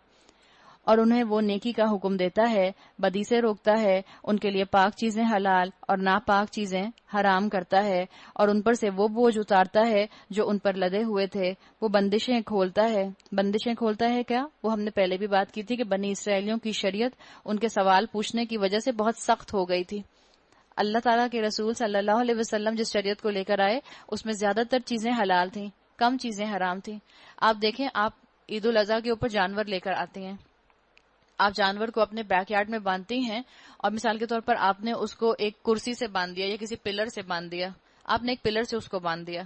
A: اور انہیں وہ نیکی کا حکم دیتا ہے، بدی سے روکتا ہے، ان کے لیے پاک چیزیں حلال اور ناپاک چیزیں حرام کرتا ہے، اور ان پر سے وہ بوجھ اتارتا ہے جو ان پر لدے ہوئے تھے، وہ بندشیں کھولتا ہے۔ بندشیں کھولتا ہے کیا؟ وہ ہم نے پہلے بھی بات کی تھی کہ بنی اسرائیلیوں کی شریعت ان کے سوال پوچھنے کی وجہ سے بہت سخت ہو گئی تھی۔ اللہ تعالیٰ کے رسول صلی اللہ علیہ وسلم جس شریعت کو لے کر آئے اس میں زیادہ تر چیزیں حلال تھیں، کم چیزیں حرام تھیں۔ آپ دیکھیں، آپ عید الاضحیٰ کے اوپر جانور لے کر آتے ہیں، آپ جانور کو اپنے بیک یارڈ میں باندھتی ہیں، اور مثال کے طور پر آپ نے اس کو ایک کرسی سے باندھ دیا یا کسی پلر سے باندھ دیا، آپ نے ایک پلر سے اس کو باندھ دیا۔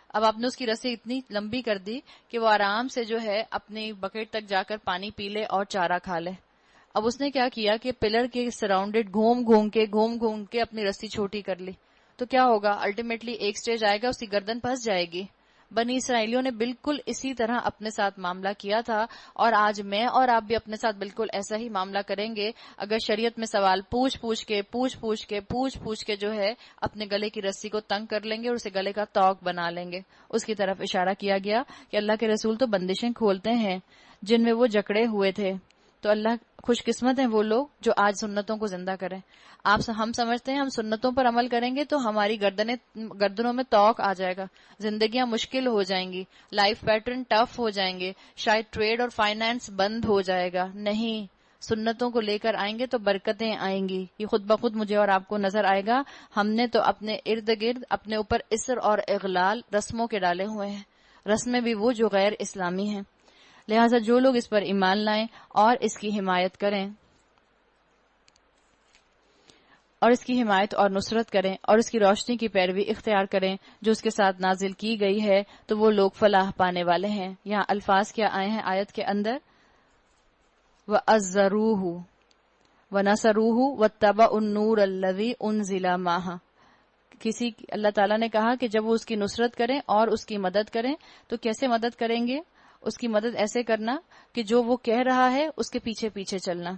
A: اب آپ نے اس کی رسی اتنی لمبی کر دی کہ وہ آرام سے جو ہے اپنی بکیٹ تک جا کر پانی پی لے اور چارہ کھا لے۔ اب اس نے کیا کیا کہ پلر کے سراؤنڈڈ گھوم گھوم کے اپنی رسی چھوٹی کر لی، تو کیا ہوگا؟ الٹیمیٹلی ایک سٹیج آئے گا، اس کی گردن پھنس جائے گی۔ بنی اسرائیلیوں نے بالکل اسی طرح اپنے ساتھ معاملہ کیا تھا، اور آج میں اور آپ بھی اپنے ساتھ بالکل ایسا ہی معاملہ کریں گے اگر شریعت میں سوال پوچھ پوچھ کے جو ہے اپنے گلے کی رسی کو تنگ کر لیں گے اور اسے گلے کا توق بنا لیں گے۔ اس کی طرف اشارہ کیا گیا کہ اللہ کے رسول تو بندشیں کھولتے ہیں جن میں وہ جکڑے ہوئے تھے، تو اللہ خوش قسمت ہیں وہ لوگ جو آج سنتوں کو زندہ کریں۔ ہم سمجھتے ہیں ہم سنتوں پر عمل کریں گے تو ہماری گردنوں میں توق آ جائے گا، زندگیاں مشکل ہو جائیں گی، لائف پیٹرن ٹف ہو جائیں گے، شاید ٹریڈ اور فائنانس بند ہو جائے گا۔ نہیں، سنتوں کو لے کر آئیں گے تو برکتیں آئیں گی۔ یہ خود بخود مجھے اور آپ کو نظر آئے گا۔ ہم نے تو اپنے ارد گرد اپنے اوپر اسر اور اغلال رسموں کے ڈالے ہوئے ہیں، رسمیں بھی وہ جو غیر اسلامی ہیں۔ لہٰذا جو لوگ اس پر ایمان لائیں اور اس کی حمایت کریں اور اس کی حمایت اور نصرت کریں اور اس کی روشنی کی پیروی اختیار کریں جو اس کے ساتھ نازل کی گئی ہے، تو وہ لوگ فلاح پانے والے ہیں۔ یہاں الفاظ کیا آئے ہیں آیت کے اندر؟ وَأَزَّرُوهُ وَنَصَرُوهُ وَاتَّبَعُوا النُّورَ الَّذِي أُنزِلَ مَعَهُ۔ اللہ تعالیٰ نے کہا کہ جب وہ اس کی نصرت کریں اور اس کی مدد کریں تو کیسے مدد کریں گے؟ اس کی مدد ایسے کرنا کہ جو وہ کہہ رہا ہے اس کے پیچھے پیچھے چلنا۔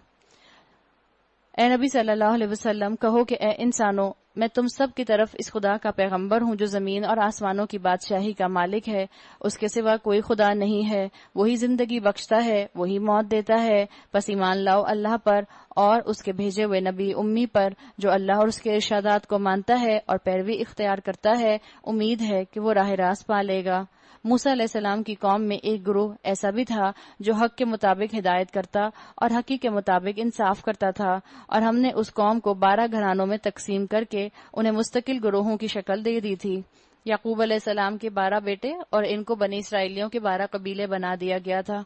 A: اے نبی صلی اللہ علیہ وسلم، کہو کہ اے انسانوں، میں تم سب کی طرف اس خدا کا پیغمبر ہوں جو زمین اور آسمانوں کی بادشاہی کا مالک ہے، اس کے سوا کوئی خدا نہیں ہے، وہی زندگی بخشتا ہے، وہی موت دیتا ہے، پس ایمان لاؤ اللہ پر اور اس کے بھیجے ہوئے نبی امی پر جو اللہ اور اس کے ارشادات کو مانتا ہے اور پیروی اختیار کرتا ہے، امید ہے کہ وہ راہ راست پا لے گا۔ موسیٰ علیہ السلام کی قوم میں ایک گروہ ایسا بھی تھا جو حق کے مطابق ہدایت کرتا اور حقیق کے مطابق انصاف کرتا تھا، اور ہم نے اس قوم کو 12 گھرانوں میں تقسیم کر کے انہیں مستقل گروہوں کی شکل دے دی تھی۔ یعقوب علیہ السلام کے 12 بیٹے اور ان کو بنی اسرائیلیوں کے 12 قبیلے بنا دیا گیا تھا۔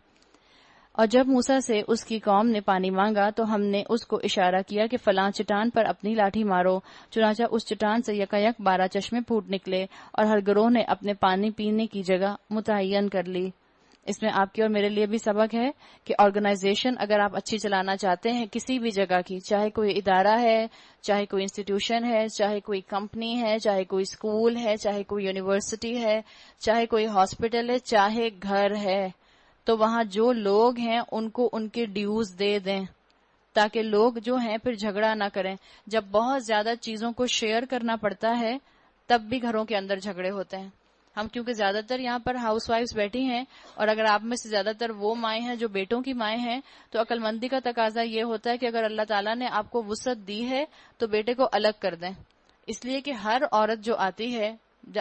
A: اور جب موسیٰ سے اس کی قوم نے پانی مانگا تو ہم نے اس کو اشارہ کیا کہ فلاں چٹان پر اپنی لاٹھی مارو، چنانچہ اس چٹان سے یکایک 12 چشمے پھوٹ نکلے، اور ہر گروہ نے اپنے پانی پینے کی جگہ متعین کر لی۔ اس میں آپ کی اور میرے لیے بھی سبق ہے کہ آرگنائزیشن اگر آپ اچھی چلانا چاہتے ہیں کسی بھی جگہ کی، چاہے کوئی ادارہ ہے، چاہے کوئی انسٹیٹیوشن ہے، چاہے کوئی کمپنی ہے، چاہے کوئی اسکول ہے، چاہے کوئی یونیورسٹی ہے، چاہے کوئی ہاسپٹل ہے، چاہے گھر ہے، تو وہاں جو لوگ ہیں ان کو ان کے ڈیوز دے دیں تاکہ لوگ جو ہیں پھر جھگڑا نہ کریں۔ جب بہت زیادہ چیزوں کو شیئر کرنا پڑتا ہے تب بھی گھروں کے اندر جھگڑے ہوتے ہیں۔ ہم کیونکہ زیادہ تر یہاں پر ہاؤس وائفز بیٹھی ہیں، اور اگر آپ میں سے زیادہ تر وہ مائیں ہیں جو بیٹوں کی مائیں ہیں، تو عقل مندی کا تقاضا یہ ہوتا ہے کہ اگر اللہ تعالیٰ نے آپ کو وسعت دی ہے تو بیٹے کو الگ کر دیں، اس لیے کہ ہر عورت جو آتی ہے،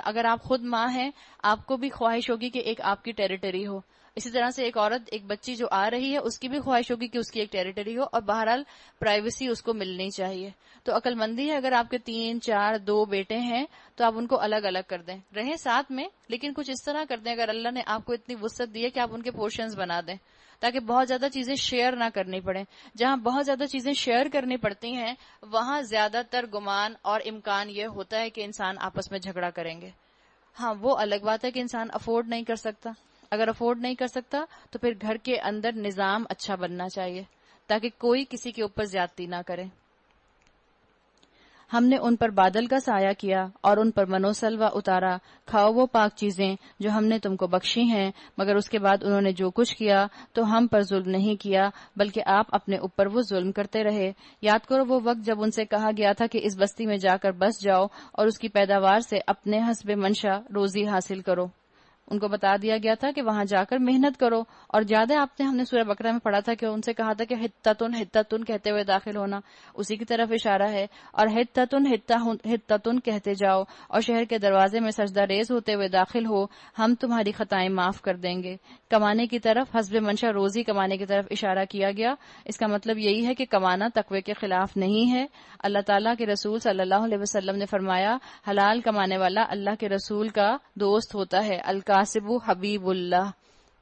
A: اگر آپ خود ماں ہیں آپ کو بھی خواہش ہوگی کہ ایک آپ کی ٹیریٹری ہو، اسی طرح سے ایک عورت، ایک بچی جو آ رہی ہے، اس کی بھی خواہش ہوگی کہ اس کی ایک ٹیریٹری ہو، اور بہرحال پرائیویسی اس کو ملنی چاہیے. تو عقل مندی ہے، اگر آپ کے 3 4 2 بیٹے ہیں تو آپ ان کو الگ الگ کر دیں، رہیں ساتھ میں لیکن کچھ اس طرح کر دیں. اگر اللہ نے آپ کو اتنی وسعت دی ہے کہ آپ ان کے پورشنز بنا دیں تاکہ بہت زیادہ چیزیں شیئر نہ کرنی پڑیں. جہاں بہت زیادہ چیزیں شیئر کرنی پڑتی ہیں وہاں زیادہ تر گمان اور امکان یہ ہوتا ہے کہ انسان آپس میں جھگڑا کریں گے. ہاں وہ الگ بات ہے کہ انسان افورڈ نہیں کر سکتا. اگر افورڈ نہیں کر سکتا تو پھر گھر کے اندر نظام اچھا بننا چاہیے تاکہ کوئی کسی کے اوپر زیادتی نہ کرے. ہم نے ان پر بادل کا سایہ کیا اور ان پر منوسلوا اتارا. کھاؤ وہ پاک چیزیں جو ہم نے تم کو بخشی ہیں، مگر اس کے بعد انہوں نے جو کچھ کیا تو ہم پر ظلم نہیں کیا بلکہ آپ اپنے اوپر وہ ظلم کرتے رہے. یاد کرو وہ وقت جب ان سے کہا گیا تھا کہ اس بستی میں جا کر بس جاؤ اور اس کی پیداوار سے اپنے حسب منشا روزی حاصل کرو. ان کو بتا دیا گیا تھا کہ وہاں جا کر محنت کرو. اور زیادہ ہم نے سورہ بقرہ میں پڑھا تھا کہ ان سے کہا تھا کہ حتتن حتتن کہتے ہوئے داخل ہونا، اسی کی طرف اشارہ ہے. اور حتتن حتتن کہتے جاؤ اور شہر کے دروازے میں سجدہ ریز ہوتے ہوئے داخل ہو، ہم تمہاری خطائیں معاف کر دیں گے. کمانے کی طرف حسب منشا روزی کمانے کی طرف اشارہ کیا گیا. اس کا مطلب یہی ہے کہ کمانا تقوی کے خلاف نہیں ہے. اللہ تعالیٰ کے رسول صلی اللہ علیہ وسلم نے فرمایا، حلال کمانے والا اللہ کے رسول کا دوست ہوتا ہے. الکاسب حبیب اللہ.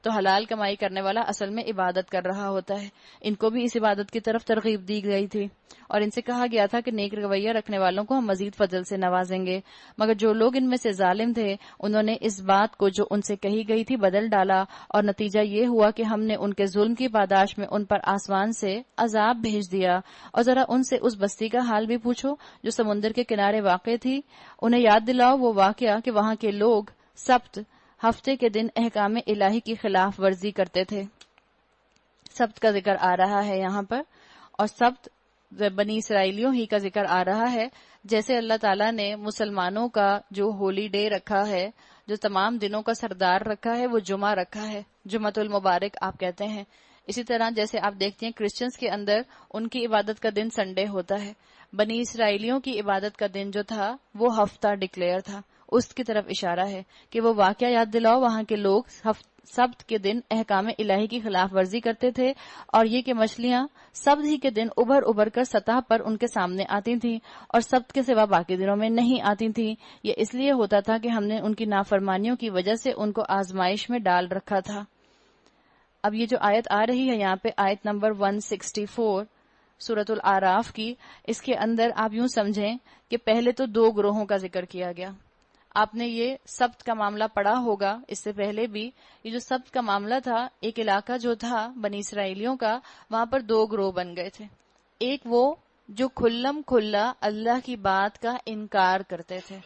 A: تو حلال کمائی کرنے والا اصل میں عبادت کر رہا ہوتا ہے. ان کو بھی اس عبادت کی طرف ترغیب دی گئی تھی اور ان سے کہا گیا تھا کہ نیک رویہ رکھنے والوں کو ہم مزید فضل سے نوازیں گے. مگر جو لوگ ان میں سے ظالم تھے انہوں نے اس بات کو جو ان سے کہی گئی تھی بدل ڈالا، اور نتیجہ یہ ہوا کہ ہم نے ان کے ظلم کی پاداش میں ان پر آسمان سے عذاب بھیج دیا. اور ذرا ان سے اس بستی کا حال بھی پوچھو جو سمندر کے کنارے واقع تھی. انہیں یاد دلاؤ وہ واقعہ کہ وہاں کے لوگ سبت ہفتے کے دن احکام الہی کی خلاف ورزی کرتے تھے. سبت کا ذکر آ رہا ہے یہاں پر، اور سبت بنی اسرائیلیوں ہی کا ذکر آ رہا ہے. جیسے اللہ تعالیٰ نے مسلمانوں کا جو ہولی ڈے رکھا ہے، جو تمام دنوں کا سردار رکھا ہے، وہ جمعہ رکھا ہے، جمعۃ المبارک آپ کہتے ہیں. اسی طرح جیسے آپ دیکھتے ہیں کرسچنز کے اندر ان کی عبادت کا دن سنڈے ہوتا ہے. بنی اسرائیلیوں کی عبادت کا دن جو تھا وہ ہفتہ ڈکلیئر تھا. اس کی طرف اشارہ ہے کہ وہ واقعہ یاد دلاؤ وہاں کے لوگ سبت کے دن احکام الہی کی خلاف ورزی کرتے تھے، اور یہ کہ مچھلیاں سبت ہی کے دن ابھر ابھر کر سطح پر ان کے سامنے آتی تھیں اور سبت کے سوا باقی دنوں میں نہیں آتی تھیں. یہ اس لیے ہوتا تھا کہ ہم نے ان کی نافرمانیوں کی وجہ سے ان کو آزمائش میں ڈال رکھا تھا. اب یہ جو آیت آ رہی ہے یہاں پہ، آیت نمبر 164 سورۃ الاعراف کی، اس کے اندر آپ یوں سمجھیں کہ پہلے تو 2 گروہوں کا ذکر کیا گیا. آپ نے یہ سبت کا معاملہ پڑھا ہوگا اس سے پہلے بھی. یہ جو سبت کا معاملہ تھا، ایک علاقہ جو تھا بنی اسرائیلیوں کا، وہاں پر 2 گروہ بن گئے تھے. ایک وہ جو کھلم کھلا اللہ کی بات کا انکار کرتے تھے،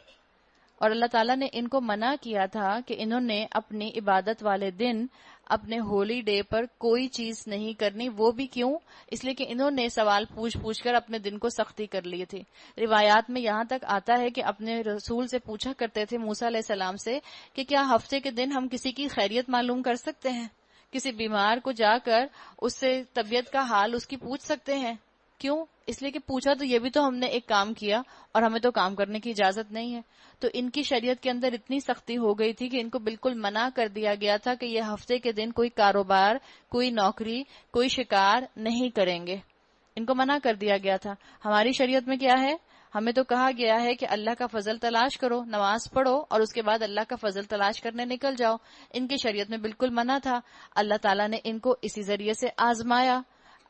A: اور اللہ تعالیٰ نے ان کو منع کیا تھا کہ انہوں نے اپنی عبادت والے دن اپنے ہولی ڈے پر کوئی چیز نہیں کرنی. وہ بھی کیوں؟ اس لیے کہ انہوں نے سوال پوچھ کر اپنے دن کو سختی کر لی تھی. روایات میں یہاں تک آتا ہے کہ اپنے رسول سے پوچھا کرتے تھے، موسیٰ علیہ السلام سے، کہ کیا ہفتے کے دن ہم کسی کی خیریت معلوم کر سکتے ہیں؟ کسی بیمار کو جا کر اس سے طبیعت کا حال اس کی پوچھ سکتے ہیں؟ کیوں؟ اس لیے کہ پوچھا تو یہ بھی تو ہم نے ایک کام کیا اور ہمیں تو کام کرنے کی اجازت نہیں ہے. تو ان کی شریعت کے اندر اتنی سختی ہو گئی تھی کہ ان کو بالکل منع کر دیا گیا تھا کہ یہ ہفتے کے دن کوئی کاروبار، کوئی نوکری، کوئی شکار نہیں کریں گے. ان کو منع کر دیا گیا تھا. ہماری شریعت میں کیا ہے؟ ہمیں تو کہا گیا ہے کہ اللہ کا فضل تلاش کرو، نماز پڑھو اور اس کے بعد اللہ کا فضل تلاش کرنے نکل جاؤ. ان کی شریعت میں بالکل منع تھا. اللہ تعالیٰ نے ان کو اسی ذریعے سے آزمایا.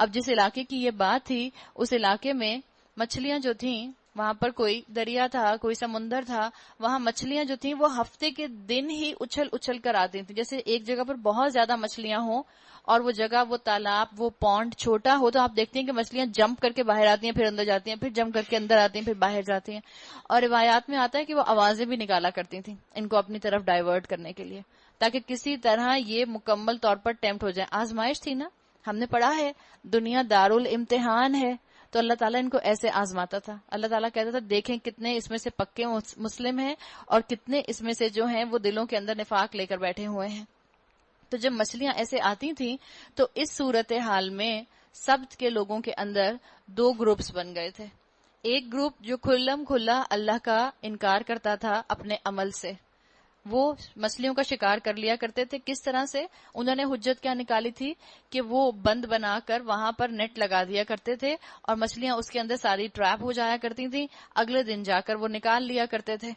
A: اب جس علاقے کی یہ بات تھی، اس علاقے میں مچھلیاں جو تھیں، وہاں پر کوئی دریا تھا، کوئی سمندر تھا، وہاں مچھلیاں جو تھیں وہ ہفتے کے دن ہی اچھل اچھل کر آتی تھیں. جیسے ایک جگہ پر بہت زیادہ مچھلیاں ہوں اور وہ جگہ، وہ تالاب، وہ پونڈ چھوٹا ہو، تو آپ دیکھتے ہیں کہ مچھلیاں جمپ کر کے باہر آتی ہیں، پھر اندر جاتی ہیں، پھر جمپ کر کے اندر آتی ہیں، پھر باہر جاتی ہیں. اور روایات میں آتا ہے کہ وہ آوازیں بھی نکالا کرتی تھیں ان کو اپنی طرف ڈائیورٹ کرنے کے لیے، تاکہ کسی طرح یہ مکمل طور پر ٹیمپٹ ہو جائے. آزمائش تھی نا، ہم نے پڑھا ہے دنیا دارالامتحان ہے. تو اللہ تعالیٰ ان کو ایسے آزماتا تھا. اللہ تعالیٰ کہتا تھا دیکھیں کتنے اس میں سے پکے مسلم ہیں اور کتنے اس میں سے جو ہیں وہ دلوں کے اندر نفاق لے کر بیٹھے ہوئے ہیں. تو جب مچھلیاں ایسے آتی تھیں تو اس صورتحال میں سبت کے لوگوں کے اندر 2 گروپس بن گئے تھے. ایک گروپ جو کھلم کھلا اللہ کا انکار کرتا تھا اپنے عمل سے، وہ مچھلیوں کا شکار کر لیا کرتے تھے. کس طرح سے انہوں نے حجت کیا نکالی تھی کہ وہ بند بنا کر وہاں پر نیٹ لگا دیا کرتے تھے اور مچھلیاں اس کے اندر ساری ٹریپ ہو جایا کرتی تھیں, اگلے دن جا کر وہ نکال لیا کرتے تھے.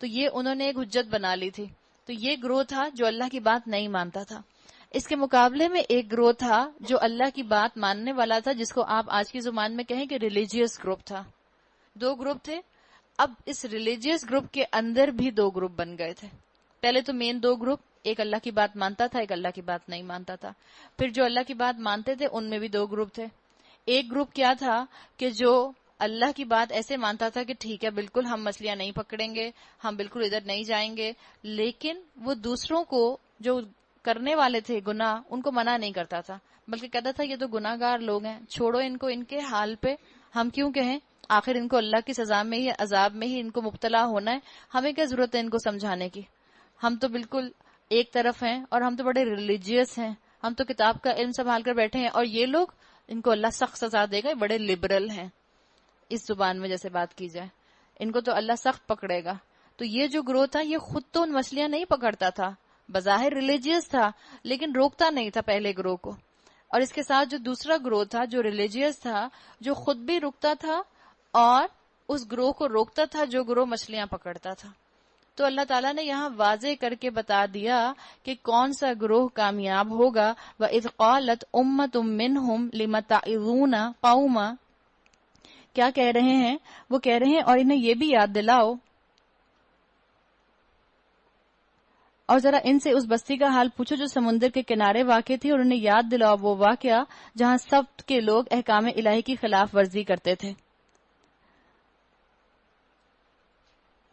A: تو یہ انہوں نے ایک حجت بنا لی تھی. تو یہ گروہ تھا جو اللہ کی بات نہیں مانتا تھا. اس کے مقابلے میں ایک گروہ تھا جو اللہ کی بات ماننے والا تھا, جس کو آپ آج کی زبان میں کہیں کہ ریلیجیس گروپ تھا. دو گروپ تھے. اب اس ریلیجیس گروپ کے اندر بھی دو گروپ بن گئے تھے. پہلے تو مین دو گروپ, ایک اللہ کی بات مانتا تھا, ایک اللہ کی بات نہیں مانتا تھا. پھر جو اللہ کی بات مانتے تھے ان میں بھی دو گروپ تھے. ایک گروپ کیا تھا کہ جو اللہ کی بات ایسے مانتا تھا کہ ٹھیک ہے بالکل ہم مچھلیاں نہیں پکڑیں گے, ہم بالکل ادھر نہیں جائیں گے, لیکن وہ دوسروں کو جو کرنے والے تھے گناہ ان کو منع نہیں کرتا تھا, بلکہ کہتا تھا یہ تو گناہ گار لوگ ہیں, چھوڑو ان کو ان کے حال پہ, ہم کیوں کہیں, آخر ان کو اللہ کی سزا میں ہی عذاب میں ہی ان کو مبتلا ہونا ہے, ہمیں کیا ضرورت ہے ان کو سمجھانے کی, ہم تو بالکل ایک طرف ہیں اور ہم تو بڑے ریلیجیس ہیں, ہم تو کتاب کا علم سنبھال کر بیٹھے ہیں, اور یہ لوگ ان کو اللہ سخت سزا دے گا, بڑے لبرل ہیں. اس زبان میں جیسے بات کی جائے, ان کو تو اللہ سخت پکڑے گا. تو یہ جو گروہ تھا یہ خود تو ان مچھلیاں نہیں پکڑتا تھا, بظاہر ریلیجیس تھا لیکن روکتا نہیں تھا پہلے گروہ کو. اور اس کے ساتھ جو دوسرا گروہ تھا جو ریلیجیس تھا, جو خود بھی رکتا تھا اور اس گروہ کو روکتا تھا جو گروہ مچھلیاں پکڑتا تھا. تو اللہ تعالیٰ نے یہاں واضح کر کے بتا دیا کہ کون سا گروہ کامیاب ہوگا. وَإِذْ قَالَتْ أُمَّةٌ مِّنْهُمْ لِمَ تَعِظُونَ قَوْمًا, کیا کہہ رہے ہیں, وہ کہہ رہے ہیں اور انہیں یہ بھی یاد دلاؤ, اور ذرا ان سے اس بستی کا حال پوچھو جو سمندر کے کنارے واقع تھی, اور انہیں یاد دلاؤ وہ واقعہ جہاں سب کے لوگ احکام الہی کی خلاف ورزی کرتے تھے.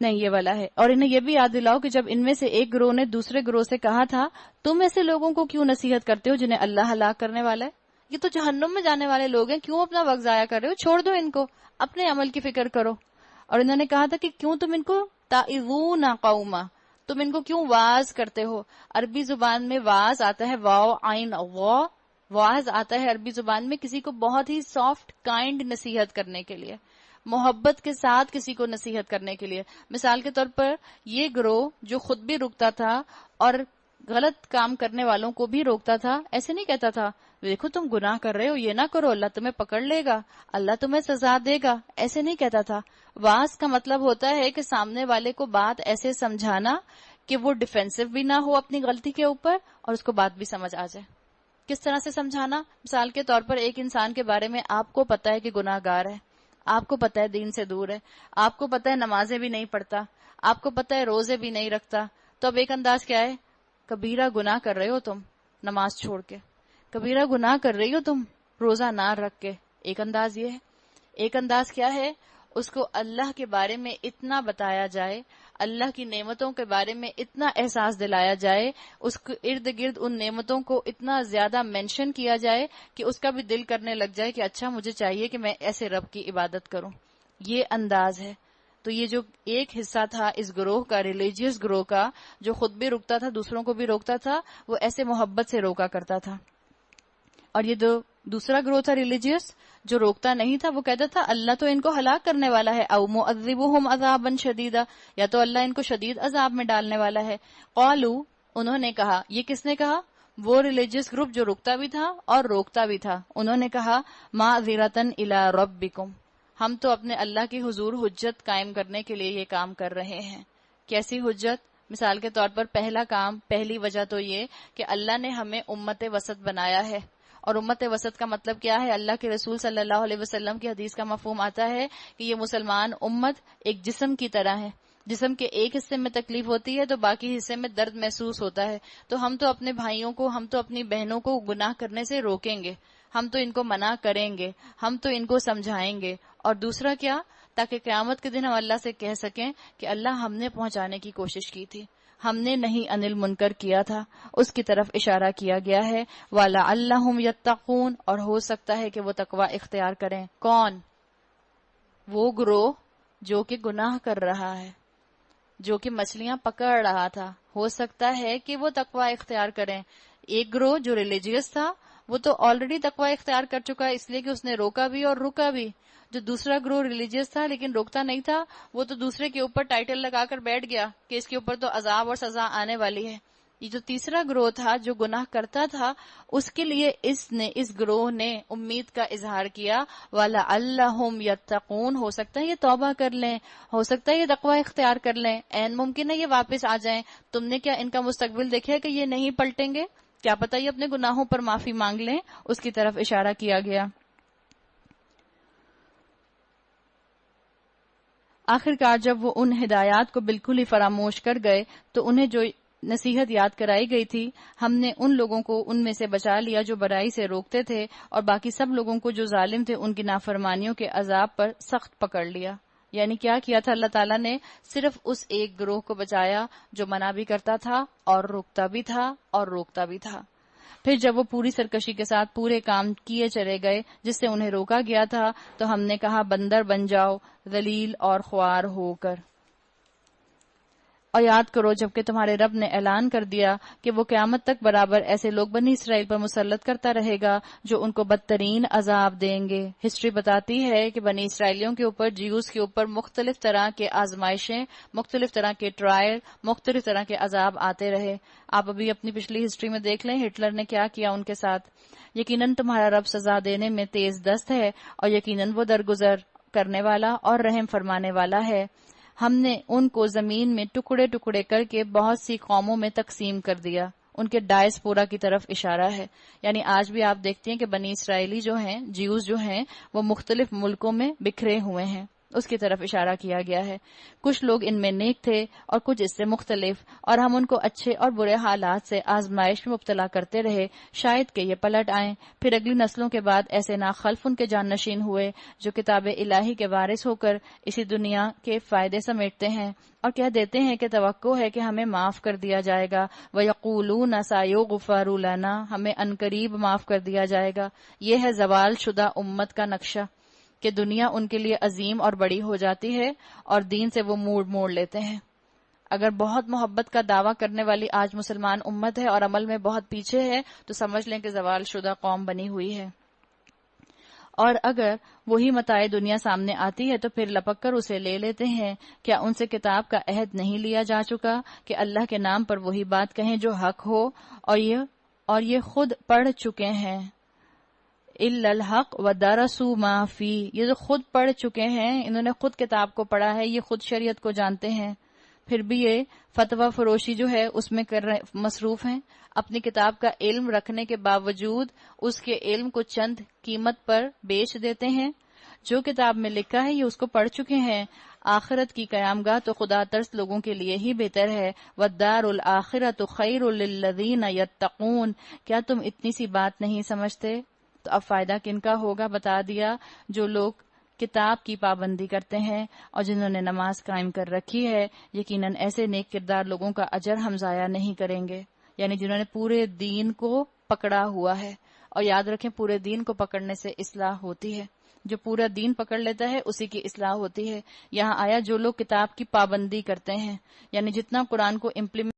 A: نہیں یہ والا ہے, اور انہیں یہ بھی یاد دلاؤ کہ جب ان میں سے ایک گروہ نے دوسرے گروہ سے کہا تھا تم ایسے لوگوں کو کیوں نصیحت کرتے ہو جنہیں اللہ ہلاک کرنے والا ہے, یہ تو جہنم میں جانے والے لوگ ہیں, کیوں اپنا وقت ضائع کر رہے ہو, چھوڑ دو ان کو, اپنے عمل کی فکر کرو. اور انہوں نے کہا تھا کہ کیوں تم ان کو تعظون قوما, تم ان کو کیوں واعظ کرتے ہو. عربی زبان میں واعظ آتا ہے واو عین وا, واعظ آتا ہے عربی زبان میں کسی کو بہت ہی سافٹ کائنڈ نصیحت کرنے کے لیے, محبت کے ساتھ کسی کو نصیحت کرنے کے لیے. مثال کے طور پر یہ گروہ جو خود بھی رکتا تھا اور غلط کام کرنے والوں کو بھی روکتا تھا, ایسے نہیں کہتا تھا دیکھو تم گناہ کر رہے ہو, یہ نہ کرو, اللہ تمہیں پکڑ لے گا, اللہ تمہیں سزا دے گا, ایسے نہیں کہتا تھا. واعظ کا مطلب ہوتا ہے کہ سامنے والے کو بات ایسے سمجھانا کہ وہ ڈیفینسو بھی نہ ہو اپنی غلطی کے اوپر اور اس کو بات بھی سمجھ آ جائے. کس طرح سے سمجھانا, مثال کے طور پر ایک انسان کے بارے میں آپ کو پتا ہے کہ گناہ گار ہے, آپ کو پتا ہے دین سے دور ہے, آپ کو پتا ہے نمازیں بھی نہیں پڑھتا, آپ کو پتا ہے روزے بھی نہیں رکھتا, تو اب ایک انداز کیا ہے, کبیرہ گناہ کر رہے ہو تم نماز چھوڑ کے, کبیرہ گناہ کر رہی ہو تم روزہ نہ رکھ کے. ایک انداز یہ ہے. ایک انداز کیا ہے, اس کو اللہ کے بارے میں اتنا بتایا جائے, اللہ کی نعمتوں کے بارے میں اتنا احساس دلایا جائے, اس کے ارد گرد ان نعمتوں کو اتنا زیادہ مینشن کیا جائے کہ اس کا بھی دل کرنے لگ جائے کہ اچھا مجھے چاہیے کہ میں ایسے رب کی عبادت کروں. یہ انداز ہے. تو یہ جو ایک حصہ تھا اس گروہ کا, ریلیجیس گروہ کا, جو خود بھی رکتا تھا دوسروں کو بھی روکتا تھا, وہ ایسے محبت سے روکا کرتا تھا. اور یہ دوسرا گروہ تھا ریلیجیس جو روکتا نہیں تھا, وہ کہتا تھا اللہ تو ان کو ہلاک کرنے والا ہے, او معذبہم عذابا شدیدا, یا تو اللہ ان کو شدید عذاب میں ڈالنے والا ہے. قالو, انہوں نے کہا, یہ کس نے کہا, وہ ریلیجیس گروپ جو رکتا بھی تھا اور روکتا بھی تھا, انہوں نے کہا معذرتن الی ربکم, ہم تو اپنے اللہ کی حضور حجت قائم کرنے کے لیے یہ کام کر رہے ہیں. کیسی حجت؟ مثال کے طور پر پہلا کام, پہلی وجہ تو یہ کہ اللہ نے ہمیں امت وسط بنایا ہے, اور امت وسط کا مطلب کیا ہے, اللہ کے رسول صلی اللہ علیہ وسلم کی حدیث کا مفہوم آتا ہے کہ یہ مسلمان امت ایک جسم کی طرح ہے, جسم کے ایک حصے میں تکلیف ہوتی ہے تو باقی حصے میں درد محسوس ہوتا ہے. تو ہم تو اپنے بھائیوں کو, ہم تو اپنی بہنوں کو گناہ کرنے سے روکیں گے, ہم تو ان کو منع کریں گے, ہم تو ان کو سمجھائیں گے. اور دوسرا کیا, تاکہ قیامت کے دن ہم اللہ سے کہہ سکیں کہ اللہ ہم نے پہنچانے کی کوشش کی تھی, ہم نے نہیں انل منکر کیا تھا. اس کی طرف اشارہ کیا گیا ہے. وَلَعَلَّهُمْ يَتَّقُونَ, اور ہو سکتا ہے کہ وہ تقوی اختیار کریں. کون؟ وہ گروہ جو کہ گناہ کر رہا ہے, جو کہ مچھلیاں پکڑ رہا تھا, ہو سکتا ہے کہ وہ تقوی اختیار کریں. ایک گروہ جو ریلیجیس تھا وہ تو آلریڈی تقوی اختیار کر چکا ہے، اس لیے کہ اس نے روکا بھی اور رکا بھی. جو دوسرا گروہ ریلیجیس تھا لیکن روکتا نہیں تھا، وہ تو دوسرے کے اوپر ٹائٹل لگا کر بیٹھ گیا کہ اس کے اوپر تو عذاب اور سزا آنے والی ہے. یہ جو تیسرا گروہ تھا جو گناہ کرتا تھا، اس کے لیے اس گروہ نے امید کا اظہار کیا، وَلَعَلَّهُمْ يَتَّقُونَ، ہو سکتا ہے یہ توبہ کر لیں، ہو سکتا ہے یہ تقوی اختیار کر لیں، عین ممکن ہے یہ واپس آ جائیں. تم نے کیا ان کا مستقبل دیکھا کہ یہ نہیں پلٹیں گے؟ کیا پتہ یہ اپنے گناہوں پر معافی مانگ لیں. اس کی طرف اشارہ کیا گیا. آخرکار جب وہ ان ہدایات کو بالکل ہی فراموش کر گئے تو انہیں جو نصیحت یاد کرائی گئی تھی، ہم نے ان لوگوں کو ان میں سے بچا لیا جو برائی سے روکتے تھے، اور باقی سب لوگوں کو جو ظالم تھے ان کی نافرمانیوں کے عذاب پر سخت پکڑ لیا. یعنی کیا کیا تھا اللہ تعالیٰ نے؟ صرف اس ایک گروہ کو بچایا جو منع بھی کرتا تھا اور روکتا بھی تھا اور روکتا بھی تھا. پھر جب وہ پوری سرکشی کے ساتھ پورے کام کیے چلے گئے جس سے انہیں روکا گیا تھا، تو ہم نے کہا بندر بن جاؤ ذلیل اور خوار ہو کر. اور یاد کرو جبکہ تمہارے رب نے اعلان کر دیا کہ وہ قیامت تک برابر ایسے لوگ بنی اسرائیل پر مسلط کرتا رہے گا جو ان کو بدترین عذاب دیں گے. ہسٹری بتاتی ہے کہ بنی اسرائیلیوں کے اوپر، جیوز کے اوپر مختلف طرح کے آزمائشیں، مختلف طرح کے ٹرائل، مختلف طرح کے عذاب آتے رہے. آپ ابھی اپنی پچھلی ہسٹری میں دیکھ لیں ہٹلر نے کیا کیا ان کے ساتھ. یقیناً تمہارا رب سزا دینے میں تیز دست ہے، اور یقیناً وہ درگزر کرنے والا اور رحم فرمانے والا ہے. ہم نے ان کو زمین میں ٹکڑے ٹکڑے کر کے بہت سی قوموں میں تقسیم کر دیا. ان کے ڈائسپورا کی طرف اشارہ ہے. یعنی آج بھی آپ دیکھتے ہیں کہ بنی اسرائیلی جو ہیں، جیوز جو ہیں، وہ مختلف ملکوں میں بکھرے ہوئے ہیں. اس کی طرف اشارہ کیا گیا ہے. کچھ لوگ ان میں نیک تھے اور کچھ اس سے مختلف، اور ہم ان کو اچھے اور برے حالات سے آزمائش میں مبتلا کرتے رہے، شاید کہ یہ پلٹ آئیں. پھر اگلی نسلوں کے بعد ایسے ناخلف ان کے جانشین ہوئے جو کتاب الہی کے وارث ہو کر اسی دنیا کے فائدے سمیٹتے ہیں اور کہہ دیتے ہیں کہ توقع ہے کہ ہمیں معاف کر دیا جائے گا. وَيَقُولُونَ سَيُغْفَرُ لَنَا، ہمیں عنقریب معاف کر دیا جائے گا. یہ ہے زوال شدہ امت کا نقشہ کہ دنیا ان کے لیے عظیم اور بڑی ہو جاتی ہے اور دین سے وہ موڑ لیتے ہیں. اگر بہت محبت کا دعویٰ کرنے والی آج مسلمان امت ہے اور عمل میں بہت پیچھے ہے تو سمجھ لیں کہ زوال شدہ قوم بنی ہوئی ہے. اور اگر وہی متاع دنیا سامنے آتی ہے تو پھر لپک کر اسے لے لیتے ہیں. کیا ان سے کتاب کا عہد نہیں لیا جا چکا کہ اللہ کے نام پر وہی بات کہیں جو حق ہو، اور یہ خود پڑھ چکے ہیں. اِلَّا الْحَقَّ وَدَرَسُوا مَا فِيهِ، یہ جو خود پڑھ چکے ہیں، انہوں نے خود کتاب کو پڑھا ہے، یہ خود شریعت کو جانتے ہیں، پھر بھی یہ فتویٰ فروشی جو ہے اس میں مصروف ہیں. اپنی کتاب کا علم رکھنے کے باوجود اس کے علم کو چند قیمت پر بیچ دیتے ہیں. جو کتاب میں لکھا ہے یہ اس کو پڑھ چکے ہیں. آخرت کی قیام گاہ تو خدا ترس لوگوں کے لیے ہی بہتر ہے. وَالدَّارُ الْآخِرَةُ خَيْرٌ لِّلَّذِينَ يَتَّقُونَ، کیا تم اتنی سی بات نہیں سمجھتے؟ تو اب فائدہ کن کا ہوگا بتا دیا، جو لوگ کتاب کی پابندی کرتے ہیں اور جنہوں نے نماز قائم کر رکھی ہے. یقیناً ایسے نیک کردار لوگوں کا اجر ہم ضائع نہیں کریں گے. یعنی جنہوں نے پورے دین کو پکڑا ہوا ہے. اور یاد رکھیں پورے دین کو پکڑنے سے اصلاح ہوتی ہے. جو پورا دین پکڑ لیتا ہے اسی کی اصلاح ہوتی ہے. یہاں آیا جو لوگ کتاب کی پابندی کرتے ہیں، یعنی جتنا قرآن کو امپلیمنٹ